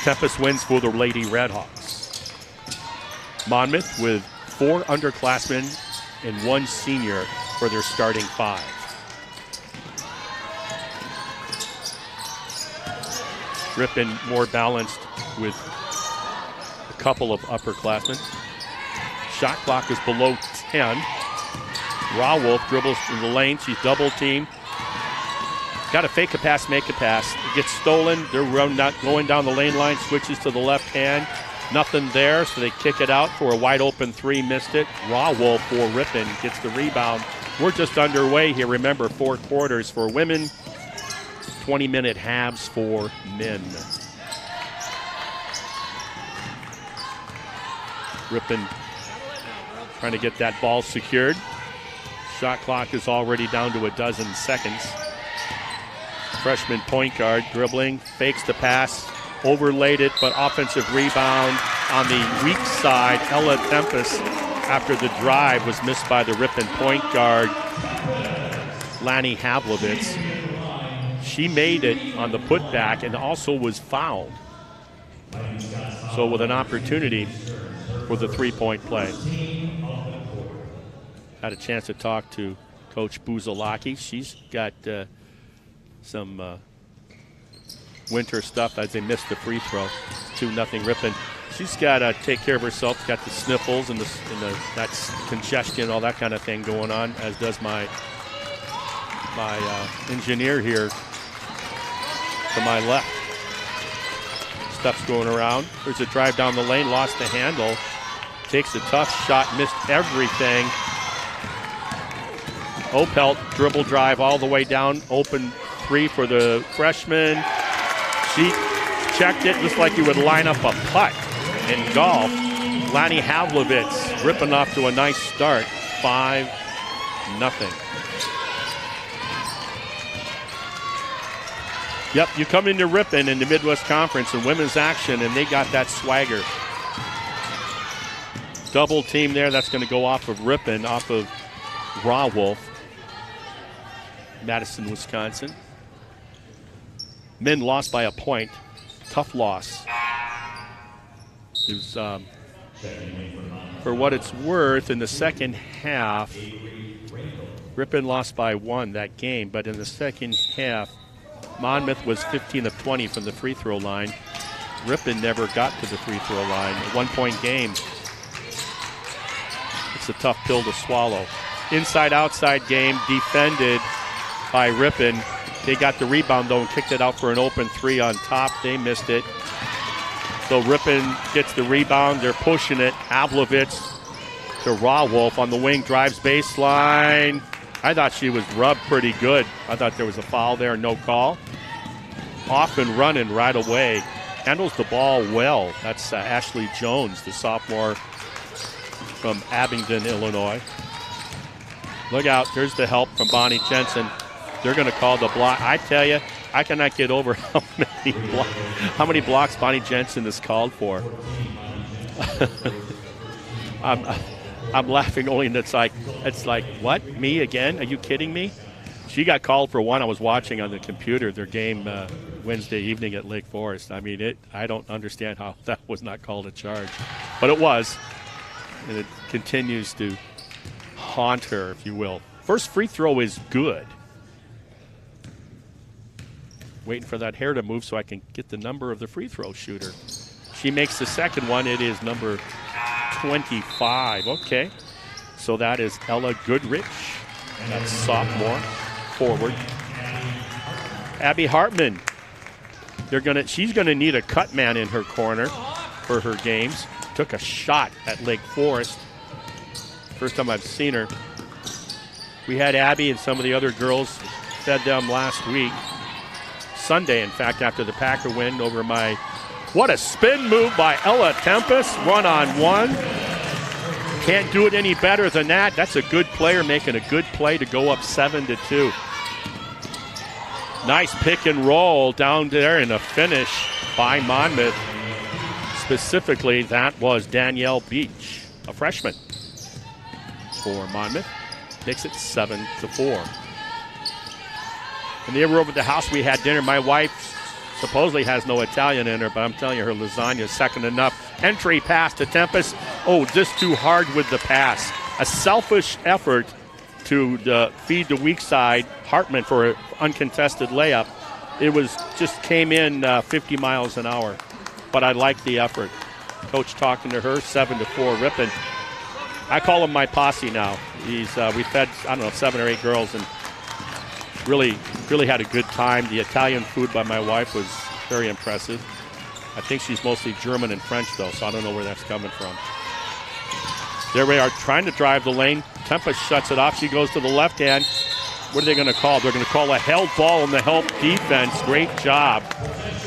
Speaker 1: Tempest wins for the Lady Redhawks. Monmouth with 4 underclassmen and 1 senior for their starting 5. Ripon more balanced with a couple of upperclassmen. Shot clock is below 10. Rawolf dribbles in the lane. She's double-teamed. Got to fake a pass, make a pass. It gets stolen. They're going down the lane line, switches to the left hand. Nothing there, so they kick it out for a wide-open 3, missed it. Rawolf for Ripon gets the rebound. We're just underway here. Remember, 4 quarters for women, 20-minute halves for men. Ripon trying to get that ball secured. Shot clock is already down to 12 seconds. Freshman point guard dribbling, fakes the pass, overlaid it, but offensive rebound on the weak side. Ella Tempest, after the drive, was missed by the Ripon point guard, Lanny Havlovitz. She made it on the putback and also was fouled. So with an opportunity for the 3-point play. Had a chance to talk to Coach Buzalaki. She's got some winter stuff as they missed the free throw. 2-0 Ripon. She's got to take care of herself. Got the sniffles and that's congestion, all that kind of thing going on, as does my engineer here to my left. Stuff's going around. There's a drive down the lane, lost the handle. Takes a tough shot, missed everything. Opelt dribble drive all the way down, open 3 for the freshman. She checked it, just like you would line up a putt in golf. Lanny Havlovitz ripping off to a nice start, 5-0. Yep, you come into Ripon in the Midwest Conference in women's action, and they got that swagger. Double team there, that's going to go off of Ripon, off of Rawolf, Madison, Wisconsin. Men lost by a point. Tough loss. It was, for what it's worth, in the second half, Ripon lost by 1 that game, but in the second half, Monmouth was 15 of 20 from the free throw line. Ripon never got to the free throw line. A 1-point game. It's a tough pill to swallow. Inside-outside game defended by Ripon. They got the rebound, though, and kicked it out for an open 3 on top. They missed it. So Ripon gets the rebound. They're pushing it. Havlovitz to Rawolf on the wing. Drives baseline. I thought she was rubbed pretty good. I thought there was a foul there. No call. Off and running right away. Handles the ball well. That's Ashley Jones, the sophomore from Abingdon, Illinois. Look out. There's the help from Bonnie Jensen. They're going to call the block. I tell you, I cannot get over how many blocks Bonnie Jensen is called for. I'm laughing only, and it's like, what? Me again? Are you kidding me? She got called for one. I was watching on the computer their game Wednesday evening at Lake Forest. I mean, I don't understand how that was not called a charge. But it was, and it continues to haunt her, if you will. First free throw is good. Waiting for that hair to move so I can get the number of the free throw shooter. She makes the second one. It is number 25. Okay. So that is Ella Goodrich. That's sophomore forward. Abby Hartman. She's gonna need a cut man in her corner for her games. Took a shot at Lake Forest. First time I've seen her. We had Abby and some of the other girls, fed them last week. Sunday, in fact, after the Packer win over my... What a spin move by Ella Tempest, 1-on-1. Can't do it any better than that. That's a good player making a good play to go up 7-2. Nice pick and roll down there and a finish by Monmouth. Specifically, that was Danielle Beach, a freshman for Monmouth. Makes it 7-4. And they were over at the house. We had dinner. My wife supposedly has no Italian in her, but I'm telling you, her lasagna is second enough. Entry pass to Tempest. Oh, just too hard with the pass. A selfish effort to feed the weak side, Hartman, for an uncontested layup. It was just came in 50 miles an hour. But I like the effort. Coach talking to her, 7-4 Ripon. I call him my posse now. We fed, 7 or 8 girls, and really had a good time. The Italian food by my wife was very impressive. I think she's mostly German and French, though, so I don't know where that's coming from. There we are trying to drive the lane. Tempest shuts it off. She goes to the left hand. What are they going to call? They're going to call a held ball in the help defense. Great job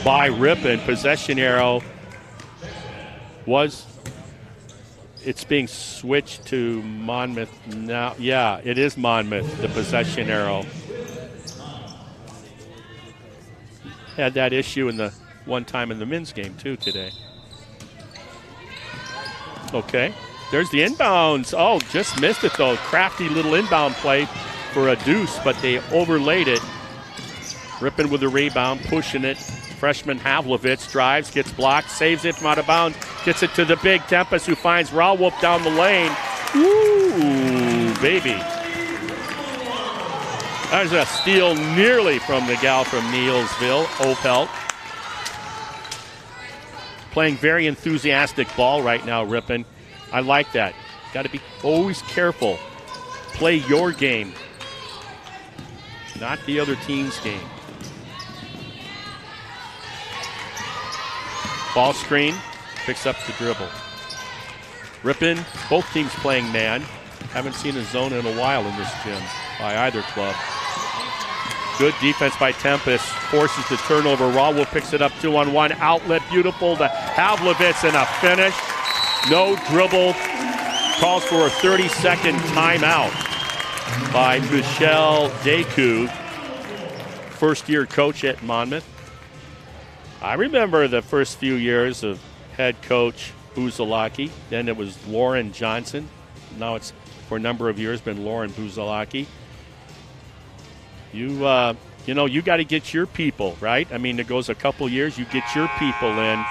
Speaker 1: by Ripon. Possession arrow it's being switched to Monmouth now. Yeah, it is Monmouth, the possession arrow. Had that issue in the one time in the men's game, too, today. Okay, there's the inbounds. Oh, just missed it, though. Crafty little inbound play for a deuce, but they overlaid it. Ripon with the rebound, pushing it. Freshman Havlovitz drives, gets blocked, saves it from out of bounds, gets it to the big Tempest, who finds Rawolf down the lane. Ooh, baby. There's a steal nearly from the gal from Neilsville, Opelt. Playing very enthusiastic ball right now, Ripon. I like that. Got to be always careful. Play your game, not the other team's game. Ball screen, picks up the dribble. Ripon, both teams playing man. Haven't seen a zone in a while in this gym by either club. Good defense by Tempest. Forces the turnover. Rawolf picks it up 2-on-1. Outlet beautiful to Havlovitz and a finish. No dribble. Calls for a 30-second timeout by Michelle Deku, first-year coach at Monmouth. I remember the first few years of head coach Buzalaki. Then it was Lauren Johnson. Now it's, for a number of years, been Lauren Buzalaki. You you know, you got to get your people, right? I mean, it goes a couple years, you get your people in.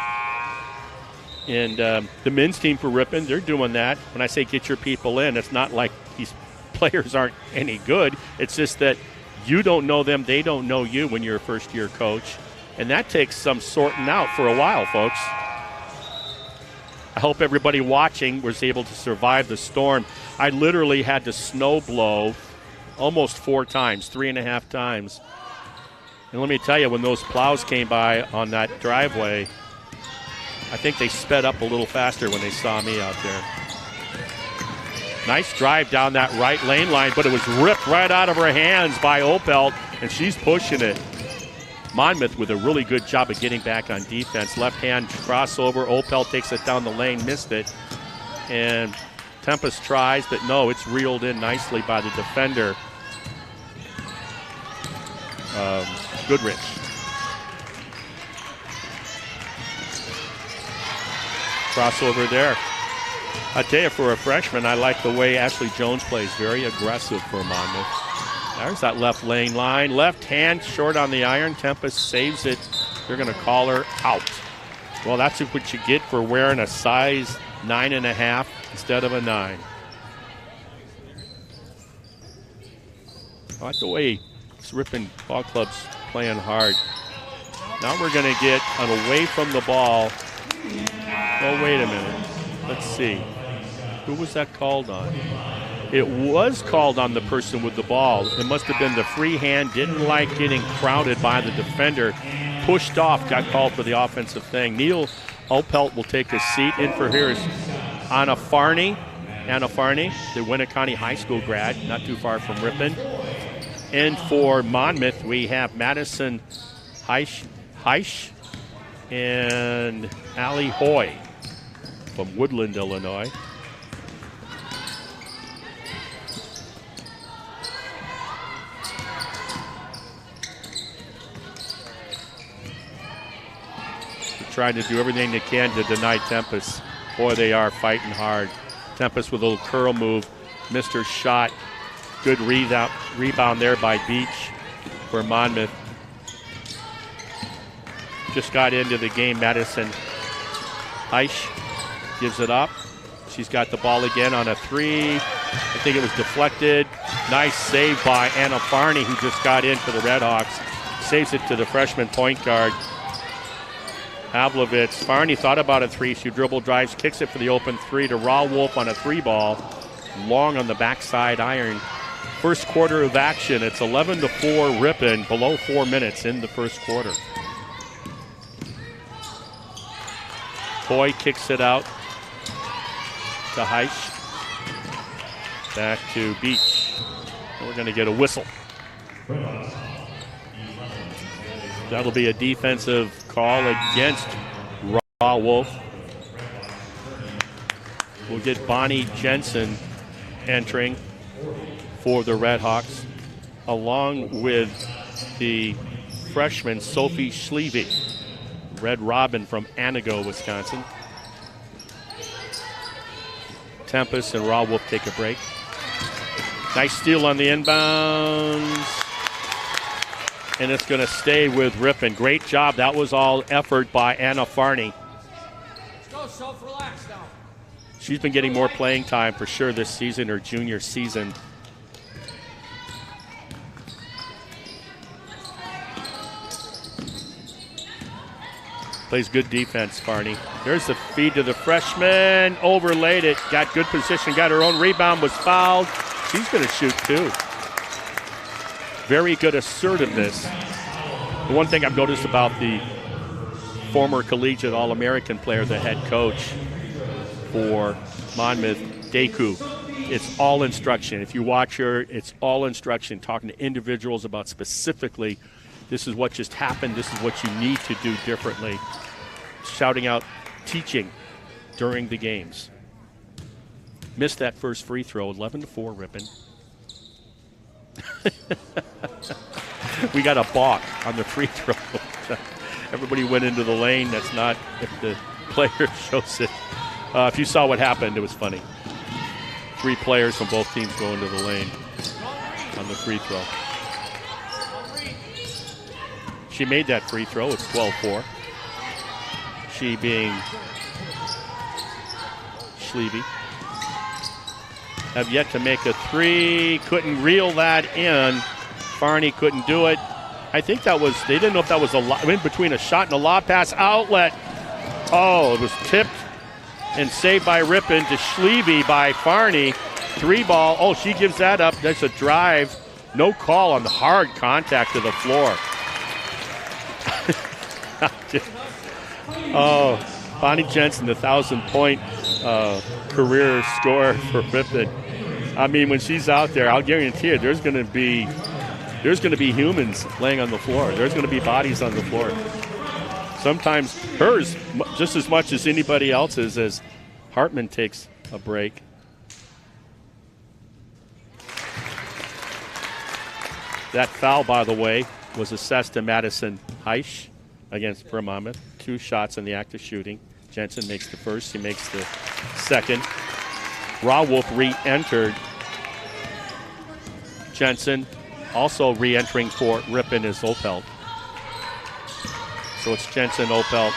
Speaker 1: And the men's team for Ripon, they're doing that. When I say get your people in, it's not like these players aren't any good. It's just that you don't know them, they don't know you when you're a first-year coach. And that takes some sorting out for a while, folks. I hope everybody watching was able to survive the storm. I literally had to snow blow almost 4 times, 3.5 times. And let me tell you, when those plows came by on that driveway, I think they sped up a little faster when they saw me out there. Nice drive down that right lane line, but it was ripped right out of her hands by Opelt, and she's pushing it. Monmouth with a really good job of getting back on defense. Left-hand crossover. Opelt takes it down the lane, missed it. And Tempest tries, but no, it's reeled in nicely by the defender, Goodrich. Crossover there. I tell you, for a freshman, I like the way Ashley Jones plays. Very aggressive for Monmouth. There's that left lane line. Left hand short on the iron. Tempest saves it. They're going to call her out. Well, that's what you get for wearing a size 9.5 instead of a 9. I like the way this Ripon Ball Club's playing hard. Now we're going to get an away from the ball. Oh, wait a minute. Let's see. Who was that called on? It was called on the person with the ball. It must have been the free hand. Didn't like getting crowded by the defender. Pushed off, got called for the offensive thing. Neil Opelt will take his seat. In for here is Anna Farney. Anna Farney, the Winneconne High School grad, not too far from Ripon. And for Monmouth, we have Madison Heisch and Allie Hoy from Woodland, Illinois. They're trying to do everything they can to deny Tempest. Boy, they are fighting hard. Tempest with a little curl move, missed her shot. Good rebound there by Beach for Monmouth. Just got into the game. Madison Heisch gives it up. She's got the ball again on a 3. I think it was deflected. Nice save by Anna Farney, who just got in for the Redhawks. Saves it to the freshman point guard, Havlovitz. Farney thought about a 3. She dribble drives, kicks it for the open 3 to Raw Wolf on a 3 ball. Long on the backside iron. First quarter of action. It's 11-4 Ripon, below 4 minutes in the first quarter. Hoy kicks it out to Heisch. Back to Beach. And we're going to get a whistle. That'll be a defensive call against Raw Wolf. We'll get Bonnie Jensen entering for the Redhawks, along with the freshman Sophie Schleve. Red Robin from Anago, Wisconsin. Tempest and Raw Wolf take a break. Nice steal on the inbounds. And it's going to stay with Ripon. Great job. That was all effort by Anna Farney.
Speaker 2: Let's go, relax now.
Speaker 1: She's been getting more playing time for sure this season, her junior season. Plays good defense, Farney. There's the feed to the freshman. Overlaid it. Got good position. Got her own rebound. Was fouled. She's going to shoot too. Very good assertiveness. The one thing I've noticed about the former collegiate All-American player, the head coach for Monmouth, Deku, it's all instruction. If you watch her, it's all instruction, talking to individuals about specifically, this is what just happened, this is what you need to do differently. Shouting out, teaching during the games. Missed that first free throw, 11-4 Ripon. We got a balk on the free throw. Everybody went into the lane. That's not if the player shows it. If you saw what happened, it was funny. 3 players from both teams go into the lane on the free throw. She made that free throw. It's 12-4. She being Schlieve. Have yet to make a three. Couldn't reel that in. Farney couldn't do it. I think that was, they didn't know if that was in between a shot and a lob pass outlet. Oh, it was tipped and saved by Ripon to Schlieve by Farney. Three ball. Oh, she gives that up. There's a drive. No call on the hard contact to the floor. Oh, Bonnie Jensen, the 1,000-point career score for Ripon. I mean, when she's out there, I'll guarantee you, there's going to be humans laying on the floor. There's going to be bodies on the floor. Sometimes hers just as much as anybody else's as Hartman takes a break. That foul, by the way, was assessed to Madison Heisch against Monmouth. 2 shots in the act of shooting. Jensen makes the first. He makes the second. Rawolf re-entered. Jensen also re-entering for Ripon is Opelt. So it's Jensen, Opelt,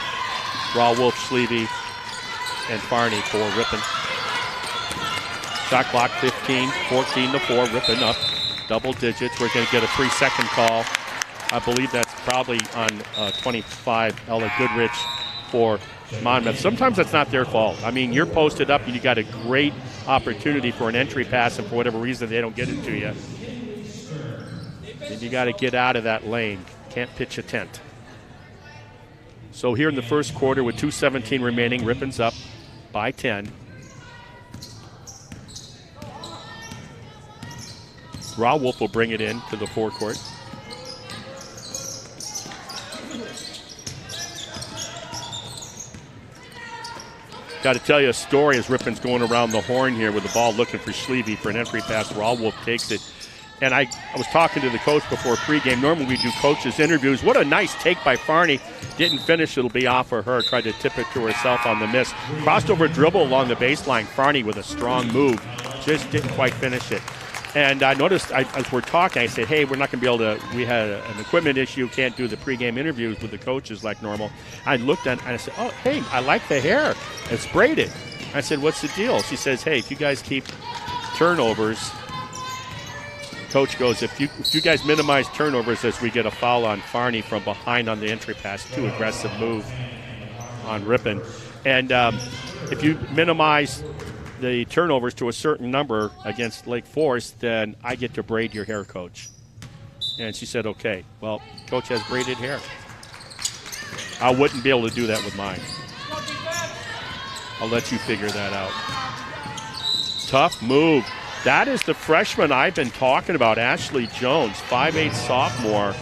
Speaker 1: Rawolf, Schlieve, and Farney for Ripon. Shot clock 15, 14-4. Ripon up double digits. We're going to get a 3-second call. I believe that's probably on 25, Ella Goodrich for Monmouth. Sometimes that's not their fault. I mean, you're posted up and you got a great opportunity for an entry pass, and for whatever reason they don't get it to you. And you got to get out of that lane. Can't pitch a tent. So here in the first quarter with 2:17 remaining, Ripon's up by 10. Rawolf will bring it in to the forecourt. Got to tell you a story as Ripon's going around the horn here with the ball looking for Schlieve for an entry pass. Rawolf takes it. And I was talking to the coach before pregame. Normally we do coaches' interviews. What a nice take by Farney. Didn't finish. It'll be off of her. Tried to tip it to herself on the miss. Crossed over dribble along the baseline. Farney with a strong move. Just didn't quite finish it. And I noticed as we're talking, I said, hey, we're not going to be able to, we had an equipment issue, can't do the pregame interviews with the coaches like normal. I looked at it and I said, oh, hey, I like the hair. It's braided. I said, what's the deal? She says, hey, if you guys keep turnovers, coach goes, if you guys minimize turnovers as we get a foul on Farney from behind on the entry pass, too aggressive move on Ripon. And if you minimize the turnovers to a certain number against Lake Forest, then I get to braid your hair, coach. And she said, okay. Well, coach has braided hair. I wouldn't be able to do that with mine. I'll let you figure that out. Tough move. That is the freshman I've been talking about, Ashley Jones, 5'8" sophomore.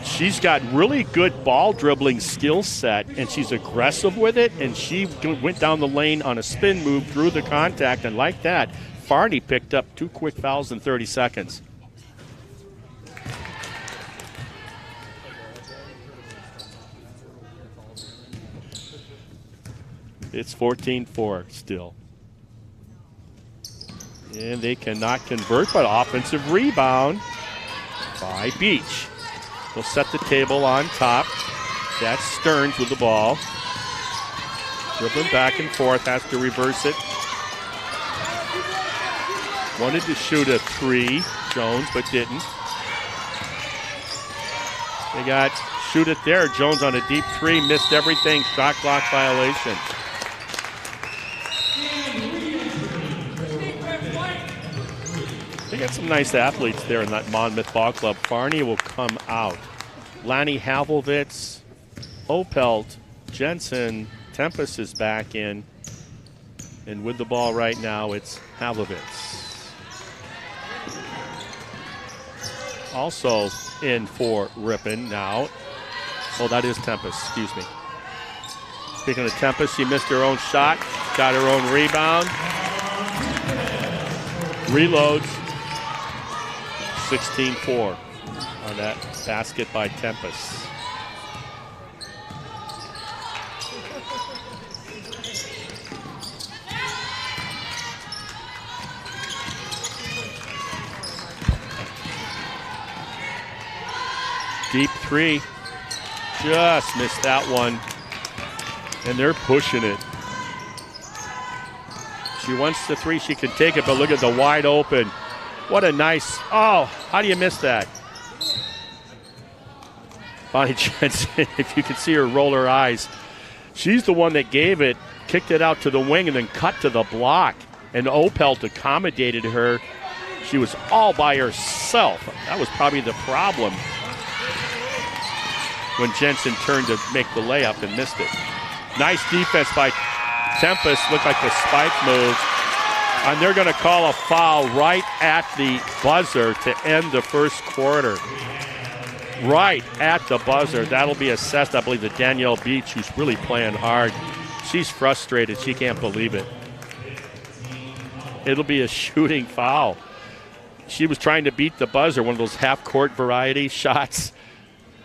Speaker 1: She's got really good ball dribbling skill set, and she's aggressive with it, and she went down the lane on a spin move through the contact, and like that, Farney picked up 2 quick fouls in 30 seconds. It's 14-4 still. And they cannot convert, but offensive rebound by Beach. They'll set the table on top. That's Stearns with the ball. Dribbling back and forth, has to reverse it. Wanted to shoot a 3, Jones, but didn't. They got shoot it there. Jones on a deep 3, missed everything. Shot clock violation. They got some nice athletes there in that Monmouth ball club. Farney will come out. Lanny Havlovitz, Opelt, Jensen, Tempest is back in. And with the ball right now, it's Havlovitz. Also in for Ripon now. Oh, that is Tempest, excuse me. Speaking of Tempest, she missed her own shot, got her own rebound. Reloads. 16-4 on that basket by Tempest. Deep 3 just missed that one. And they're pushing it. She wants the three, she can take it, but look at the wide open. What a nice, oh, how do you miss that? Bonnie Jensen, if you can see her roll her eyes. She's the one that gave it, kicked it out to the wing, and then cut to the block. And Opelt accommodated her. She was all by herself. That was probably the problem when Jensen turned to make the layup and missed it. Nice defense by Tempest. Looked like the spike move. And they're going to call a foul right at the buzzer to end the first quarter. Right at the buzzer. That'll be assessed, I believe, to Danielle Beach, who's really playing hard. She's frustrated. She can't believe it. It'll be a shooting foul. She was trying to beat the buzzer, one of those half-court variety shots.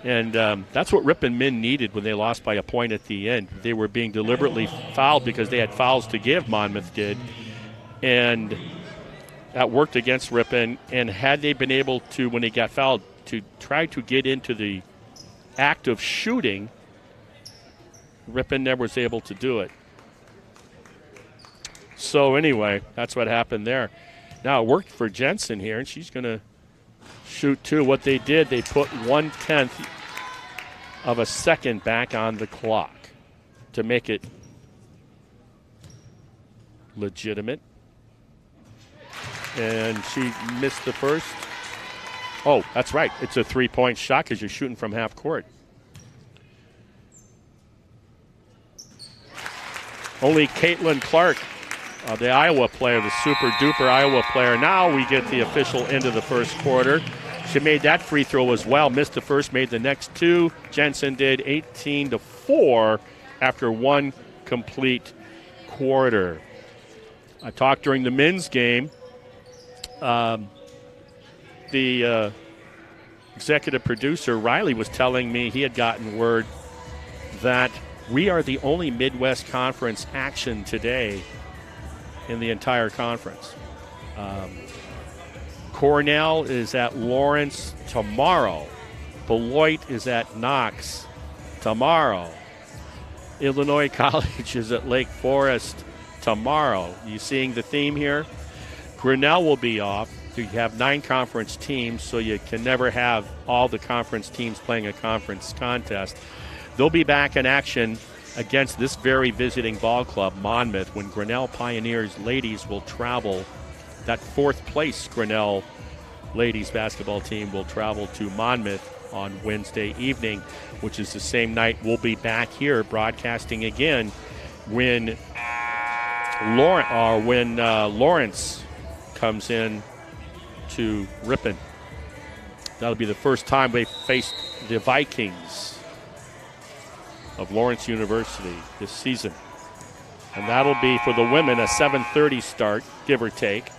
Speaker 1: And that's what Ripon men needed when they lost by a point at the end. They were being deliberately fouled because they had fouls to give, Monmouth did. And that worked against Ripon. And had they been able to, when they got fouled, to try to get into the act of shooting, Ripon never was able to do it. So anyway, that's what happened there. Now it worked for Jensen here, and she's going to shoot two. What they did, they put 1/10 of a second back on the clock to make it legitimate. And she missed the first. Oh, that's right. It's a three-point shot because you're shooting from half court. Only Caitlin Clark, the Iowa player, the super-duper Iowa player. Now we get the official end of the first quarter. She made that free throw as well. Missed the first, made the next two. Jensen did 18-4 after one complete quarter. I talked during the men's game. The executive producer, Riley, was telling me he had gotten word that we are the only Midwest Conference action today in the entire conference. Cornell is at Lawrence tomorrow. Beloit is at Knox tomorrow. Illinois College is at Lake Forest tomorrow. You seeing the theme here? Grinnell will be off. You have 9 conference teams, so you can never have all the conference teams playing a conference contest. They'll be back in action against this very visiting ball club, Monmouth, when Grinnell Pioneers ladies will travel. That fourth place Grinnell ladies basketball team will travel to Monmouth on Wednesday evening, which is the same night we'll be back here broadcasting again when Lawrence comes in to Ripon. That'll be the first time they faced the Vikings of Lawrence University this season. And that'll be, for the women, a 7:30 start, give or take,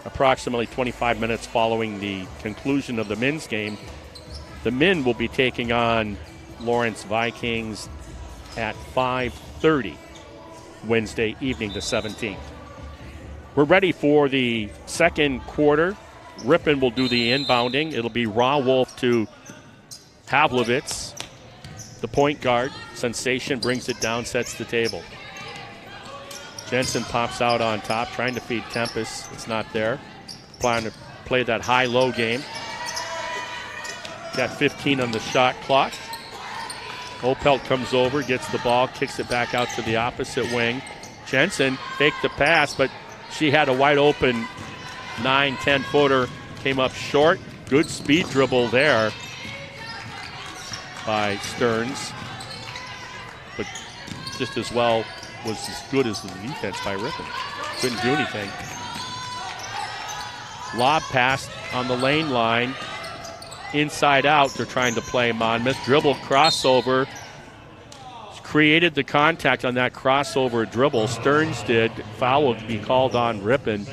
Speaker 1: approximately 25 minutes following the conclusion of the men's game. The men will be taking on Lawrence Vikings at 5:30 Wednesday evening, the 17th. We're ready for the second quarter. Ripon will do the inbounding. It'll be Raw Wolf to Havlovitz, the point guard. Sensation brings it down, sets the table. Jensen pops out on top, trying to feed Tempest. It's not there. Trying to play that high-low game. Got 15 on the shot clock. Opelt comes over, gets the ball, kicks it back out to the opposite wing. Jensen faked the pass, but she had a wide-open 9-10 footer, came up short. Good speed dribble there by Stearns. But just as well was as good as the defense by Ripon. Couldn't do anything. Lob pass on the lane line. Inside out, they're trying to play Monmouth. Dribble crossover. Created the contact on that crossover dribble. Stearns did. Foul will be called on Ripon.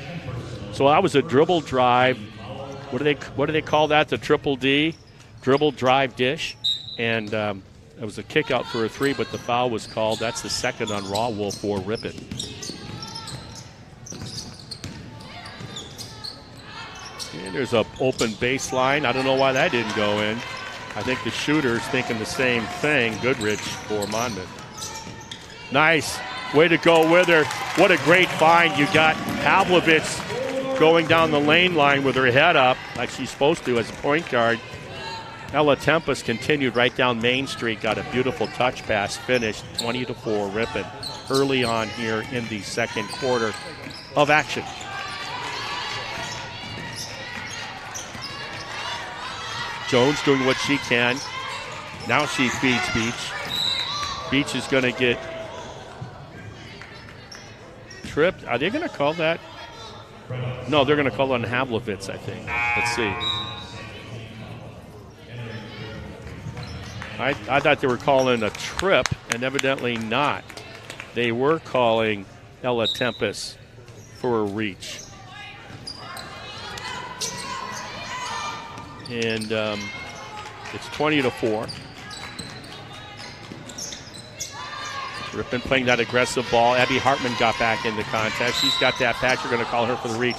Speaker 1: So that was a dribble drive. What do they call that? The triple D, dribble drive dish, and it was a kick out for a three, but the foul was called. That's the second on Raw Wolf for Ripon. And there's an open baseline. I don't know why that didn't go in. I think the shooter's thinking the same thing. Goodrich for Monmouth. Nice. Way to go with her. What a great find. You got Pavlovitz going down the lane line with her head up like she's supposed to as a point guard. Ella Tempest continued right down Main Street, got a beautiful touch pass, finished 20-4 Ripon early on here in the second quarter of action. Jones doing what she can. Now she feeds Beach. Beach is going to get tripped. Are they going to call that? No, they're going to call it on Havlovitz, I think. Let's see. I thought they were calling a trip, and evidently not. They were calling Ella Tempest for a reach. And it's 20-4. Ripon playing that aggressive ball. Abby Hartman got back in the contest. She's got that patch. You're going to call her for the reach.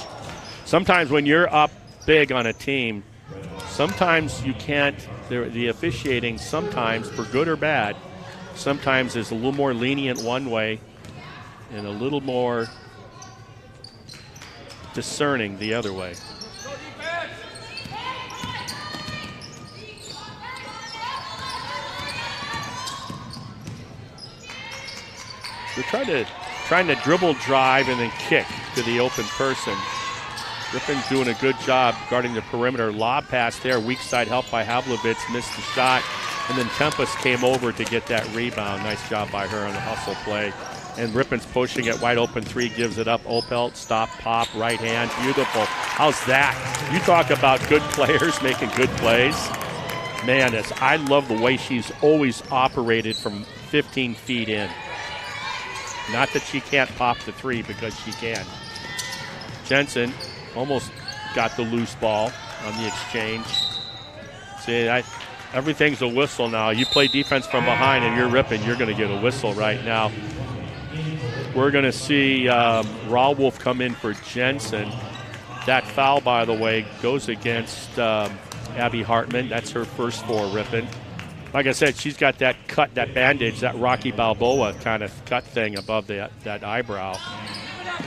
Speaker 1: Sometimes when you're up big on a team, sometimes you can't, the officiating sometimes, for good or bad, sometimes is a little more lenient one way and a little more discerning the other way. They're trying to dribble, drive, and then kick to the open person. Ripon doing a good job guarding the perimeter. Lob pass there, weak side help by Havlovitz, missed the shot. And then Tempest came over to get that rebound. Nice job by her on the hustle play. And Ripon's pushing it, wide open three, gives it up. Opelt, stop, pop, right hand, beautiful. How's that? You talk about good players making good plays. Man, I love the way she's always operated from 15 feet in. Not that she can't pop the three, because she can. Jensen almost got the loose ball on the exchange. See, everything's a whistle now. You play defense from behind and you're Ripon, you're going to get a whistle right now. We're going to see Rawolf come in for Jensen. That foul, by the way, goes against Abby Hartman. That's her first for Ripon. Like I said, she's got that cut, that bandage, that Rocky Balboa kind of cut thing above that eyebrow.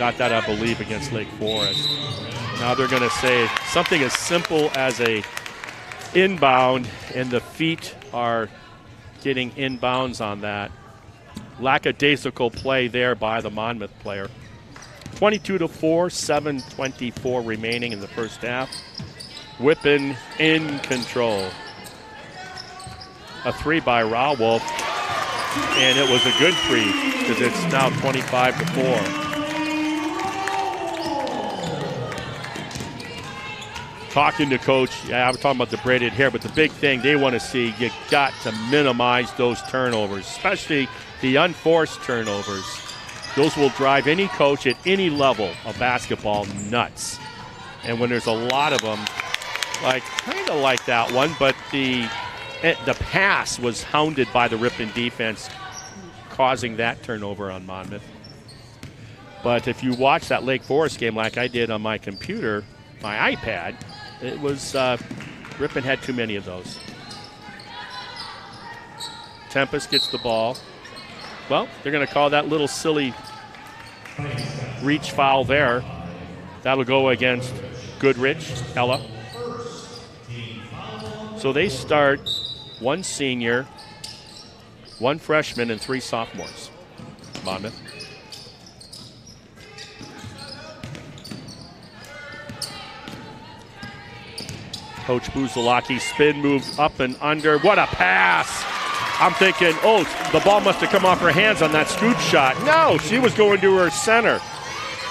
Speaker 1: Got that, I believe, against Lake Forest. Now they're going to say something as simple as a inbound, and the feet are getting inbounds on that. Lackadaisical play there by the Monmouth player. 22-4, 7:24 remaining in the first half. Ripon in control. A three by Rawolf, and it was a good three because it's now 25-4. Talking to Coach, I was talking about the braided hair, but the big thing they want to see, you got to minimize those turnovers, especially the unforced turnovers. Those will drive any coach at any level of basketball nuts. And when there's a lot of them, kind of like that one, but the pass was hounded by the Ripon defense, causing that turnover on Monmouth. But if you watch that Lake Forest game like I did on my computer, my iPad, it was Ripon had too many of those. Tempest gets the ball. Well, they're going to call that little silly reach foul there. That'll go against Goodrich, Ella. So they start one senior, one freshman, and three sophomores. Monmouth. Coach Buzalaki, spin move up and under. What a pass! I'm thinking, the ball must have come off her hands on that scoop shot. No, she was going to her center.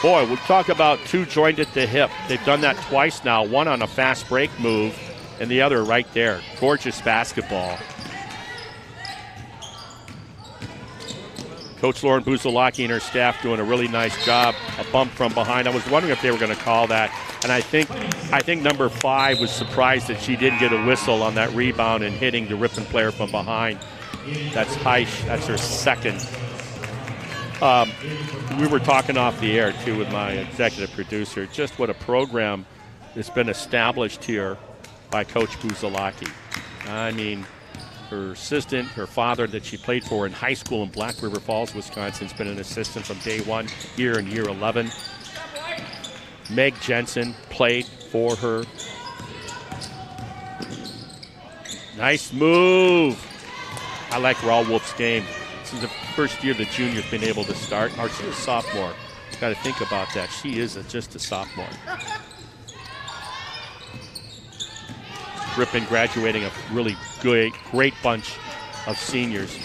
Speaker 1: Boy, we talk about two joined at the hip. They've done that twice now, one on a fast break move and the other right there. Gorgeous basketball. Coach Lauren Buzalaki and her staff doing a really nice job. A bump from behind. I was wondering if they were going to call that. And I think number 5 was surprised that she didn't get a whistle on that rebound and hitting the Ripon player from behind. That's Heisch. That's her second. We were talking off the air, too, with my executive producer. Just what a program has been established here by Coach Buzalaki. I mean, her assistant, her father that she played for in high school in Black River Falls, Wisconsin, has been an assistant from day one here in year 11. Meg Jensen played for her. Nice move. I like Raul Wolf's game. This is the first year the junior's been able to start. Or she's a sophomore. Got to think about that. She is just a sophomore. Ripon graduating a really great bunch of seniors.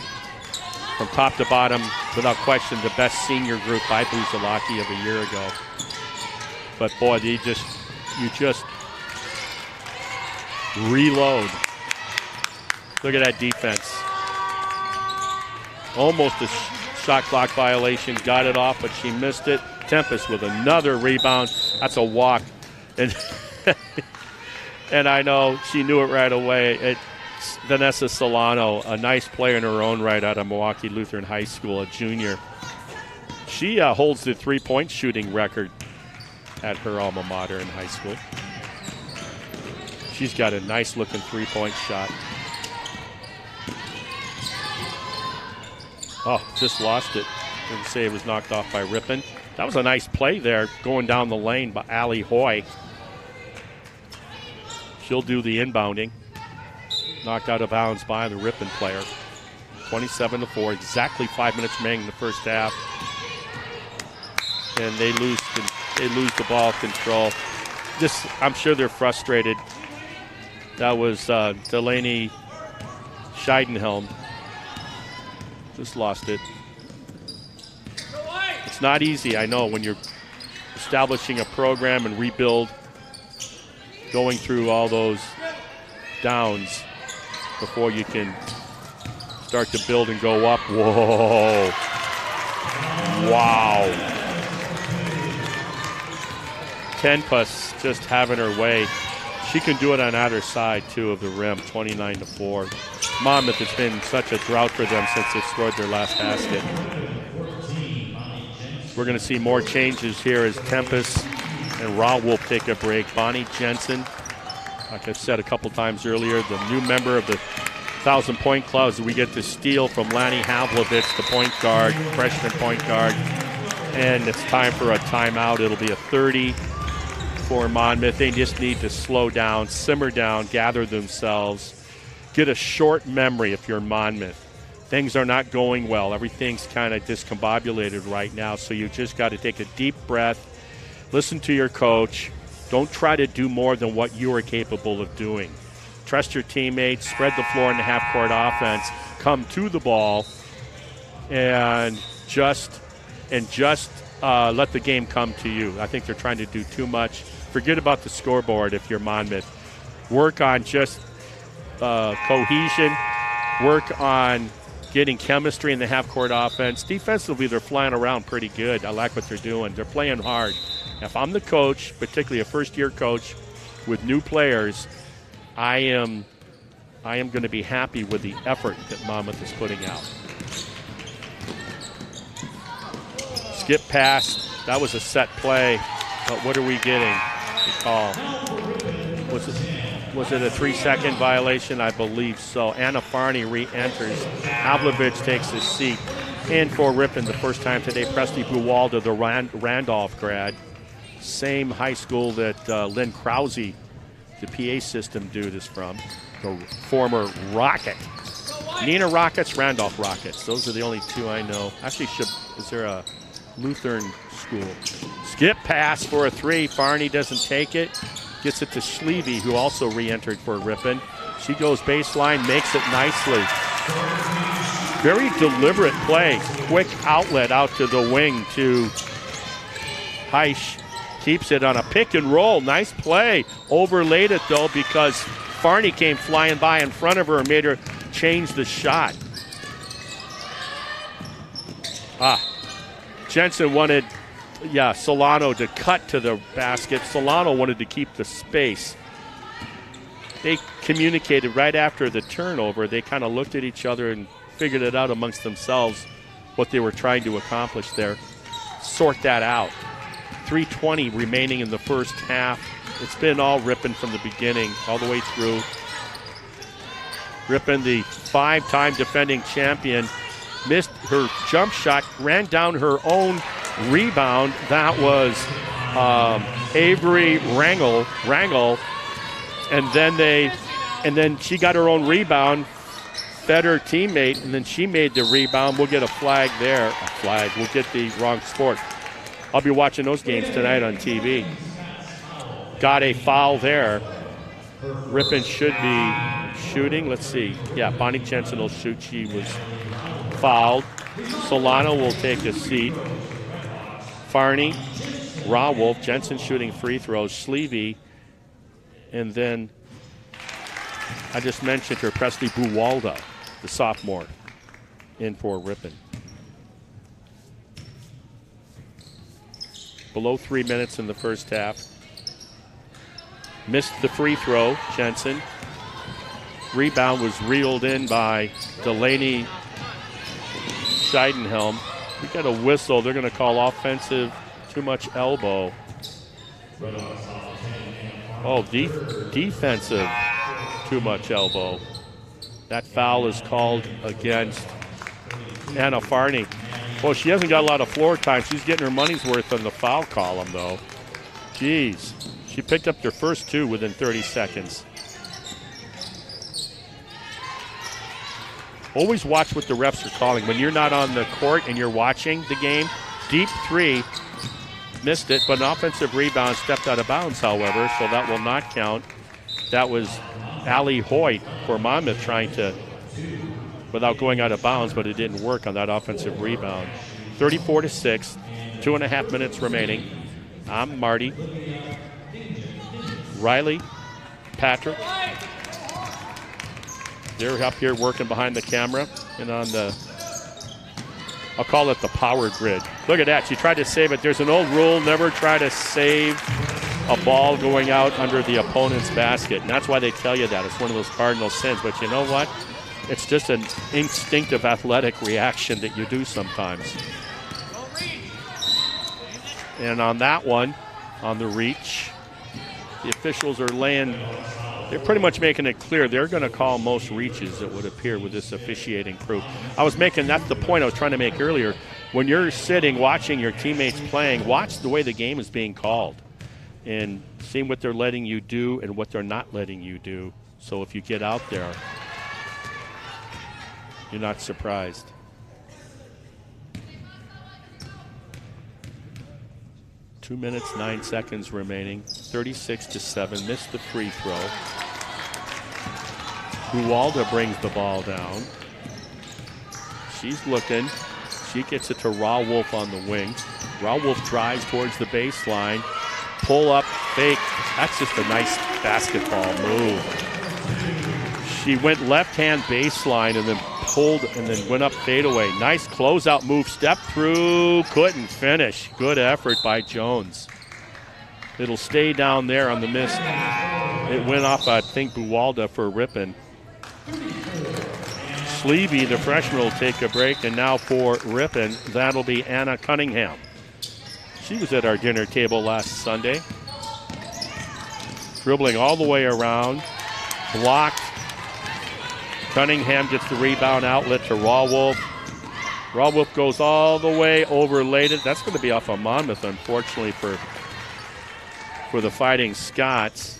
Speaker 1: From top to bottom, without question, the best senior group by Buzalaki of a year ago. But boy, you just reload. Look at that defense. Almost a shot clock violation. Got it off, but she missed it. Tempest with another rebound. That's a walk. And and I know she knew it right away. It's Vanessa Solano, a nice player in her own right out of Milwaukee Lutheran High School, a junior. She holds the three-point shooting record at her alma mater in high school. She's got a nice-looking three-point shot. Oh, just lost it. Didn't say it was knocked off by Ripon. That was a nice play there going down the lane by Allie Hoy. She'll do the inbounding. Knocked out of bounds by the Ripon player. 27-4, exactly 5 minutes remaining in the first half. And they lose the ball control. I'm sure they're frustrated. That was Delaney Scheidenhelm. Just lost it. It's not easy, I know, when you're establishing a program and rebuild, going through all those downs before you can start to build and go up. Whoa. Wow. Tempest just having her way. She can do it on either side, too, of the rim, 29-4. Monmouth has been such a drought for them since they scored their last basket. We're going to see more changes here as Tempest and Raul Wolf take a break. Bonnie Jensen, like I've said a couple times earlier, the new member of the 1,000-point club. We get to steal from Lanny Havlovich, the point guard, freshman point guard. And it's time for a timeout. It'll be a 30 for Monmouth. They just need to slow down, simmer down, gather themselves. Get a short memory if you're Monmouth. Things are not going well. Everything's kind of discombobulated right now, so you just got to take a deep breath, listen to your coach. Don't try to do more than what you are capable of doing. Trust your teammates, spread the floor in the half-court offense, come to the ball, and just let the game come to you. I think they're trying to do too much. Forget about the scoreboard if you're Monmouth. Work on just cohesion, work on getting chemistry in the half-court offense. Defensively, they're flying around pretty good. I like what they're doing. They're playing hard. If I'm the coach, particularly a first-year coach with new players, I am going to be happy with the effort that Monmouth is putting out. Skip pass. That was a set play, but what are we getting? The call. Was it a 3-second violation? I believe so. Anna Farney re-enters. Havlovich takes his seat. And for Ripon, the first time today, Presley Buwalda, the Randolph grad. Same high school that Lynn Krause, the PA system dude, is from. The former Rocket. Nina Rockets, Randolph Rockets. Those are the only two I know. Actually, is there a Lutheran school? Skip pass for a three. Farney doesn't take it. Gets it to Schleve, who also re-entered for Ripon. She goes baseline, makes it nicely. Very deliberate play. Quick outlet out to the wing to Heisch. Keeps it on a pick and roll. Nice play. Overlaid it, though, because Farney came flying by in front of her and made her change the shot. Jensen wanted Solano to cut to the basket. Solano wanted to keep the space. They communicated right after the turnover. They kind of looked at each other and figured it out amongst themselves what they were trying to accomplish there. Sort that out. 3:20 remaining in the first half. It's been all Ripon from the beginning, all the way through. Ripon, the 5-time defending champion, missed her jump shot, ran down her own rebound. That was Avery Rangel, and then she got her own rebound, fed her teammate, and then she made the rebound. We'll get a flag there. A flag. We'll get the wrong sport. I'll be watching those games tonight on TV. Got a foul there. Ripon should be shooting. Let's see. Yeah, Bonnie Jensen will shoot. She was fouled. Solano will take a seat. Farney, Rawolf, Jensen shooting free throws. Sleevey, and then I just mentioned her, Presley Buwalda, the sophomore, in for Ripon. Below 3 minutes in the first half. Missed the free throw, Jensen. Rebound was reeled in by Delaney Scheidenhelm. We got a whistle. They're going to call offensive, too much elbow. Oh, defensive, too much elbow. That foul is called against Anna Farney. Well, she hasn't got a lot of floor time. She's getting her money's worth on the foul column, though. Jeez. She picked up their first two within 30 seconds. Always watch what the refs are calling. When you're not on the court and you're watching the game, deep three, missed it, but an offensive rebound stepped out of bounds, however, so that will not count. That was Allie Hoyt for Monmouth trying to, without going out of bounds, but it didn't work on that offensive rebound. 34-6, 2.5 minutes remaining. I'm Marty. Riley, Patrick. They're up here working behind the camera and on the, I'll call it the power grid. Look at that. She tried to save it. There's an old rule, never try to save a ball going out under the opponent's basket. And that's why they tell you that. It's one of those cardinal sins. But you know what? It's just an instinctive athletic reaction that you do sometimes. And on that one, on the reach, the officials are they're pretty much making it clear they're going to call most reaches, it would appear, with this officiating crew. That's the point I was trying to make earlier. When you're sitting watching your teammates playing, watch the way the game is being called and seeing what they're letting you do and what they're not letting you do. So if you get out there, you're not surprised. Two minutes, 9 seconds remaining. 36-7. Missed the free throw. Buwalda brings the ball down. She's looking. She gets it to Rawolf on the wing. Rawolf drives towards the baseline. Pull up, fake. That's just a nice basketball move. She went left-hand baseline and then pulled and then went up fadeaway. Nice closeout move. Step through. Couldn't finish. Good effort by Jones. It'll stay down there on the miss. It went off, I think, Buwalda for Ripon. Sleevey, the freshman, will take a break. And now for Ripon, that'll be Anna Cunningham. She was at our dinner table last Sunday. Dribbling all the way around. Blocked. Cunningham gets the rebound outlet to Rawolf. Rawolf goes all the way over Layden. That's going to be off of Monmouth, unfortunately, for the Fighting Scots.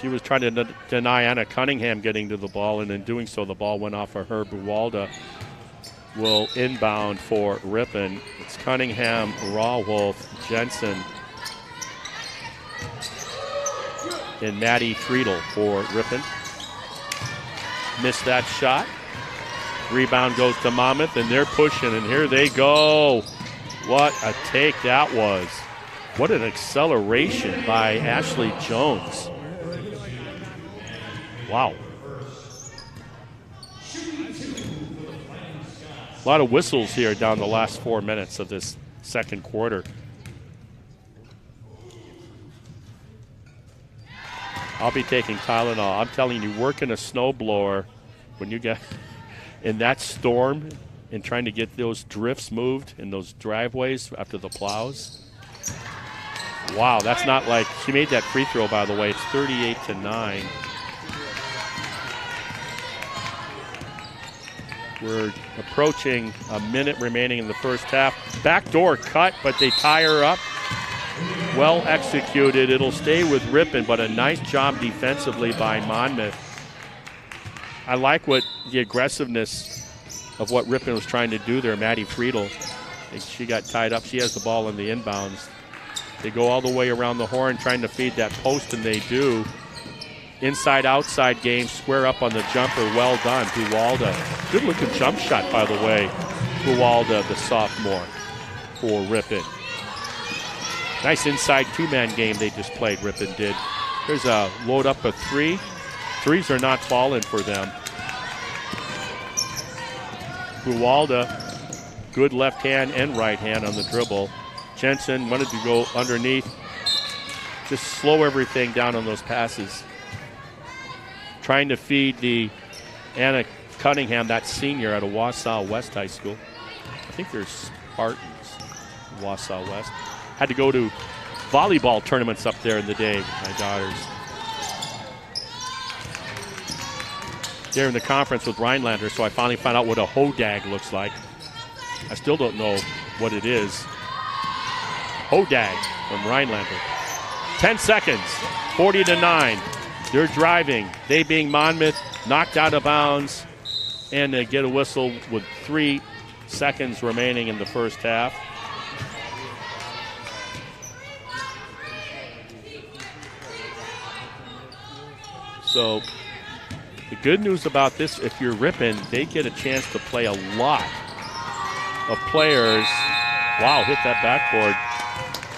Speaker 1: She was trying to deny Anna Cunningham getting to the ball, and in doing so, the ball went off of her. Buwalda will inbound for Ripon. It's Cunningham, Rawolf, Jensen, and Maddie Friedel for Ripon. Missed that shot. Rebound goes to Monmouth, and they're pushing, and here they go. What a take that was. What an acceleration by Ashley Jones. Wow. A lot of whistles here down the last 4 minutes of this second quarter. I'll be taking Tylenol. I'm telling you, working a snowblower when you get in that storm and trying to get those drifts moved in those driveways after the plows. Wow, that's not like, she made that free throw, by the way. It's 38-9. We're approaching a minute remaining in the first half. Backdoor cut, but they tie her up. Well executed. It'll stay with Ripon, but a nice job defensively by Monmouth. I like what the aggressiveness of what Ripon was trying to do there. Maddie Friedel, she got tied up. She has the ball in the inbounds. They go all the way around the horn trying to feed that post, and they do. Inside-outside game, square up on the jumper. Well done, Buwalda. Good-looking jump shot, by the way. Buwalda, the sophomore for Ripon. Nice inside two-man game they just played, Ripon did. There's a load up of three. Threes are not falling for them. Buwalda, good left hand and right hand on the dribble. Jensen wanted to go underneath. Just slow everything down on those passes. Trying to feed the Anna Cunningham, that senior out of Wausau West High School. I think they're Spartans, Wausau West. Had to go to volleyball tournaments up there in the day, my daughters. They're in the conference with Rhinelander, so I finally found out what a hodag looks like. I still don't know what it is. Hodag from Rhinelander. 10 seconds, 40-9. They're driving. They being Monmouth, knocked out of bounds, and they get a whistle with 3 seconds remaining in the first half. So the good news about this, if you're Ripon, they get a chance to play a lot of players. Wow, hit that backboard.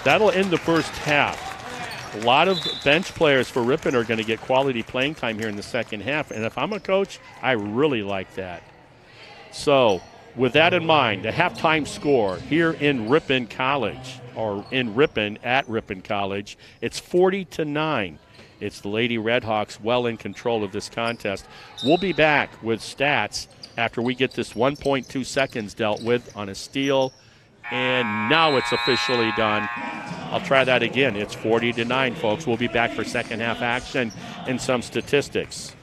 Speaker 1: That'll end the first half. A lot of bench players for Ripon are going to get quality playing time here in the second half. And if I'm a coach, I really like that. So with that in mind, the halftime score here in Ripon College, or in Ripon at Ripon College, it's 40-9. It's the Lady Redhawks well in control of this contest. We'll be back with stats after we get this 1.2 seconds dealt with on a steal. And now it's officially done. I'll try that again. It's 40-9, folks. We'll be back for second half action and some statistics.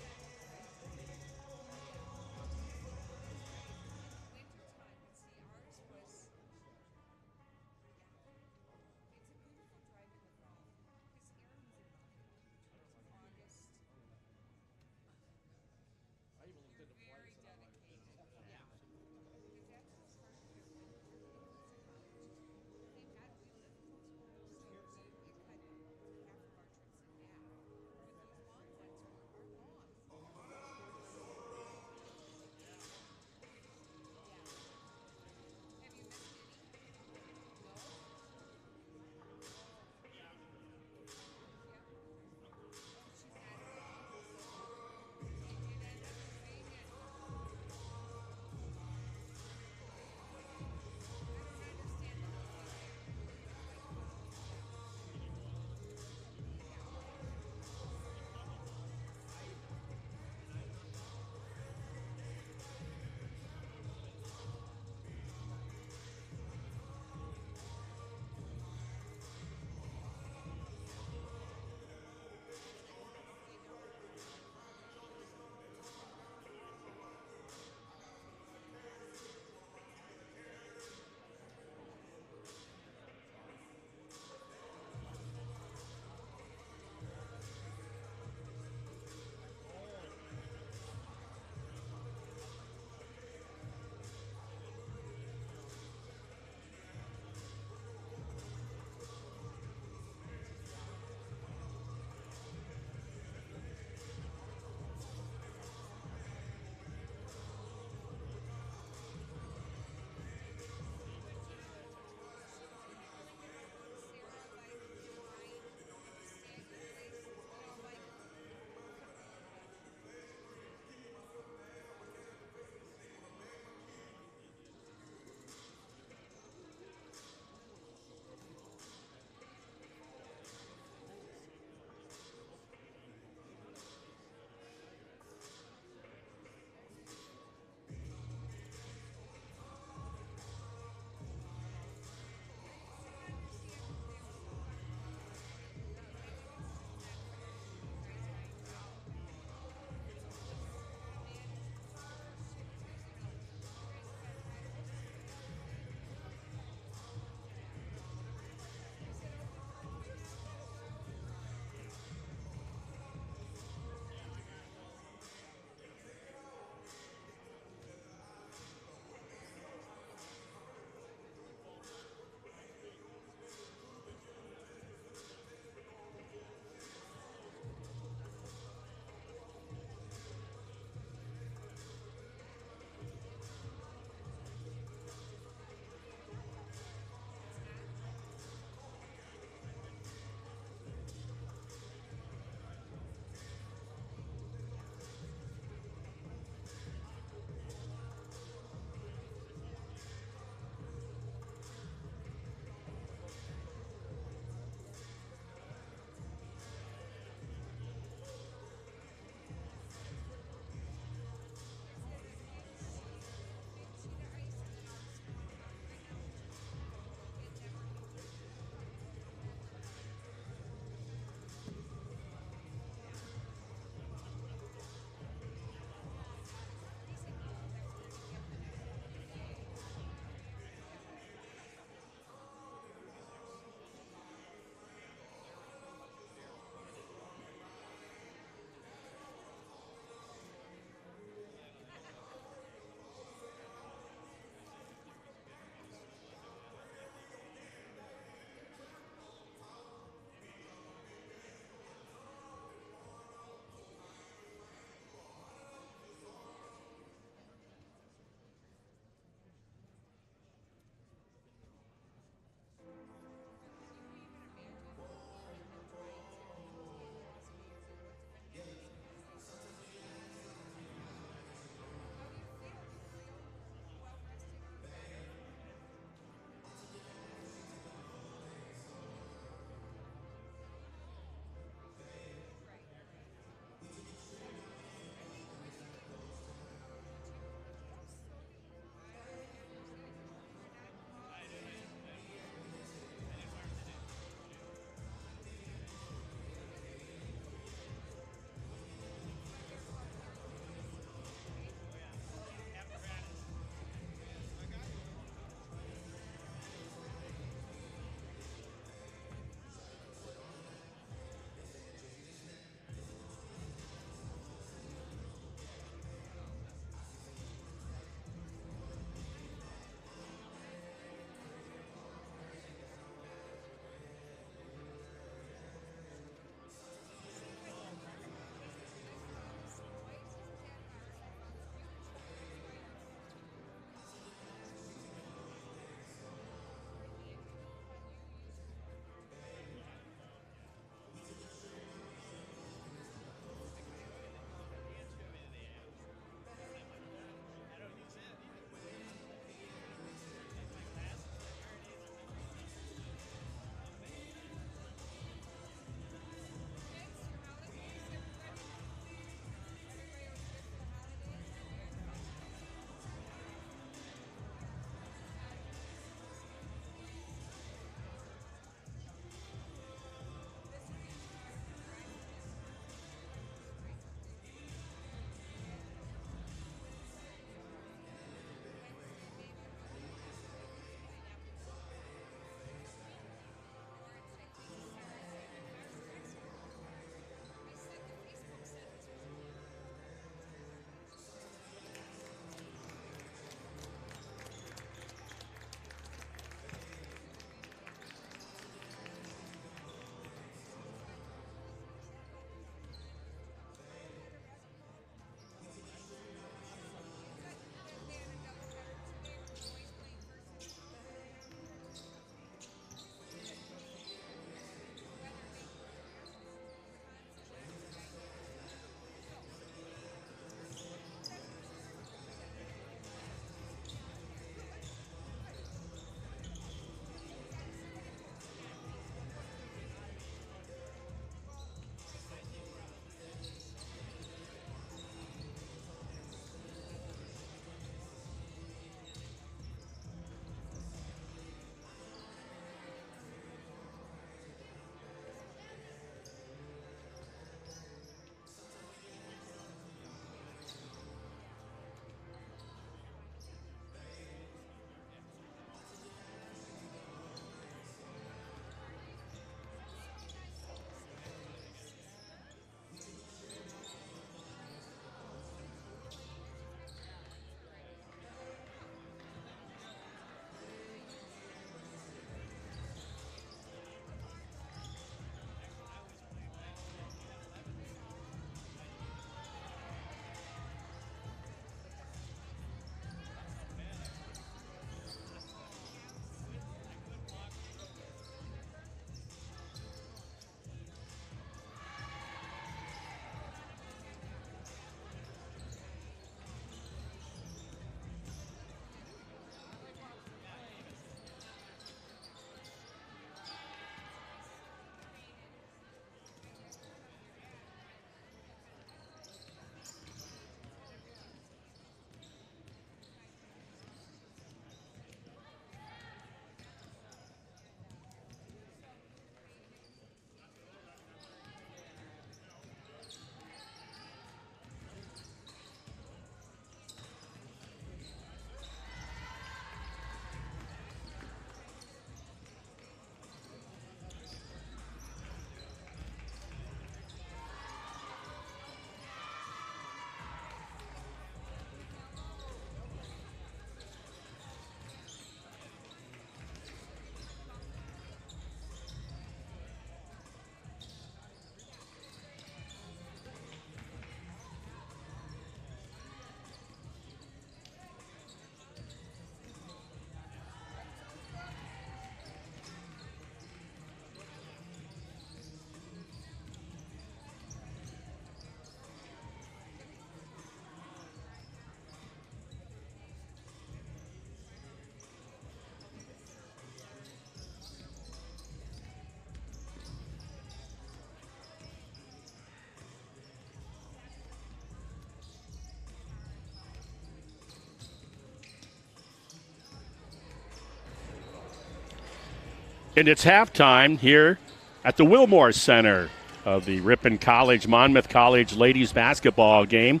Speaker 1: And it's halftime here at the Wilmore Center of the Ripon College, Monmouth College ladies basketball game.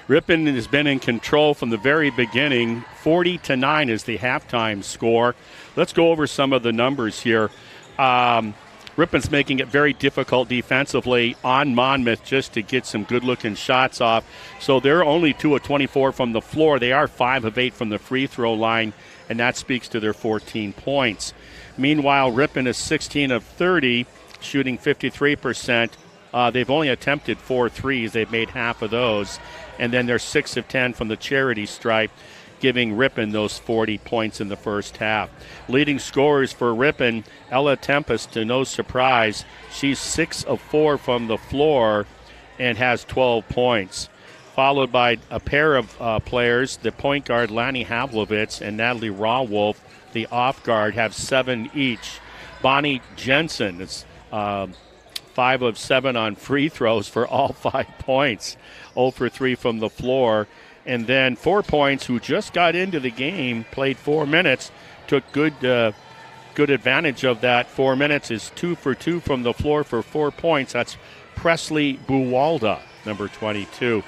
Speaker 1: Ripon has been in control from the very beginning. 40-9 is the halftime score. Let's go over some of the numbers here. Ripon's making it very difficult defensively on Monmouth just to get some good-looking shots off. So they're only 2 of 24 from the floor. They are 5 of 8 from the free throw line, and that speaks to their 14 points. Meanwhile, Ripon is 16 of 30, shooting 53%. They've only attempted 4 threes. They've made half of those. And then they're 6 of 10 from the charity stripe, giving Ripon those 40 points in the first half. Leading scorers for Ripon, Ella Tempest, to no surprise. She's 6 of 4 from the floor and has 12 points. Followed by a pair of players, the point guard Lanny Havlovitz and Natalie Rawolf, the off guard, have 7 each. Bonnie Jensen is 5 of 7 on free throws for all 5 points. 0 for 3 from the floor. And then 4 points, who just got into the game, played 4 minutes, took good advantage of that. 4 minutes, is 2 for 2 from the floor for 4 points. That's Presley Buwalda, number 22.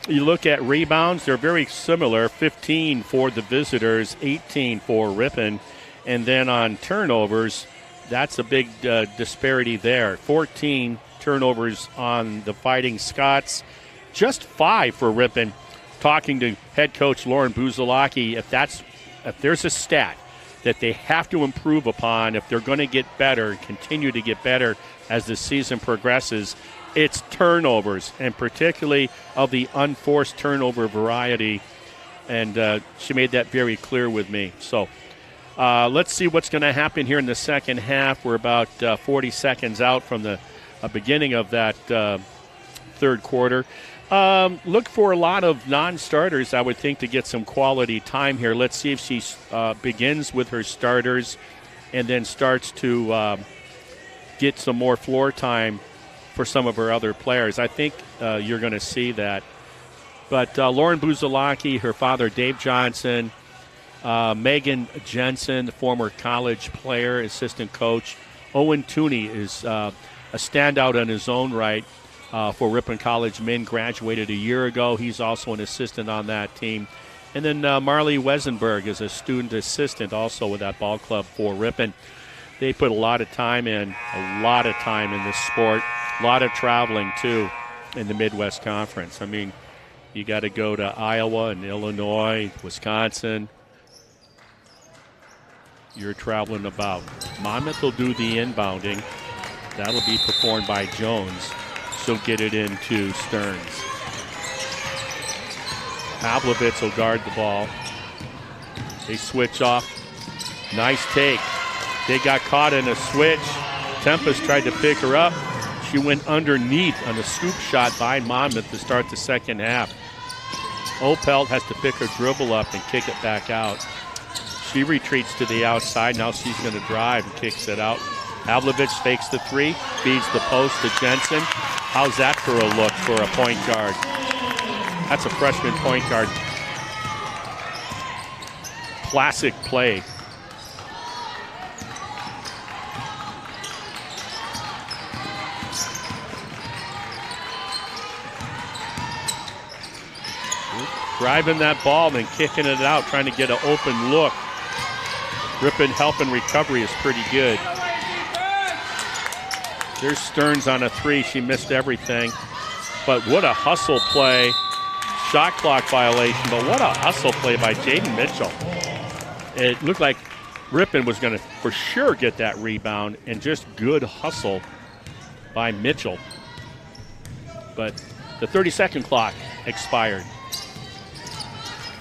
Speaker 1: You look at rebounds, they're very similar. 15 for the visitors, 18 for Ripon. And then on turnovers, that's a big disparity there. 14 turnovers on the Fighting Scots, just 5 for Ripon. Talking to head coach Lauren Buzalaki, if there's a stat that they have to improve upon if they're going to get better, continue to get better as the season progresses, it's turnovers, and particularly of the unforced turnover variety. And she made that very clear with me. So let's see what's going to happen here in the second half. We're about 40 seconds out from the beginning of that third quarter. Look for a lot of non-starters, I would think, to get some quality time here. Let's see if she begins with her starters and then starts to get some more floor time for some of her other players. I think you're going to see that. But Lauren Buzalaki, her father Dave Johnson, Megan Jensen, the former college player, assistant coach. Owen Tooney is a standout in his own right for Ripon College men, graduated a year ago. He's also an assistant on that team. And then Marley Wesenberg is a student assistant also with that ball club for Ripon. They put a lot of time in this sport, a lot of traveling too in the Midwest Conference. I mean, you got to go to Iowa and Illinois, Wisconsin. You're traveling about. Monmouth will do the inbounding. That'll be performed by Jones. She'll get it into Stearns. Havlovitz will guard the ball. They switch off. Nice take. They got caught in a switch. Tempest tried to pick her up. She went underneath on a scoop shot by Monmouth to start the second half. Opelt has to pick her dribble up and kick it back out. She retreats to the outside. Now she's going to drive and kicks it out. Havlovitz fakes the 3, feeds the post to Jensen. How's that for a look for a point guard? That's a freshman point guard. Classic play. Driving that ball and kicking it out, trying to get an open look. Ripon help and recovery is pretty good. There's Stearns on a 3. She missed everything. But what a hustle play. Shot clock violation, but what a hustle play by Jaden Mitchell. It looked like Ripon was going to for sure get that rebound, and just good hustle by Mitchell. But the 30-second clock expired.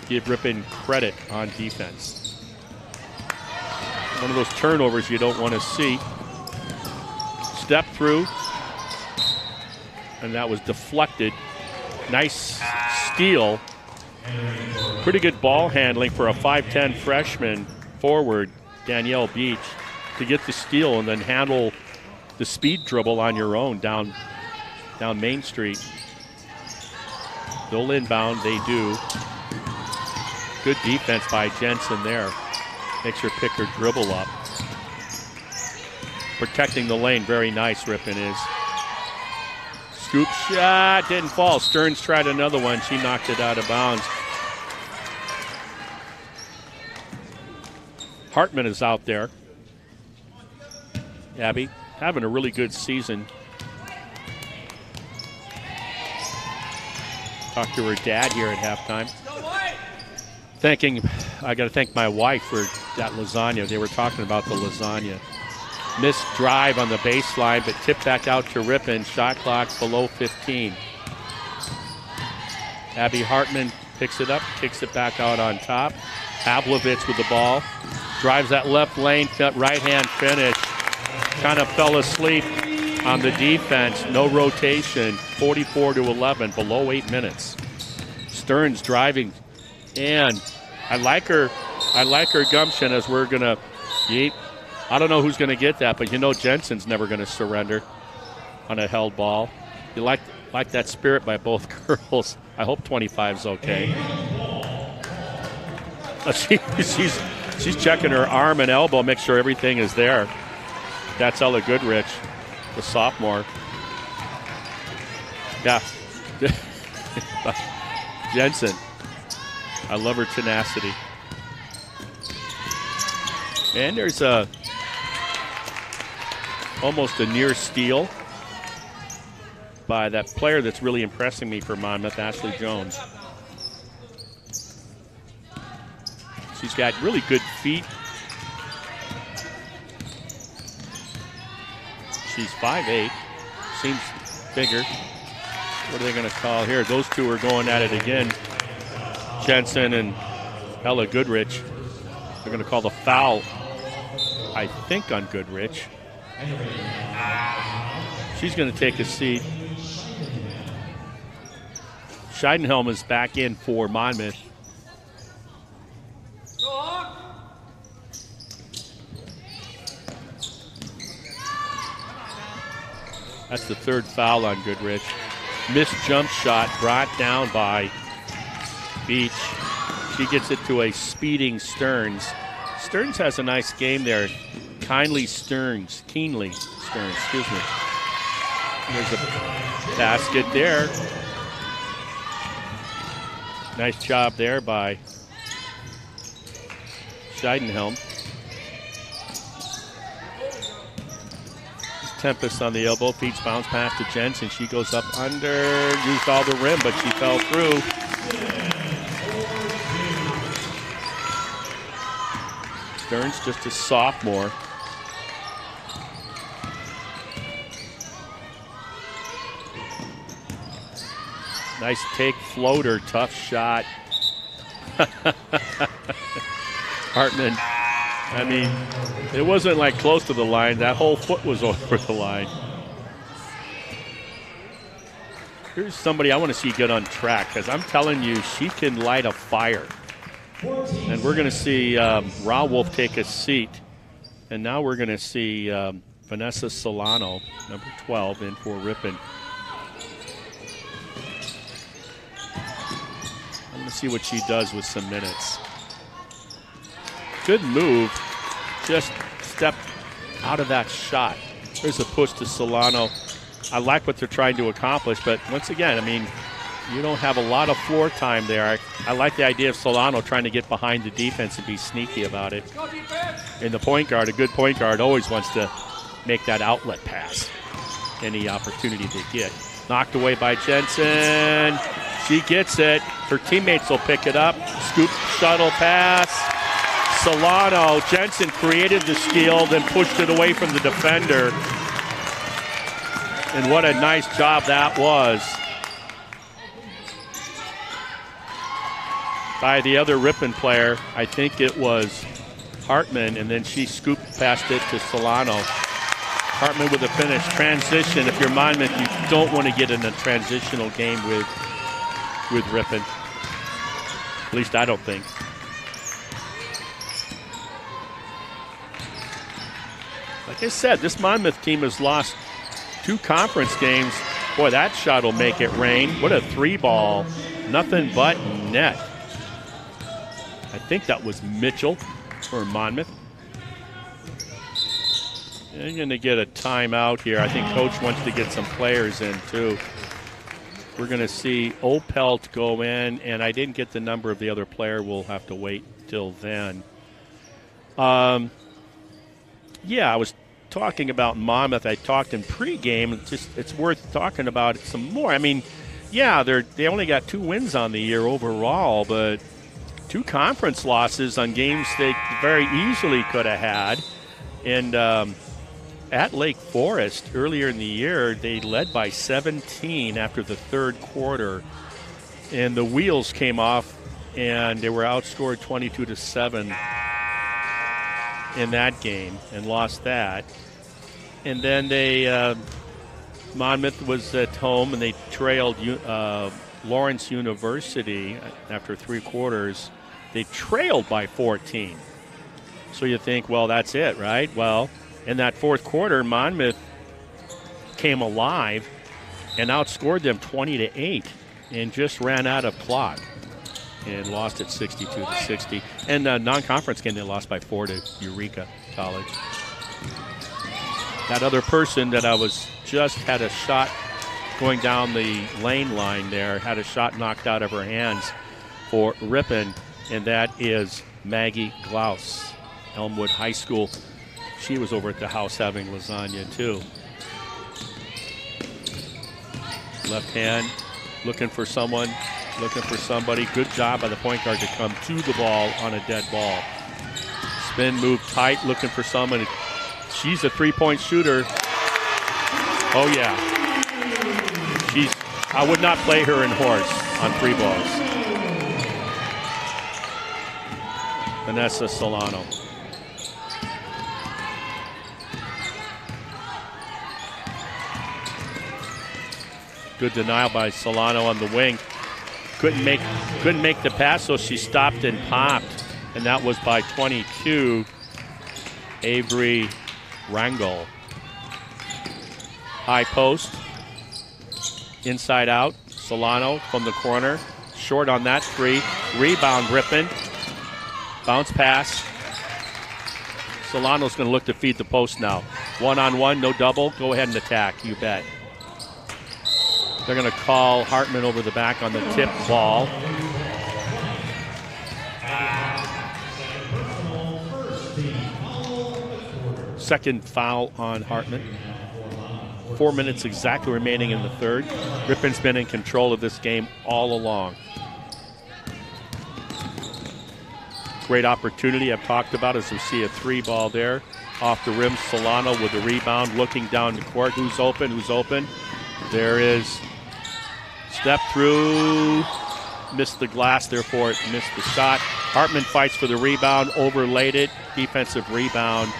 Speaker 1: Give Ripon credit on defense. One of those turnovers you don't want to see. Step through, and that was deflected. Nice steal. Pretty good ball handling for a 5'10 freshman forward, Danielle Beach, to get the steal and then handle the speed dribble on your own down Main Street. They'll inbound, they do. Good defense by Jensen there. Makes her pick her dribble up. protecting the lane. Very nice, Ripon is. Scoop shot, didn't fall. Stearns tried another one. She knocked it out of bounds. Hartman is out there. Abby having a really good season. Talked to her dad here at halftime. I got to thank my wife for that lasagna. They were talking about the lasagna. Missed drive on the baseline, but tipped back out to Ripon. Shot clock below 15. Abby Hartman picks it up, kicks it back out on top. Havlovich with the ball. Drives that left lane, right-hand finish. Kind of fell asleep on the defense. No rotation. 44-11, below 8 minutes. Stearns driving, and I like her gumption as we're gonna. I don't know who's gonna get that, but you know Jensen's never gonna surrender on a held ball. You like that spirit by both girls. I hope 25's okay. She's checking her arm and elbow, make sure everything is there. That's Ella Goodrich, the sophomore. Yeah. Jensen. I love her tenacity. And there's almost a near steal by that player that's really impressing me for Monmouth, Ashley Jones. She's got really good feet. She's 5'8", seems bigger. What are they going to call here? Those two are going at it again. Jensen and Ella Goodrich. They're going to call the foul, I think, on Goodrich. She's going to take a seat. Scheidenhelm is back in for Monmouth. That's the third foul on Goodrich. Missed jump shot brought down by Beach. She gets it to a speeding Stearns. Stearns has a nice game there. Keenly Stearns, excuse me. There's a basket there. Nice job there by Scheidenhelm. Tempest on the elbow, feeds bounce pass to Jensen. She goes up under, used all the rim, but she fell through. Stearns just a sophomore. Nice take, floater, tough shot. Hartman, I mean, it wasn't like close to the line. That whole foot was over the line. Here's somebody I want to see get on track, because I'm telling you, she can light a fire. And we're going to see Rawolf take a seat. And now we're going to see Vanessa Solano, number 12, in for Ripon. I'm going to see what she does with some minutes. Good move. Just stepped out of that shot. There's a push to Solano. I like what they're trying to accomplish, but once again, I mean, you don't have a lot of floor time there. I like the idea of Solano trying to get behind the defense and be sneaky about it. And the point guard, a good point guard, always wants to make that outlet pass any opportunity they get. Knocked away by Jensen. She gets it. Her teammates will pick it up. Scoop shuttle pass. Solano. Jensen created the steal, then pushed it away from the defender. And what a nice job that was by the other Ripon player. I think it was Hartman, and then she scooped past it to Solano. Hartman with a finish. Transition. If you're Monmouth, you don't want to get in a transitional game with Ripon. At least I don't think. Like I said, this Monmouth team has lost 2 conference games. Boy, that shot will make it rain. What a 3-ball. Nothing but net. I think that was Mitchell for Monmouth. They're going to get a timeout here. I think Coach wants to get some players in, too. We're going to see Opelt go in, and I didn't get the number of the other player. We'll have to wait till then. Yeah, I was talking about Monmouth. I talked in pregame. It's worth talking about it some more. I mean, yeah, they only got 2 wins on the year overall, but 2 conference losses on games they very easily could have had. And at Lake Forest earlier in the year, they led by 17 after the 3rd quarter, and the wheels came off, and they were outscored 22-7 in that game and lost that. And then Monmouth was at home, and they trailed Lawrence University after 3 quarters. They trailed by 14. So you think, well, that's it, right? Well, in that 4th quarter, Monmouth came alive and outscored them 20-8 and just ran out of clock and lost it 62-60. And non-conference game, they lost by 4 to Eureka College. That other person that I was just had a shot going down the lane line there, had a shot knocked out of her hands for Ripon, and that is Maggie Glaus, Elmwood High School. She was over at the house having lasagna, too. Left hand, looking for someone, looking for somebody. Good job by the point guard to come to the ball on a dead ball. Spin move tight, looking for someone. She's a 3-point shooter. Oh, yeah. I would not play her in horse on 3 balls. Vanessa Solano. Good denial by Solano on the wing. Couldn't make the pass, so she stopped and popped, and that was by 22, Avery Rangel. High post, inside out. Solano from the corner, short on that 3. Rebound, Ripon. Bounce pass. Solano's going to look to feed the post now. 1-on-1, no double. Go ahead and attack, you bet. They're going to call Hartman over the back on the tip ball. Second foul on Hartman. 4 minutes exactly remaining in the 3rd. Ripon's been in control of this game all along. Great opportunity I've talked about as we see a 3 ball there. Off the rim, Solano with the rebound, looking down the court. Who's open? Who's open? There is step through, missed the glass, therefore it missed the shot. Hartman fights for the rebound, overlaid it, defensive rebound.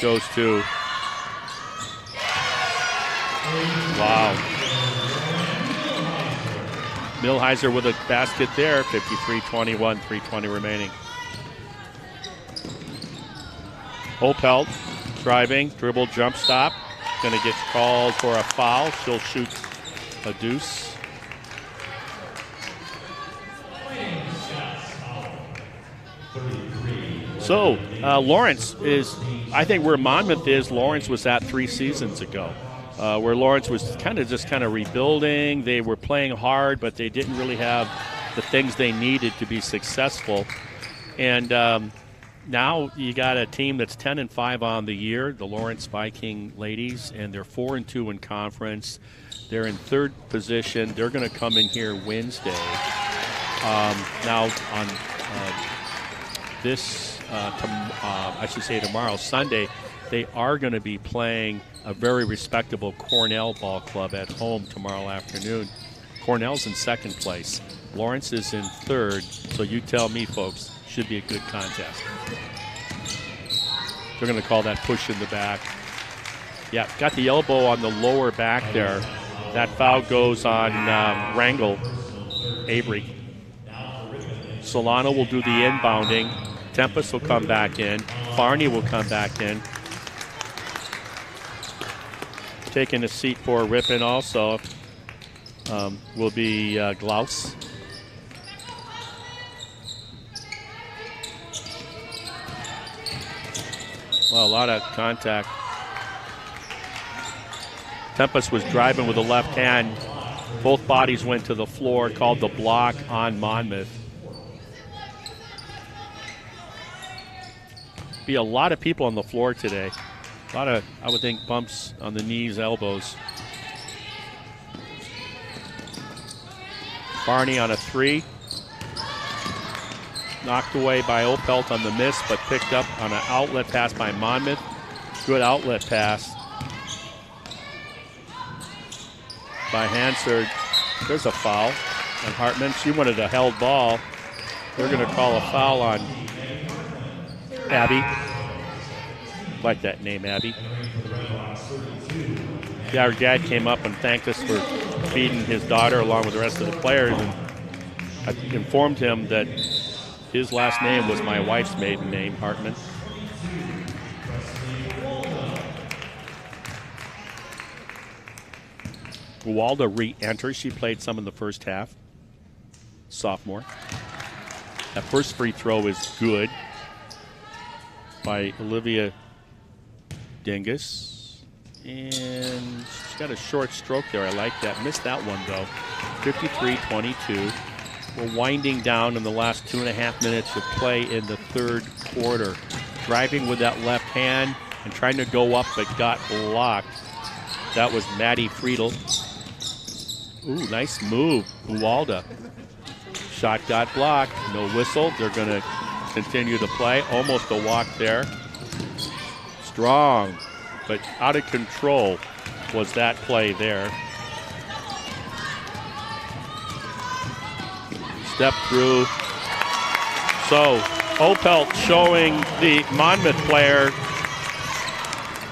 Speaker 1: Goes to, wow. Milheiser with a basket there, 53-21, 3:20 remaining. Opelt driving, dribble, jump stop. Going to get called for a foul. She'll shoot a deuce. So Lawrence is, I think where Monmouth is, Lawrence was at 3 seasons ago. Where Lawrence was kind of rebuilding. They were playing hard, but they didn't really have the things they needed to be successful. And now you got a team that's 10-5 on the year, the Lawrence Viking ladies, and they're 4-2 in conference. They're in 3rd position. They're going to come in here Wednesday. Now on tomorrow, Sunday, they are going to be playing a very respectable Cornell ball club at home tomorrow afternoon. Cornell's in 2nd place. Lawrence is in 3rd. So you tell me, folks, should be a good contest. They're going to call that push in the back. Yeah, got the elbow on the lower back there. That foul goes on Rangel, Avery. Solano will do the inbounding. Tempest will come back in. Farney will come back in. Taking a seat for Ripon also will be Glaus. Well, a lot of contact. Tempest was driving with the left hand. Both bodies went to the floor, called the block on Monmouth. Be a lot of people on the floor today. A lot of, I would think, bumps on the knees, elbows. Barney on a three. Knocked away by Opelt on the miss, but picked up on an outlet pass by Monmouth. Good outlet pass by Hansard. There's a foul on Hartman. She wanted a held ball. They're going to call a foul on Abby. Like that name, Abby. Yeah, our dad came up and thanked us for feeding his daughter along with the rest of the players. And I informed him that his last name was my wife's maiden name, Hartman. Buwalda re-enters. She played some in the first half. Sophomore. That first free throw is good by Olivia Dingus. And she's got a short stroke there. I like that. Missed that one, though. 53-22. We're winding down in the last 2.5 minutes of play in the third quarter. Driving with that left hand and trying to go up, but got blocked. That was Maddie Friedel. Ooh, nice move, Buwalda. Shot got blocked. No whistle. They're going to continue to play. Almost a walk there. Strong, but out of control was that play there. Step through. So, Opelt showing the Monmouth player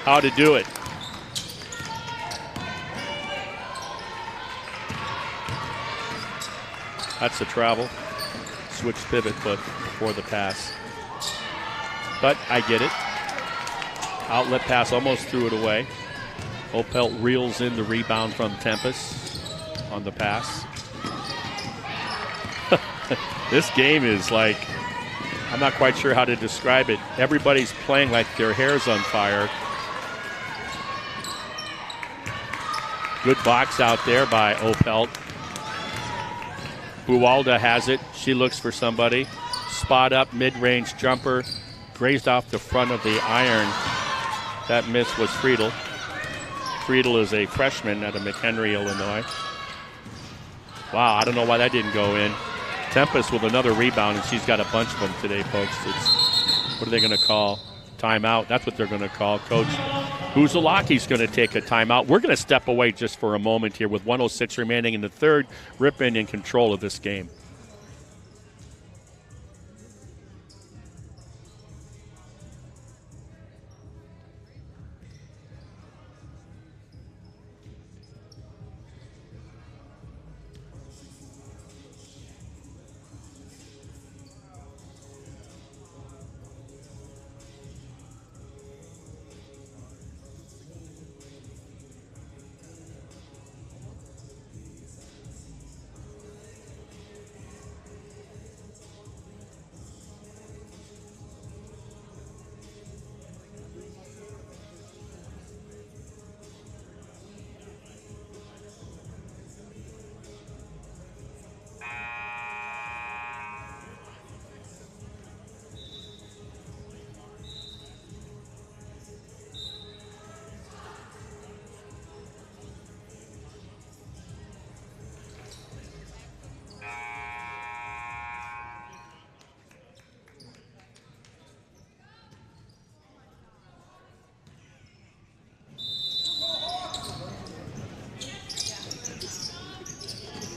Speaker 1: how to do it. That's the travel. Switch pivot foot before the pass. But I get it. Outlet pass, almost threw it away. Opelt reels in the rebound from Tempest on the pass. This game is like, I'm not quite sure how to describe it. Everybody's playing like their hair's on fire. Good box out there by Opelt. Buwalda has it. She looks for somebody. Spot up, mid-range jumper. Grazed off the front of the iron. That miss was Friedel. Friedel is a freshman out of McHenry, Illinois. Wow, I don't know why that didn't go in. Tempest with another rebound, and she's got a bunch of them today, folks. What are they going to call? Timeout. That's what they're going to call. Coach Buzalaki's going to take a timeout. We're going to step away just for a moment here with 1:06 remaining in the third. Ripon in control of this game.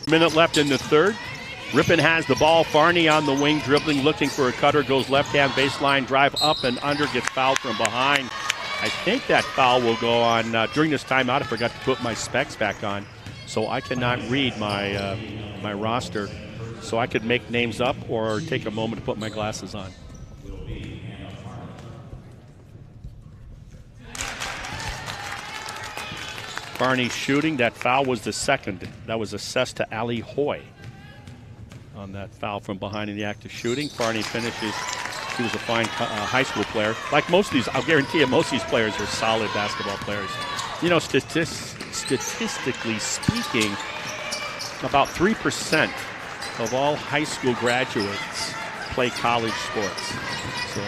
Speaker 1: Minute left in the third. Ripon has the ball. Farney on the wing, dribbling, looking for a cutter. Goes left-hand baseline, drive up and under, gets fouled from behind. I think that foul will go on during this timeout. I forgot to put my specs back on, so I cannot read my my roster. So I could make names up or take a moment to put my glasses on. Farney shooting. That foul was the second. That was assessed to Ali Hoy on that foul from behind in the act of shooting. Farney finishes He was a fine high school player. Like most of these, I'll guarantee you, most of these players are solid basketball players. You know, statistically speaking, about 3% of all high school graduates play college sports. So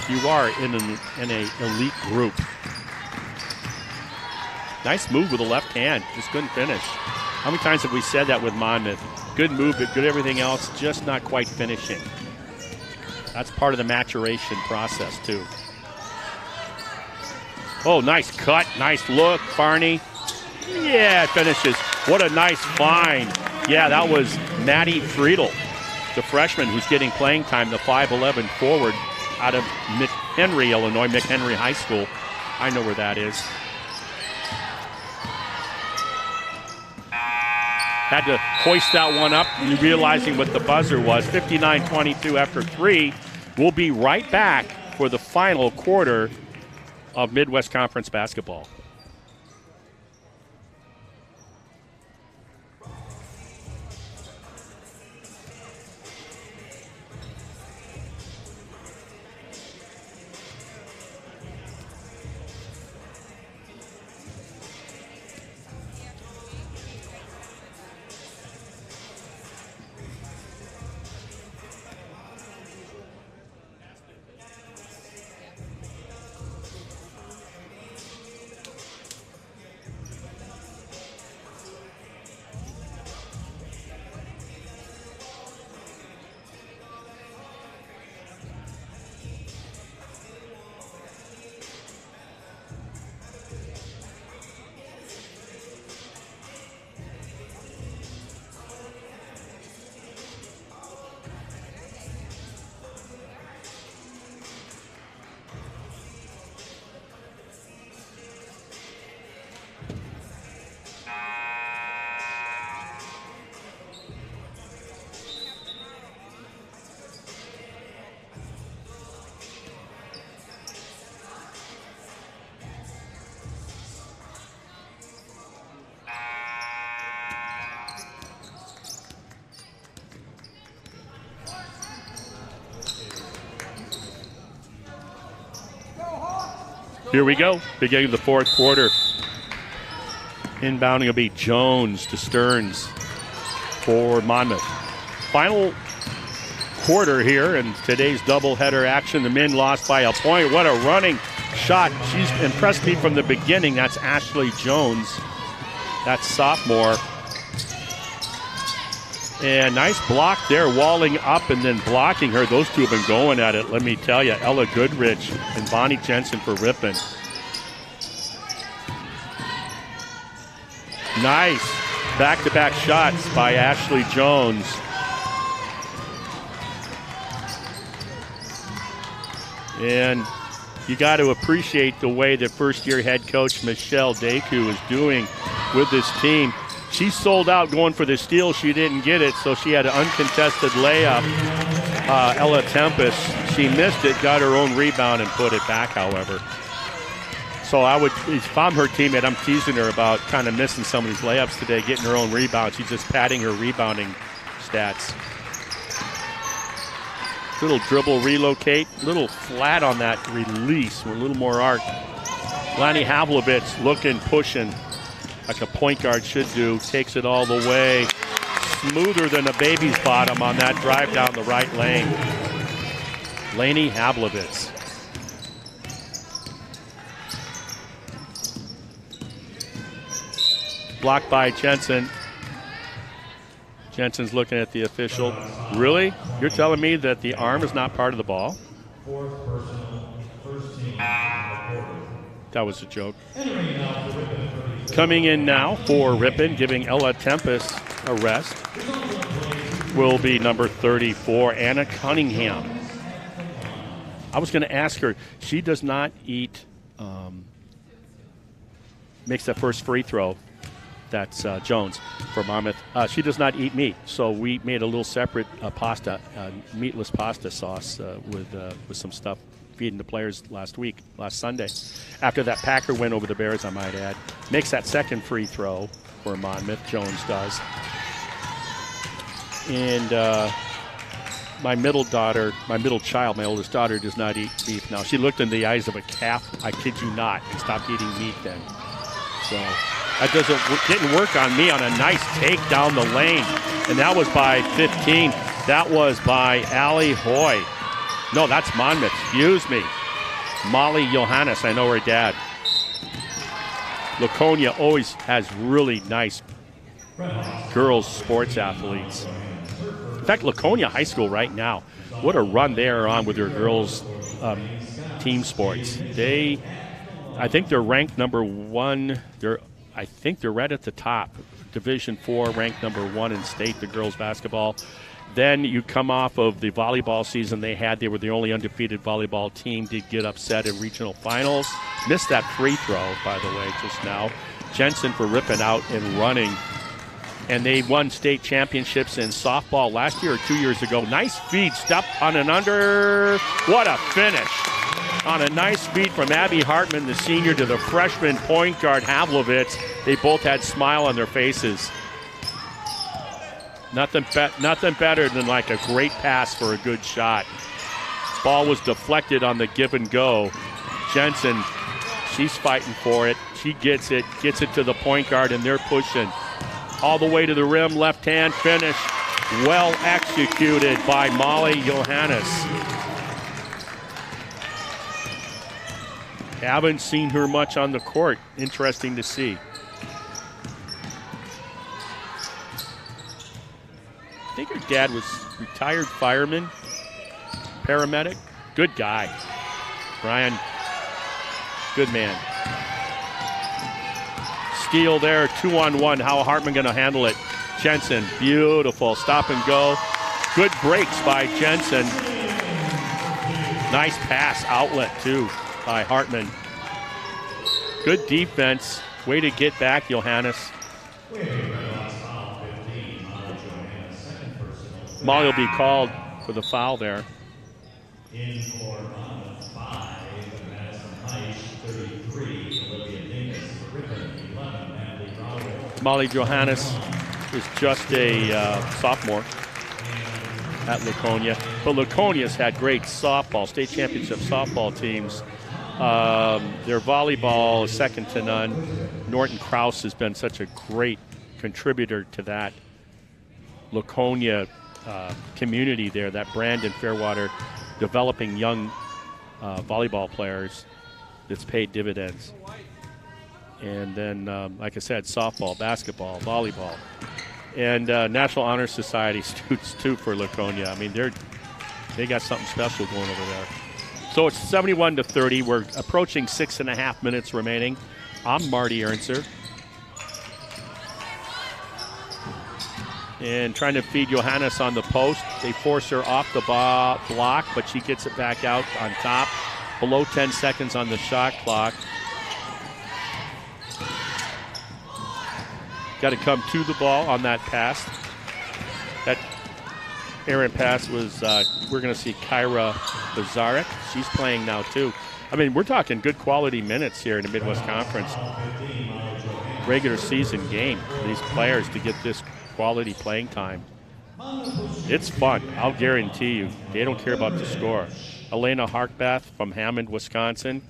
Speaker 1: you are in an elite group. Nice move with the left hand. Just couldn't finish. How many times have we said that with Monmouth? Good move, but good everything else, just not quite finishing. That's part of the maturation process, too. Oh, nice cut. Nice look, Barney. Yeah, it finishes. What a nice find. Yeah, that was Maddie Friedel, the freshman who's getting playing time, the 5'11 forward out of McHenry, Illinois, McHenry High School. I know where that is. Had to hoist that one up, realizing what the buzzer was. 59-22 after 3. We'll be right back for the final quarter of Midwest Conference basketball. Here we go, beginning of the fourth quarter. Inbounding will be Jones to Stearns for Monmouth. Final quarter here in today's doubleheader action. The men lost by a point. What a running shot. She's impressed me from the beginning. That's Ashley Jones. That's sophomore. And nice block there, walling up and then blocking her. Those two have been going at it, let me tell you. Ella Goodrich and Bonnie Jensen for Ripon. Nice back-to-back shots by Ashley Jones. And you got to appreciate the way that first-year head coach Michelle Deku is doing with this team. She sold out going for the steal. She didn't get it, so she had an uncontested layup. Ella Tempest, she missed it, got her own rebound and put it back, however. So if I'm her teammate, I'm teasing her about kind of missing some of these layups today, getting her own rebound. She's just padding her rebounding stats. Little dribble relocate, little flat on that release with a little more arc. Lanny Havlovitz looking, pushing, like a point guard should do, takes it all the way. Smoother than a baby's bottom on that drive down the right lane. Laney Havlovitz. Blocked by Jensen. Jensen's looking at the official. Really? You're telling me that the arm is not part of the ball? That was a joke. Coming in now for Ripon, giving Ella Tempest a rest, will be number 34, Anna Cunningham. I was going to ask her, she does not eat, makes that first free throw. That's Jones for Monmouth. She does not eat meat, so we made a little separate pasta, meatless pasta sauce with some stuff, feeding the players last Sunday. After that Packer win over the Bears, I might add. Makes that second free throw for Monmouth, Jones does. And my middle child, my oldest daughter, does not eat beef now. She looked in the eyes of a calf, I kid you not, and stopped eating meat then. So that didn't work on me on a nice take down the lane. And that was by 15. That was by Allie Hoy. No, that's Monmouth, excuse me. Molly Johannes, I know her dad. Laconia always has really nice girls sports athletes. In fact, Laconia High School right now, what a run they are on with their girls team sports. I think they're ranked number 1. I think they're right at the top. Division IV, ranked number 1 in state, the girls basketball. Then you come off of the volleyball season they had. They were the only undefeated volleyball team. Did get upset in regional finals. Missed that free throw, by the way, just now. Jensen for Ripon out and running. And they won state championships in softball last year or 2 years ago. Nice feed, step on an under. What a finish. On a nice feed from Abby Hartman, the senior, to the freshman point guard, Havlovitz. They both had smile on their faces. Nothing better than like a great pass for a good shot. Ball was deflected on the give and go. Jensen, she's fighting for it. She gets it to the point guard, and they're pushing. All the way to the rim, left hand finish. Well executed by Molly Johannes. Haven't seen her much on the court. Interesting to see. I think her dad was retired fireman, paramedic. Good guy. Brian, good man. Steal there, 2-on-1. How Hartman going to handle it? Jensen, beautiful. Stop and go. Good breaks by Jensen. Nice pass outlet, too, by Hartman. Good defense. Way to get back, Johannes. Molly will be called for the foul there. In for Monmouth, 5, Madison Heisch, 33, Olivia Dingus, Ripon, 11, Natalie Rowell. Molly Johannes is just a sophomore at Laconia. But Laconia's had great softball, state championship softball teams. Their volleyball is second to none. Norton Krause has been such a great contributor to that Laconia community there, that Brandon Fairwater, developing young volleyball players that's paid dividends. And then, like I said, softball, basketball, volleyball. And National Honor Society students, too, for Laconia. I mean, they got something special going over there. So it's 71-30. We're approaching 6.5 minutes remaining. I'm Marty Ernser. And trying to feed Johannes on the post. They force her off the block, but she gets it back out on top. Below 10 seconds on the shot clock. Got to come to the ball on that pass. That errant pass was, we're going to see Kyra Bazarek. She's playing now, too. I mean, we're talking good quality minutes here in the Midwest Conference. Regular season game for these players to get this quality playing time. It's fun, I'll guarantee you. They don't care about the score. Elena Harkbath from Hammond, Wisconsin.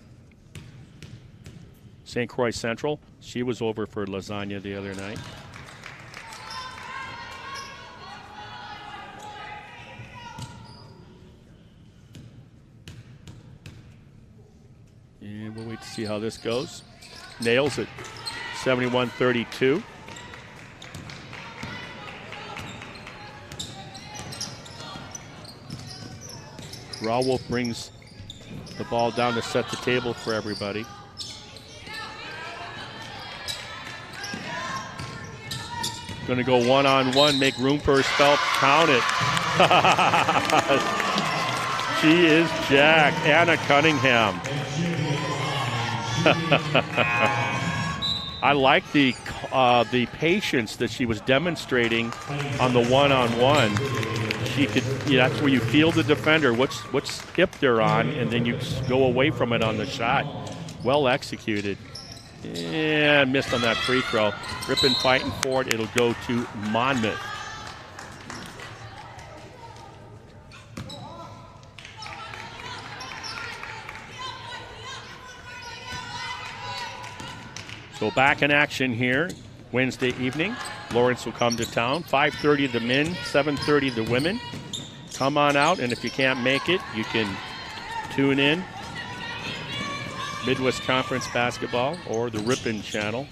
Speaker 1: St. Croix Central. She was over for lasagna the other night. And we'll wait to see how this goes. Nails it. 71-32. Rawolf brings the ball down to set the table for everybody. Going to go one-on-one, make room for her spell, count it. She is jacked. Anna Cunningham. I like the patience that she was demonstrating on the one-on-one. She could, that's where you feel the defender, what's hip they're on, and then you go away from it on the shot. Well executed. And missed on that free throw. Ripon fighting for it. It'll go to Monmouth. So back in action here Wednesday evening. Lawrence will come to town. 5:30 the men, 7:30 the women. Come on out, and if you can't make it, you can tune in. Midwest Conference Basketball or the Ripon channel.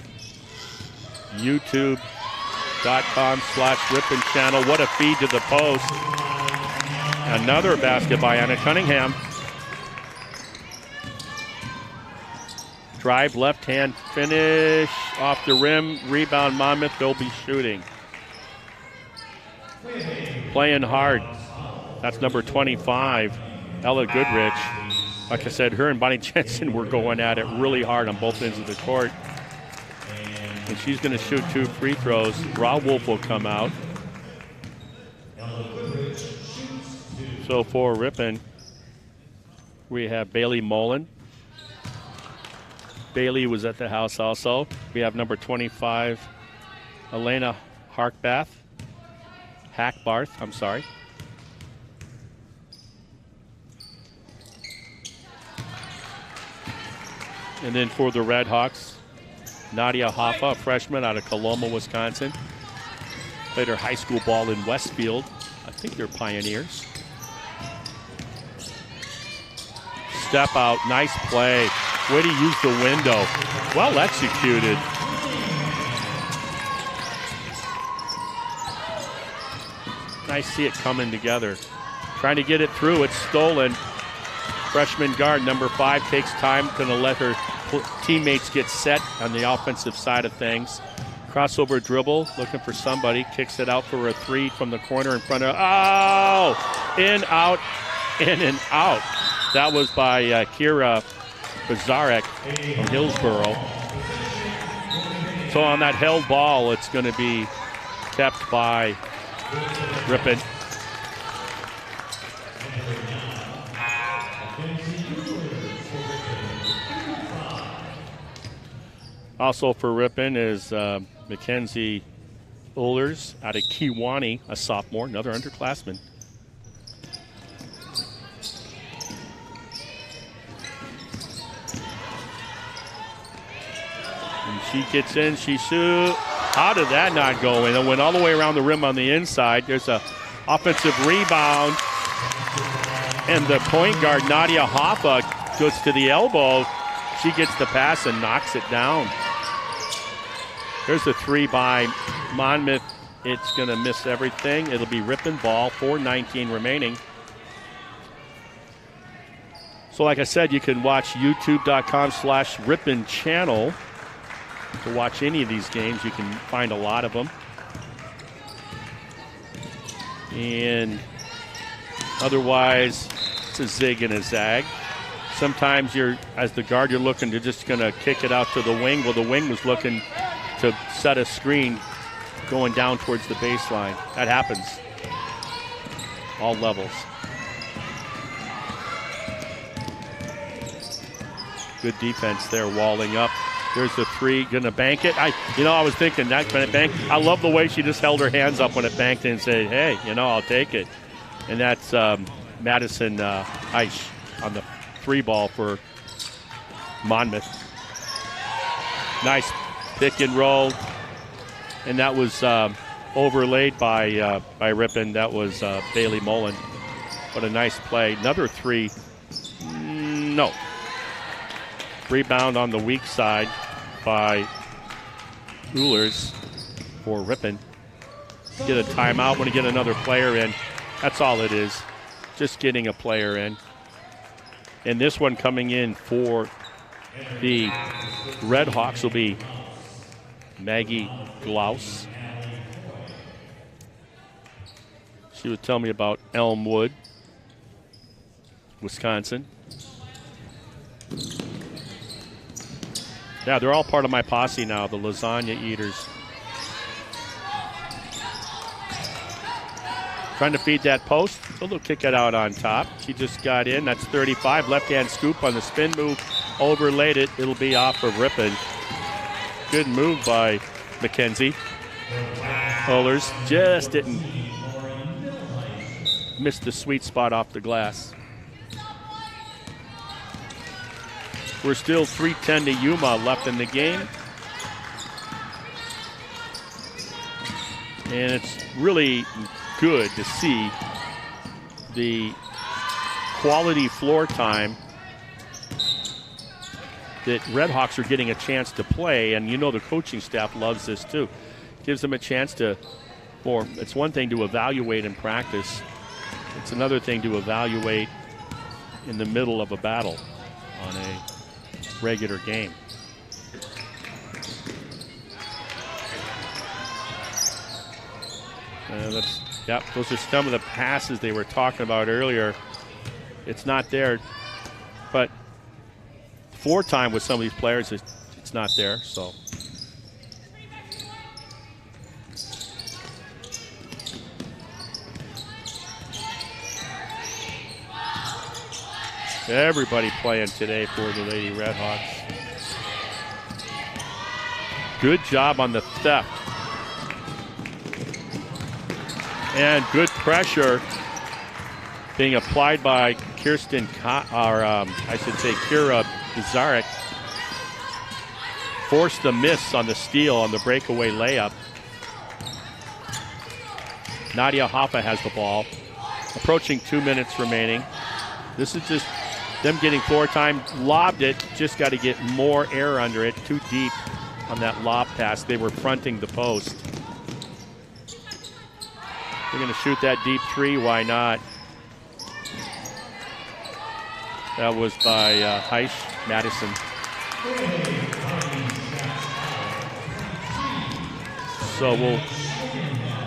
Speaker 1: YouTube.com/Ripon channel. What a feed to the post. Another basket by Anna Cunningham. Drive, left hand finish, off the rim, rebound Monmouth, they'll be shooting. Playing hard. That's number 25, Ella Goodrich. Like I said, her and Bonnie Jensen were going at it really hard on both ends of the court. And she's going to shoot 2 free throws. Ra Wolf will come out. So for Ripon, we have Bailey Mullen. Bailey was at the house also. We have number 25, Elena Hackbarth. I'm sorry. And then for the Redhawks, Nadia Hoffa, a freshman out of Coloma, Wisconsin. Played her high school ball in Westfield. I think they're Pioneers. Step out, nice play. Way to use the window. Well executed. Nice to see it coming together. Trying to get it through, it's stolen. Freshman guard, number 5, takes time, gonna let her teammates get set on the offensive side of things. Crossover dribble, looking for somebody, kicks it out for a 3 from the corner in front of, oh! In, out, in and out. That was by Kira Bazarek from Hillsboro. So on that held ball, it's going to be kept by Ripon. Also for Ripon is Mackenzie Ullers out of Kewanee, a sophomore, another underclassman. She gets in, she shoots. How did that not go in? It went all the way around the rim on the inside. There's a offensive rebound. And the point guard, Nadia Hoffa, goes to the elbow. She gets the pass and knocks it down. There's a 3 by Monmouth. It's going to miss everything. It'll be Ripon ball, 4:19 remaining. So like I said, you can watch youtube.com/Ripon channel. To watch any of these games. You can find a lot of them. And otherwise, it's a zig and a zag. Sometimes as the guard, you're looking to just going to kick it out to the wing. Well, the wing was looking to set a screen going down towards the baseline. That happens. All levels. Good defense there, walling up. There's the 3, gonna bank it. I was thinking that gonna bank. I love the way she just held her hands up when it banked and said, "Hey, I'll take it." And that's Madison Eisch on the 3 ball for Monmouth. Nice pick and roll, and that was overlaid by Ripon. That was Bailey Mullen. What a nice play. Another 3. No. Rebound on the weak side by Ullers for Ripon. Get a timeout when you get another player in. That's all it is. Just getting a player in. And this one coming in for the Redhawks will be Maggie Glaus. She would tell me about Elmwood, Wisconsin. Yeah, they're all part of my posse now, the lasagna eaters. Trying to feed that post. So they'll kick it out on top. She just got in. That's 35. Left-hand scoop on the spin move. Overlaid it. It'll be off of Ripon. Good move by Mackenzie. Ullers just didn't miss the sweet spot off the glass. We're still 3:10 to Yuma left in the game. And it's really good to see the quality floor time that Redhawks are getting a chance to play, and you know the coaching staff loves this too. Gives them a chance to, it's one thing to evaluate in practice, it's another thing to evaluate in the middle of a battle on a regular game. Those are some of the passes they were talking about earlier. It's not there, but floor time with some of these players, it's not there, so. Everybody playing today for the Lady Redhawks. Good job on the theft. And good pressure being applied by Kira Bizarek. Forced the miss on the steal on the breakaway layup. Nadia Hoffa has the ball. Approaching 2 minutes remaining. This is just them getting floor time. Lobbed it. Just got to get more air under it. Too deep on that lob pass. They were fronting the post. They're going to shoot that deep three. Why not? That was by Heisch, Madison. So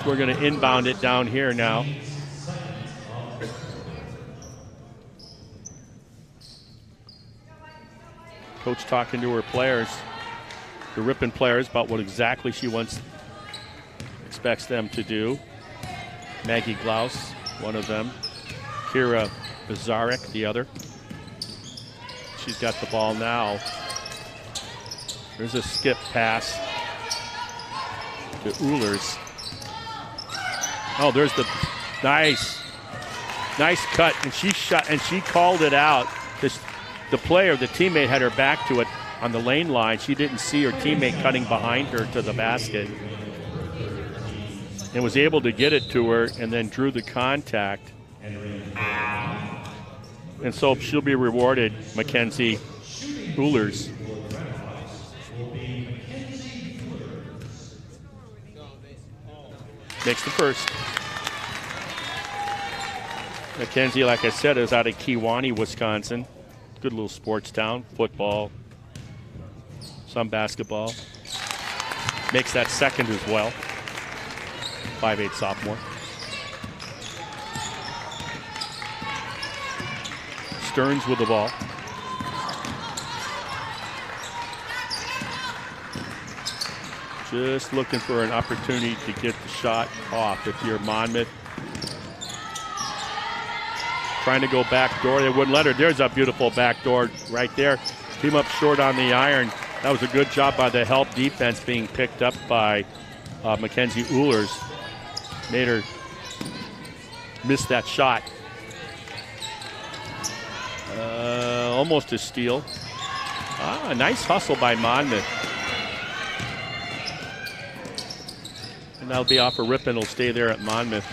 Speaker 1: we're going to inbound it down here now. Coach talking to her players, the Ripon players, about what exactly she expects them to do. Maggie Glaus, one of them. Kira Bizarek, the other. She's got the ball now. There's a skip pass to Uhlers. Oh, there's the nice cut, and she shot, and she called it out. The player, the teammate, had her back to it on the lane line. She didn't see her teammate cutting behind her to the basket, and was able to get it to her, and then drew the contact. And so she'll be rewarded, Mackenzie Uhlers. Makes the first. Mackenzie, like I said, is out of Kewaunee, Wisconsin. Good little sports town, football, some basketball. Makes that second as well. 5'8" sophomore. Stearns with the ball. Just looking for an opportunity to get the shot off if you're Monmouth. Trying to go back door. They wouldn't let her. There's a beautiful back door right there. Came up short on the iron. That was a good job by the help defense being picked up by Mackenzie Uhlers. Made her miss that shot. Almost a steal. A nice hustle by Monmouth. And that'll be off of Ripon. It'll stay there at Monmouth.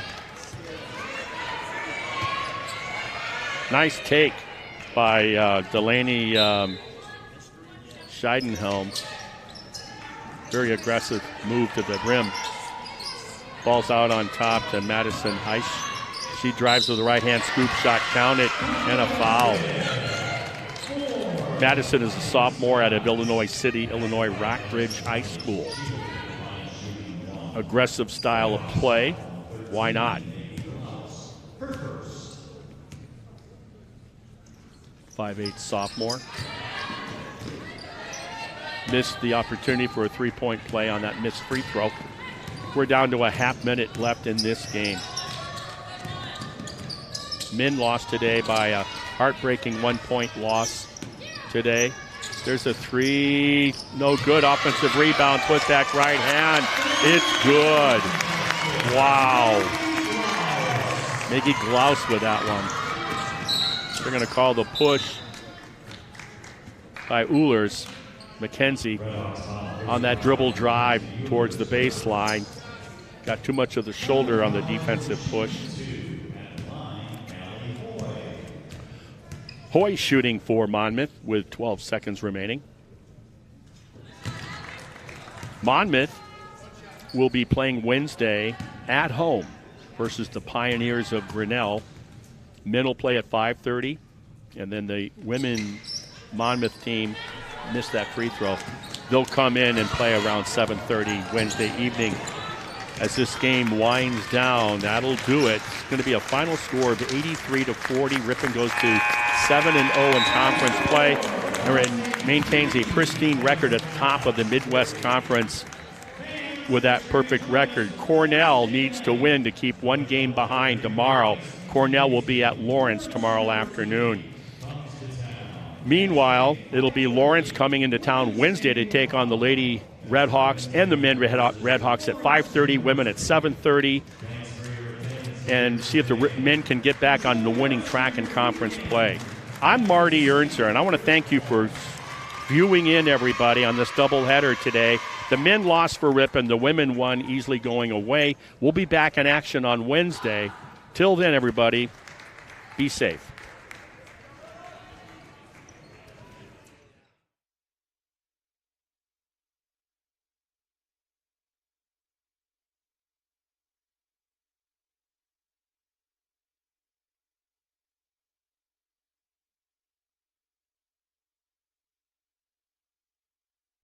Speaker 1: Nice take by Delaney Scheidenhelm. Very aggressive move to the rim. Ball's out on top to Madison Heisch. She drives with the right-hand scoop shot, count it, and a foul. Madison is a sophomore out of Illinois City, Illinois Rockbridge High School. Aggressive style of play. Why not? 5'8" sophomore. Missed the opportunity for a three-point play on that missed free throw. We're down to a half minute left in this game. Min lost today by a heartbreaking 1-point loss today. There's a three, no good. Offensive rebound, put back right hand. It's good. Wow. Maggie Glaus with that one. They're going to call the push by Uhlers. Mackenzie on that dribble drive towards the baseline. Got too much of the shoulder on the defensive push. Hoy shooting for Monmouth with 12 seconds remaining. Monmouth will be playing Wednesday at home versus the Pioneers of Grinnell. Men will play at 5:30, and then the women Monmouth team missed that free throw. They'll come in and play around 7:30 Wednesday evening. As this game winds down, that'll do it. It's going to be a final score of 83-40. Ripon goes to 7-0 in conference play and maintains a pristine record at the top of the Midwest Conference with that perfect record. Cornell needs to win to keep one game behind tomorrow. Cornell will be at Lawrence tomorrow afternoon. Meanwhile, it'll be Lawrence coming into town Wednesday to take on the Lady Redhawks and the men Redhawks at 5:30, women at 7:30, and see if the men can get back on the winning track in conference play. I'm Marty Ernster, and I want to thank you for viewing in, everybody, on this doubleheader today. The men lost for Ripon, the women won, easily going away. We'll be back in action on Wednesday. Till then, everybody, be safe.